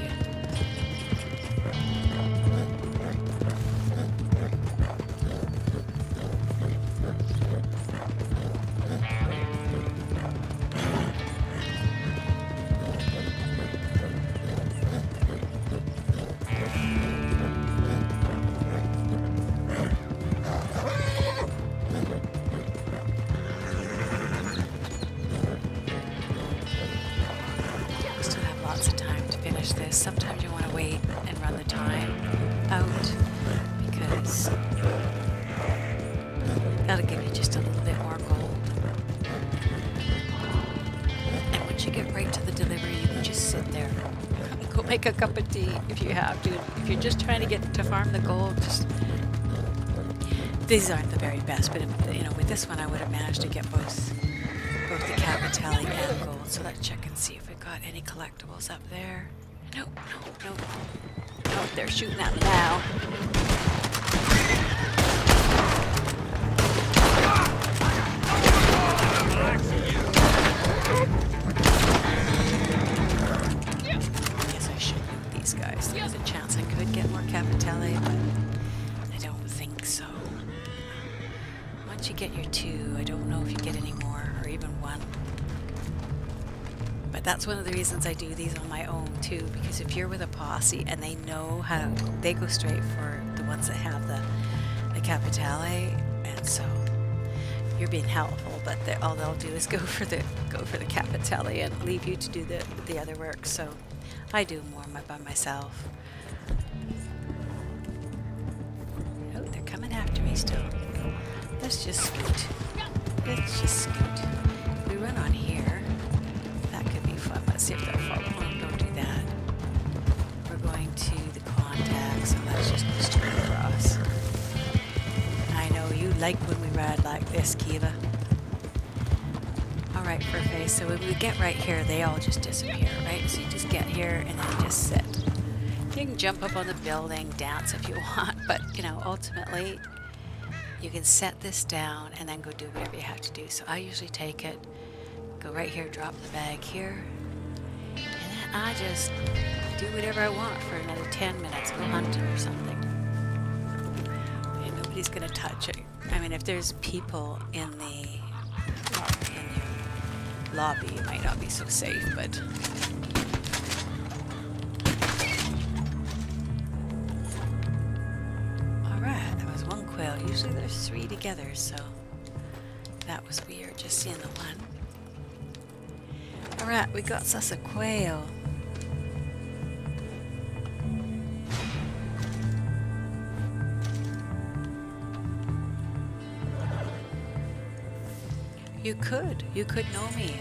Sometimes you want to wait and run the time out because that'll give you just a little bit more gold. And once you get right to the delivery, you can just sit there. Go make a cup of tea if you have to. If you're just trying to get to farm the gold, just these aren't the very best, but if, you know, with this one I would have managed to get both the capitality and gold. So let's check and see if we got any collectibles up there. Nope, nope, nope. Oh, they're shooting at me now. Guess I should loot these guys. There's a chance I could get more capitality, but I don't think so. Once you get your 2, I don't know if you get any more, or even 1. But that's one of the reasons I do these on my own too, because if you're with a posse and they know how to, they go straight for the ones that have the capitality, and so you're being helpful, but all they'll do is go for the capitality and leave you to do the other work. So I do more by myself. Oh, they're coming after me still. Let's just scoot. Let's just scoot. We run on here. That could be fun. Let's see if they'll follow. Oh, don't do that. We're going to the contact, so let's just go straight across. I know you like when we ride like this, Kiva. Alright, Furface, so when we get right here, they all just disappear, right? So you just get here and then you just sit. You can jump up on the building, dance if you want, but, you know, ultimately, you can set this down and then go do whatever you have to do. So I usually take it, go right here, drop the bag here, and then I just do whatever I want for another 10 minutes, go hunting or something. And nobody's going to touch it. I mean, if there's people in your lobby, it might not be so safe, but... quail. Usually there's 3 together, so that was weird, just seeing the one. Alright, we got us a quail. You could know me.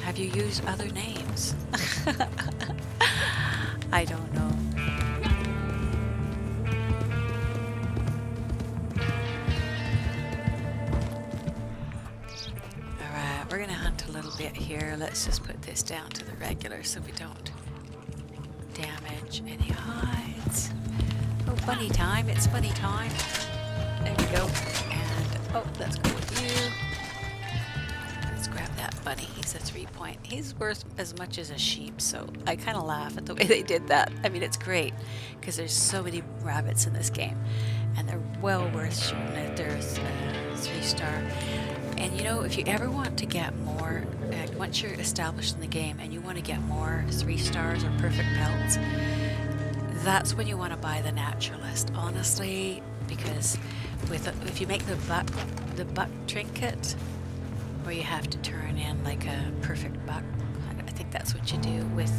Have you used other names? I don't know. Alright, we're gonna hunt a little bit here. Let's just put this down to the regular so we don't damage any hides. Oh, bunny time. It's bunny time. There we go. And, oh, let's go with you. Let's grab that bunny. He's a 3-point. He's worth as much as a sheep, so I kind of laugh at the way they did that. I mean, it's great, because there's so many rabbits in this game, and they're well worth shooting at. There's 3-star. And you know, if you ever want to get more, once you're established in the game and you want to get more 3 stars or perfect pelts, that's when you want to buy the naturalist, honestly, because if you make the buck trinket, where you have to turn in like a perfect buck, I think that's what you do with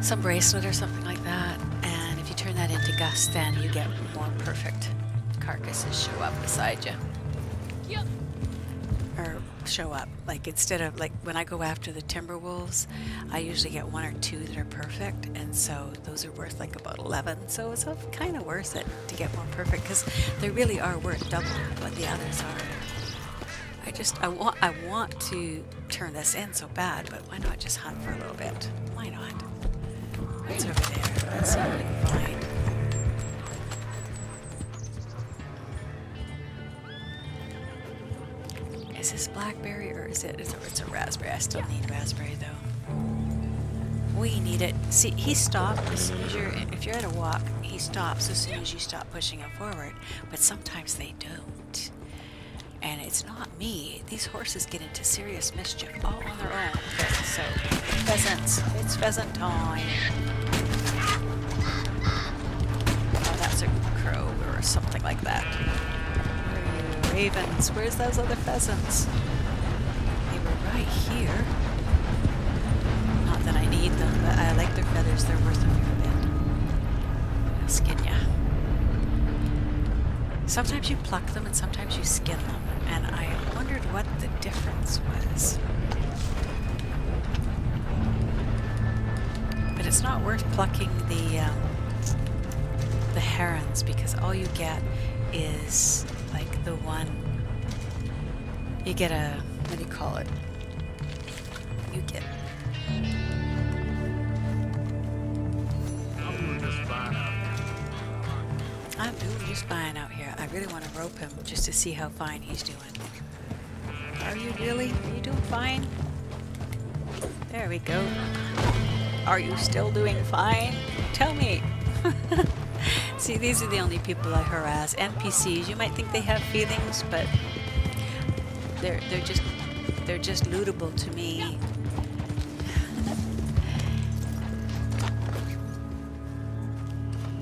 some bracelet or something like that, and if you turn that into Gus, then you get more perfect carcasses show up beside you. Yep. Or show up, like instead of, like when I go after the timber wolves, I usually get 1 or 2 that are perfect, and so those are worth like about 11, so it's kind of worth it to get more perfect, because they really are worth double what the others are. I want to turn this in so bad, but why not just hunt for a little bit? Why not? What's over there? Let's see what we can find. Is this blackberry or is it? It's a raspberry. I still need raspberry though. We need it. See, he stops as soon as if you're at a walk, he stops as soon as you stop pushing him forward. But sometimes they don't. And it's not me. These horses get into serious mischief all on their own. Okay, so pheasants. It's pheasant time. Oh, that's a crow or something like that. Where are you, ravens? Where's those other pheasants? They were right here. Not that I need them, but I like their feathers. They're worth a fair bit. I'll skin ya. Sometimes you pluck them and sometimes you skin them. And I wondered what the difference was. But it's not worth plucking the herons, because all you get is like the one. You get a, what do you call it? You get. I'm doing just fine out here. I really want to rope him just to see how fine he's doing. Are you really? Are you doing fine? There we go. Are you still doing fine? Tell me. See, these are the only people I harass. NPCs. You might think they have feelings, but they're just lootable to me.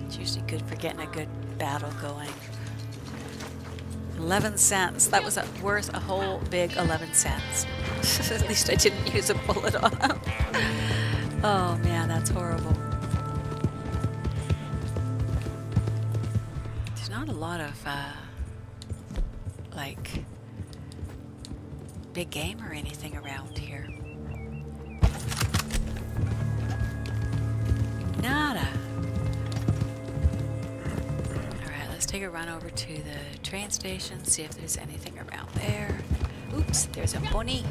It's usually good for getting a good battle going. 11 cents. That was worth a whole big 11 cents. At least I didn't use a bullet on him. Oh man, that's horrible. There's not a lot of like big game or anything around here. Nada. Take a run over to the train station, see if there's anything around there. Oops, there's a bunny.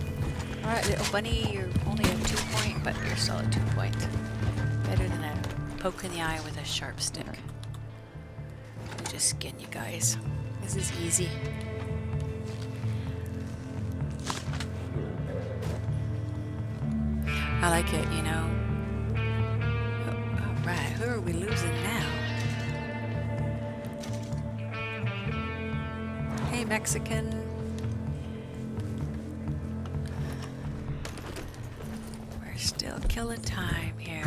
Alright, little bunny, you're only a 2-point, but you're still a 2-point. Better than a poke in the eye with a sharp stick. We'll just skin you guys. This is easy. I like it, you know. Alright, who are we losing now? Hey, Mexican. We're still killing time here.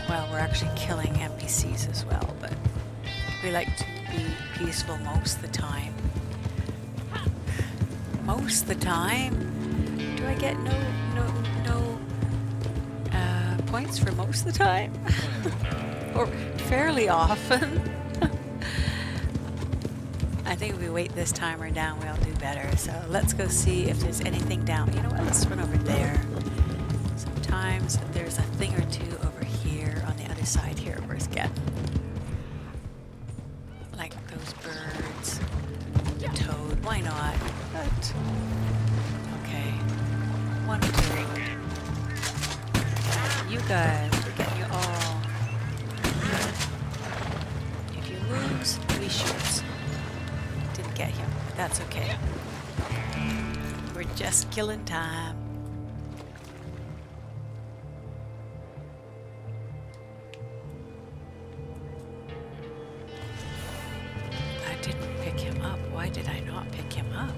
Well, we're actually killing NPCs as well, but We like to be peaceful most of the time. Most of the time? Do I get no points for most of the time? Or fairly often? I think if we wait this timer down, we'll do better. So let's go see if there's anything down. You know what? Let's run over there. Sometimes there's a thing or two over here on the other side here worth getting. Like those birds. The toad. Why not? But okay. One bird. You guys, we're getting you all. If you lose, we shoot. Didn't get him, but that's okay. We're just killing time. I didn't pick him up. Why did I not pick him up?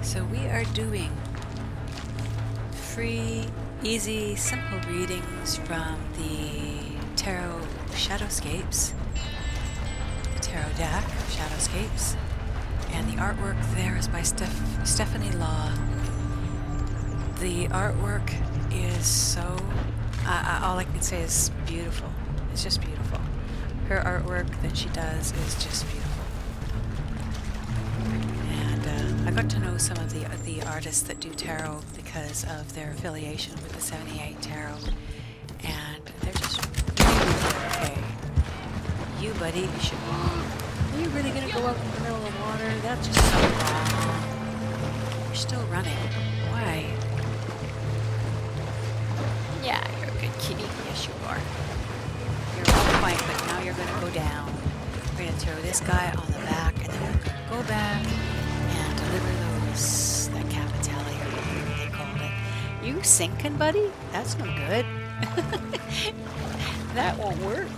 So we are doing free, easy, simple readings from the Tarot Shadowscapes, the Tarot deck of Shadowscapes, and the artwork there is by Stephanie Law. The artwork is so, all I can say is beautiful. It's just beautiful. Her artwork that she does is just beautiful. I got to know some of the artists that do tarot because of their affiliation with the 78 Tarot, and they're just really okay. You, buddy, you should. Are you really gonna go out in the middle of the water? That's just so wrong. You're still running. Why? Yeah, you're a good kitty. Yes, you are. You're on point, but now you're gonna go down. We're gonna throw this guy on the back, and then we're gonna go back. Deliver those, that capitelli or whatever they called it. You sinking, buddy? That's no good. That won't work.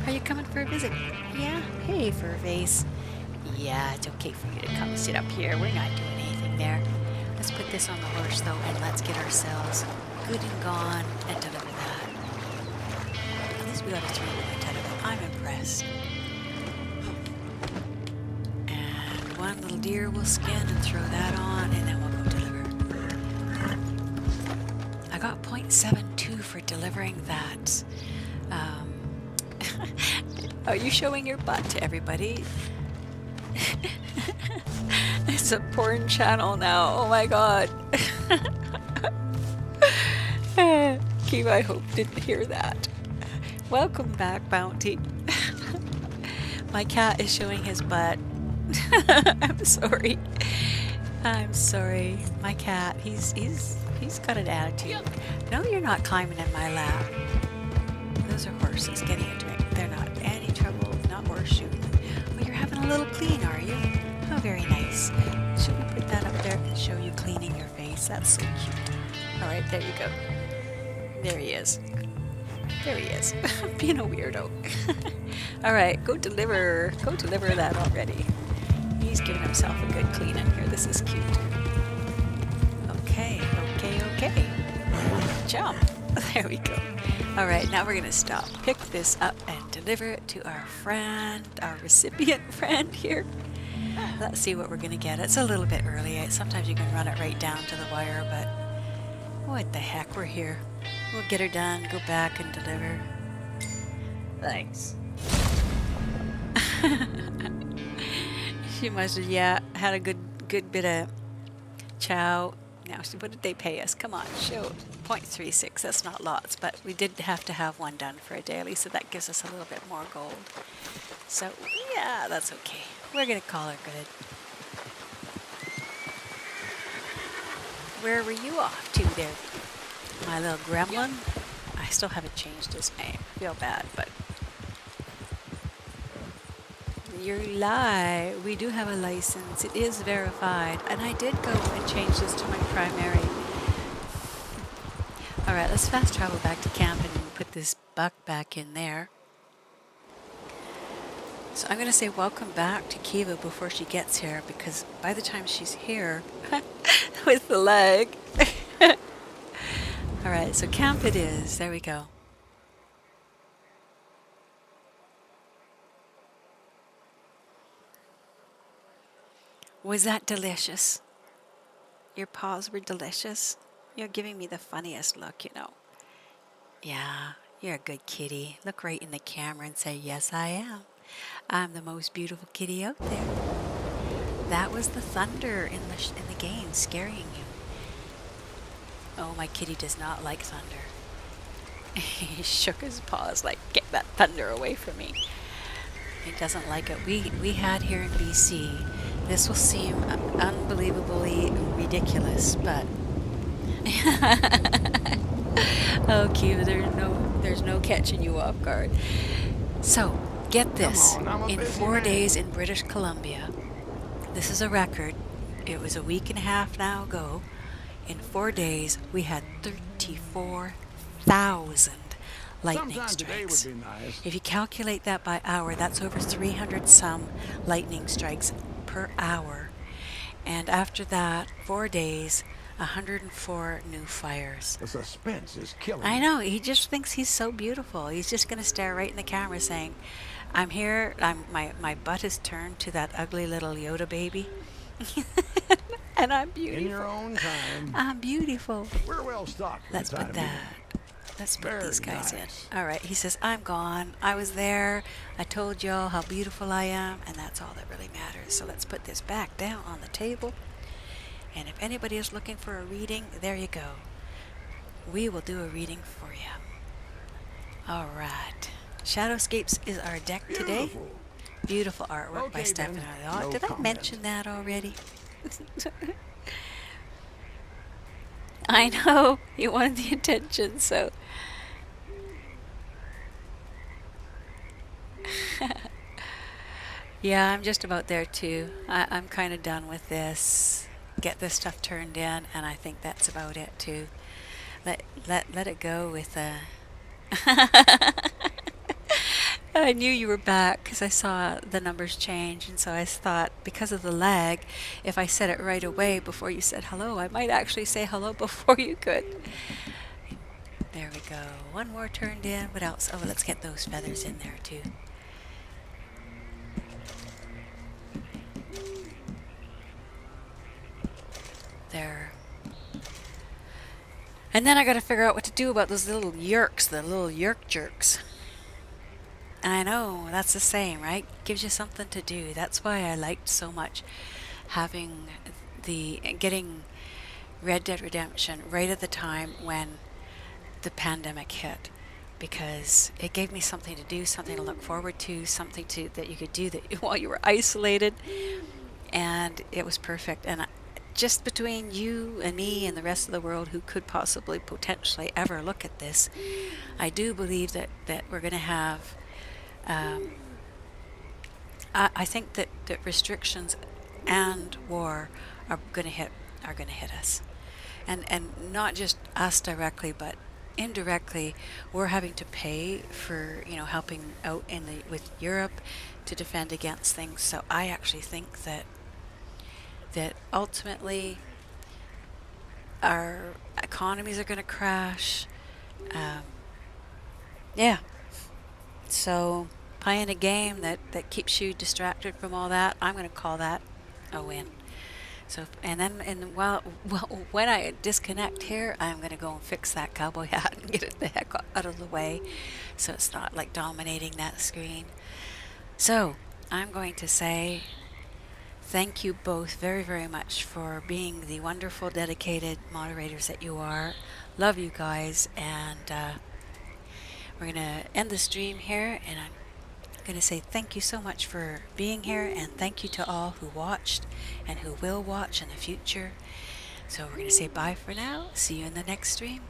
Are you coming for a visit? Yeah? Hey, Furface. Yeah, it's okay for you to come sit up here. We're not doing anything there. Let's put this on the horse, though, and let's get ourselves good and gone and deliver that. At least we got a 3-minute title. I'm impressed. One little deer we'll skin and throw that on, and then we'll go deliver. I got 0.72 for delivering that. Are you showing your butt to everybody? It's a porn channel now. Oh my god. Keith, I hope didn't hear that. Welcome back, Bounty. My cat is showing his butt. I'm sorry. I'm sorry. My cat, he's got an attitude. No, you're not climbing in my lap. Those are horses getting a drink. They're not any trouble, not worth shooting. Oh, you're having a little clean, are you? Oh, very nice. Should we put that up there and show you cleaning your face? That's so cute. All right, there you go. There he is. There he is. Being a weirdo. All right, go deliver that already. He's giving himself a good clean in here. This is cute. Okay. Jump. There we go. All right, now we're going to stop. Pick this up and deliver it to our friend, our recipient friend here. Let's see what we're going to get. It's a little bit early. Sometimes you can run it right down to the wire, but what the heck, we're here. We'll get her done, go back and deliver. Thanks. She must have, had a good bit of chow. Now, what did they pay us? Come on, show. 0.36, that's not lots, but we did have to have one done for a daily, so that gives us a little bit more gold. So, yeah, that's okay. We're going to call her good. Where were you off to there, my little gremlin? I still haven't changed his name. I feel bad, but... You lie. We do have a license. It is verified. And I did go and change this to my primary. Alright, let's fast travel back to camp and put this buck back in there. So I'm going to say welcome back to Kiva before she gets here, because by the time she's here with the leg. All right, so camp it is. There we go. Was that delicious? Your paws were delicious. You're giving me the funniest look, you know. Yeah, you're a good kitty. Look right in the camera and say, yes, I am. I'm the most beautiful kitty out there. That was the thunder in the game scaring you. Oh, my kitty does not like thunder. He shook his paws like, get that thunder away from me. He doesn't like it. We had here in BC, this will seem unbelievably ridiculous, but oh, Kiva, there's no catching you off guard. So, get this. In 4 days in British Columbia, this is a record. It was a week and a half now ago. In 4 days, we had 34,000 lightning strikes. If you calculate that by hour, that's over 300 some lightning strikes per hour. And after that, 4 days, 104 new fires. The suspense is killing I me. know, he just thinks he's so beautiful. He's just going to stare right in the camera saying, I'm here, my butt is turned to that ugly little Yoda baby. And I'm beautiful. In your own time. I'm beautiful. We're well stocked. for Let's the put time that. Let's put Very these guys nice. in. All right, he says, I'm gone. I was there. I told y'all how beautiful I am, and that's all that really matters. So let's put this back down on the table. And if anybody is looking for a reading, there you go. We will do a reading for you. All right. Shadowscapes is our deck today. Beautiful. Beautiful artwork by Okay, Stephanie. then. No Did I comment. mention that already? I know. You wanted the attention, so... Yeah, I'm just about there too. I'm kind of done with this. Get this stuff turned in, and I think that's about it too. Let it go with I knew you were back because I saw the numbers change, and so I thought, because of the lag, if I said it right away before you said hello, I might actually say hello before you could. There we go. One more turned in. What else? Oh, let's get those feathers in there too. There. And then I got to figure out what to do about those little yerks, the little yerk jerks. I know, that's the same, right? Gives you something to do. That's why I liked so much having getting Red Dead Redemption right at the time when the pandemic hit, because it gave me something to do, something to look forward to, something that you could do that while you were isolated, and it was perfect. And just between you and me and the rest of the world who could possibly potentially ever look at this, I do believe that we're going to have I think that restrictions and war are going to hit us, and not just us directly, but indirectly. We're having to pay for helping out with Europe to defend against things. So I actually think that ultimately our economies are going to crash. Yeah. So playing a game that keeps you distracted from all that, I'm going to call that a win. So, when I disconnect here, I'm going to go and fix that cowboy hat and get it the heck out of the way, so it's not like dominating that screen. So I'm going to say thank you both very, very much for being the wonderful, dedicated moderators that you are. Love you guys, and we're going to end the stream here, and I'm going to say thank you so much for being here, and thank you to all who watched and who will watch in the future. So we're going to say bye for now. See you in the next stream.